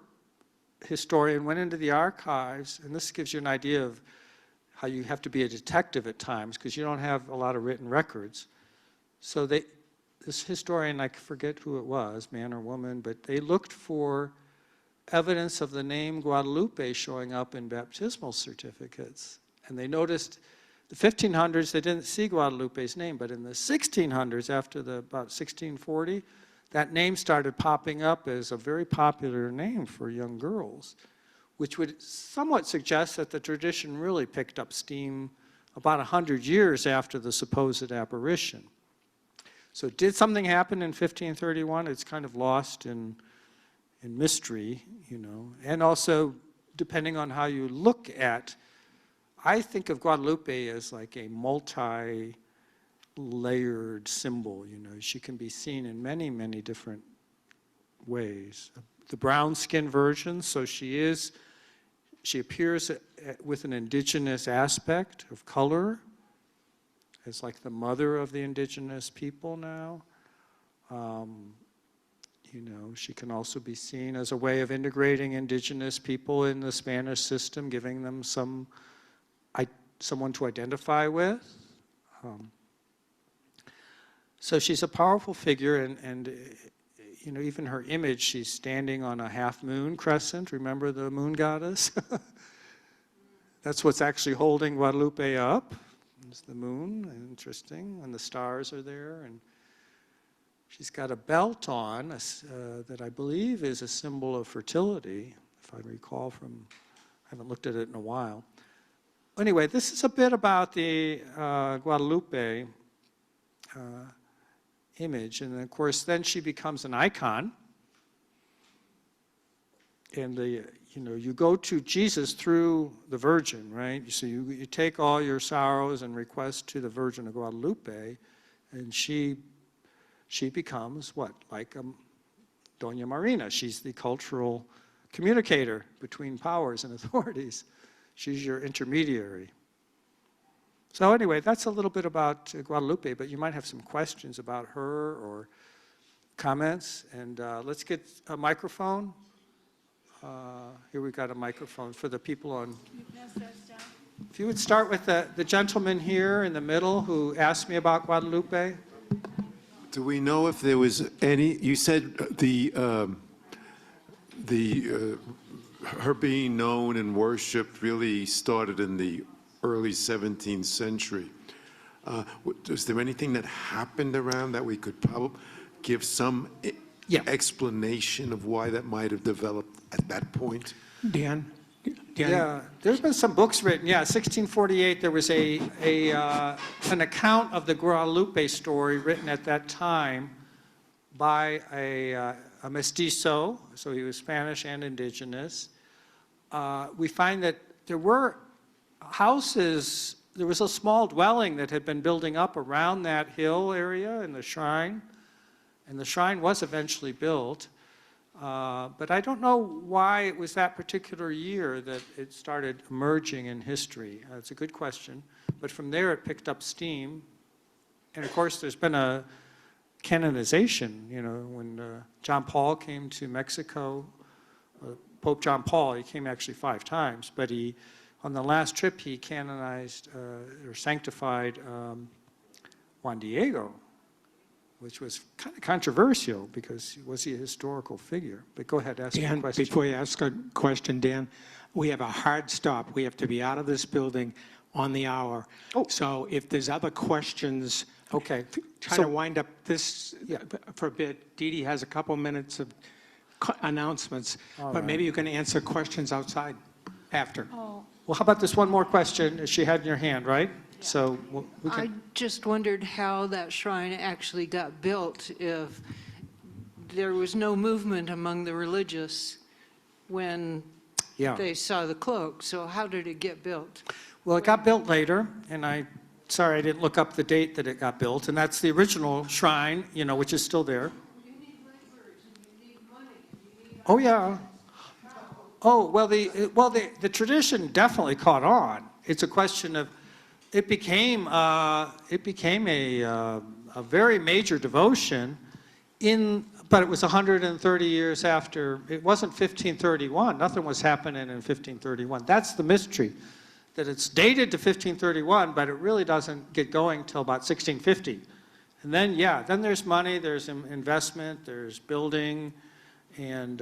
historian went into the archives, and this gives you an idea of how you have to be a detective at times because you don't have a lot of written records. So this historian, I forget who it was, man or woman, but they looked for evidence of the name Guadalupe showing up in baptismal certificates. And they noticed the 1500s, they didn't see Guadalupe's name, but in the 1600s, after about 1640, that name started popping up as a very popular name for young girls, which would somewhat suggest that the tradition really picked up steam about 100 years after the supposed apparition. So did something happen in 1531? It's kind of lost in mystery, you know. And also, depending on how you look at, I think of Guadalupe as like a multi-layered symbol, you know. She can be seen in many, many different ways. The brown skin version, so she appears with an indigenous aspect of color, as like the mother of the indigenous people now. You know, she can also be seen as a way of integrating indigenous people in the Spanish system, giving them someone to identify with. So she's a powerful figure, and you know, even her image, she's standing on a half moon crescent. Remember the moon goddess? That's what's actually holding Guadalupe up. It's the moon, interesting, and the stars are there. And she's got a belt on that I believe is a symbol of fertility, if I recall from, I haven't looked at it in a while. Anyway, this is a bit about the Guadalupe image, and of course then she becomes an icon. And you know, you go to Jesus through the Virgin, right? So you take all your sorrows and requests to the Virgin of Guadalupe, and she becomes what? Like Doña Marina. She's the cultural communicator between powers and authorities. She's your intermediary. So anyway, that's a little bit about Guadalupe, but you might have some questions about her or comments. And let's get a microphone. Here we've got a microphone for the people on. Can you pass those down? If you would start with the gentleman here in the middle who asked me about Guadalupe. Do we know if there was any, you said her being known and worshipped really started in the early 17th century. Is there anything that happened around that we could probably give some explanation of why that might have developed at that point? Dan? Yeah, there's been some books written. Yeah, 1648, there was an account of the Guadalupe story written at that time by a mestizo, so he was Spanish and indigenous. We find that there were houses, there was a small dwelling that had been building up around that hill area in the shrine, and the shrine was eventually built. But I don't know why it was that particular year that it started emerging in history. It's a good question. But from there it picked up steam. And of course there's been a canonization, you know, when John Paul came to Mexico, Pope John Paul, he came actually 5 times, but on the last trip he canonized or sanctified Juan Diego, which was kind of controversial because was he a historical figure? But go ahead, ask your question. Before you ask a question, Dan, we have a hard stop. We have to be out of this building on the hour. Oh. So if there's other questions, okay, trying to wind up this for a bit. Dee Dee has a couple minutes of announcements, but maybe you can answer questions outside after. Oh. Well, how about this one more question she had in your hand, right? So we can. I just wondered how that shrine actually got built if there was no movement among the religious when they saw the cloak. So how did it get built? Well, it got built later, and I sorry, I didn't look up the date that it got built, and that's the original shrine, you know, which is still there. Oh, yeah. Oh, well, the tradition definitely caught on. It's a question of, it became a very major devotion but it was 130 years after. It wasn't 1531. Nothing was happening in 1531. That's the mystery, that it's dated to 1531, but it really doesn't get going till about 1650. And then, yeah, then there's money, there's investment, there's building, and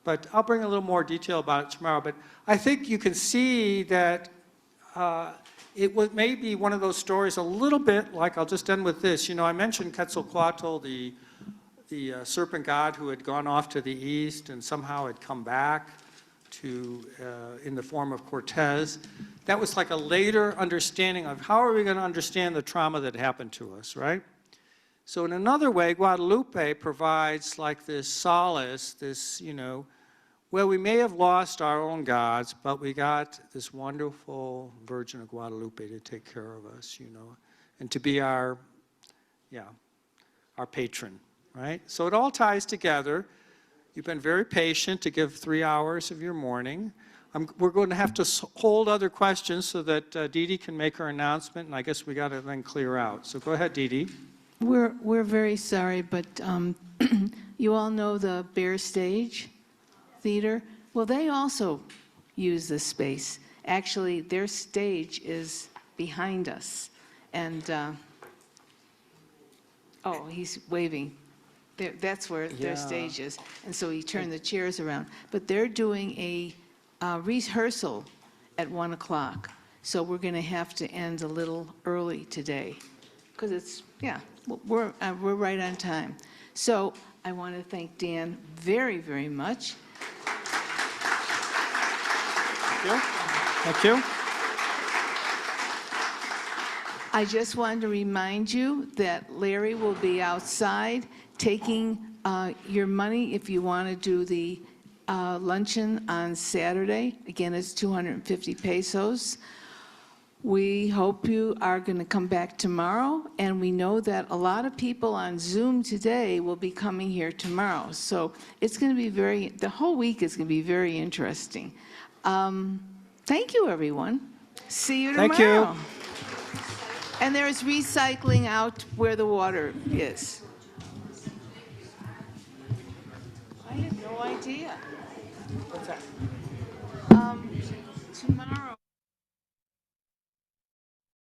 but I'll bring a little more detail about it tomorrow. But I think you can see that it may be one of those stories a little bit like, I'll just end with this. You know, I mentioned Quetzalcoatl, the serpent god who had gone off to the east and somehow had come back to, in the form of Cortez. That was like a later understanding of how are we going to understand the trauma that happened to us, right? So in another way, Guadalupe provides like this solace, this, you know, well, we may have lost our own gods, but we got this wonderful Virgin of Guadalupe to take care of us, you know, and to be our patron, right? So it all ties together. You've been very patient to give 3 hours of your morning. We're going to have to hold other questions so that Dee Dee can make her announcement, and I guess we got to then clear out. So go ahead, Dee Dee. We're very sorry, but you all know the Bear Stage Theater? Well, they also use this space. Actually, their stage is behind us. And, oh, he's waving. That's where their stage is. And so he turned the chairs around. But they're doing a rehearsal at 1 o'clock. So we're going to have to end a little early today. Because it's, yeah, we're right on time. So I want to thank Dan very, very much. Thank you. Thank you. I just wanted to remind you that Larry will be outside taking your money if you want to do the luncheon on Saturday. Again, it's 250 pesos. We hope you are going to come back tomorrow, and we know that a lot of people on Zoom today will be coming here tomorrow. So it's going to be the whole week is going to be very interesting. Thank you, everyone. See you tomorrow. Thank you. And there's recycling out where the water is. I had no idea. What's that?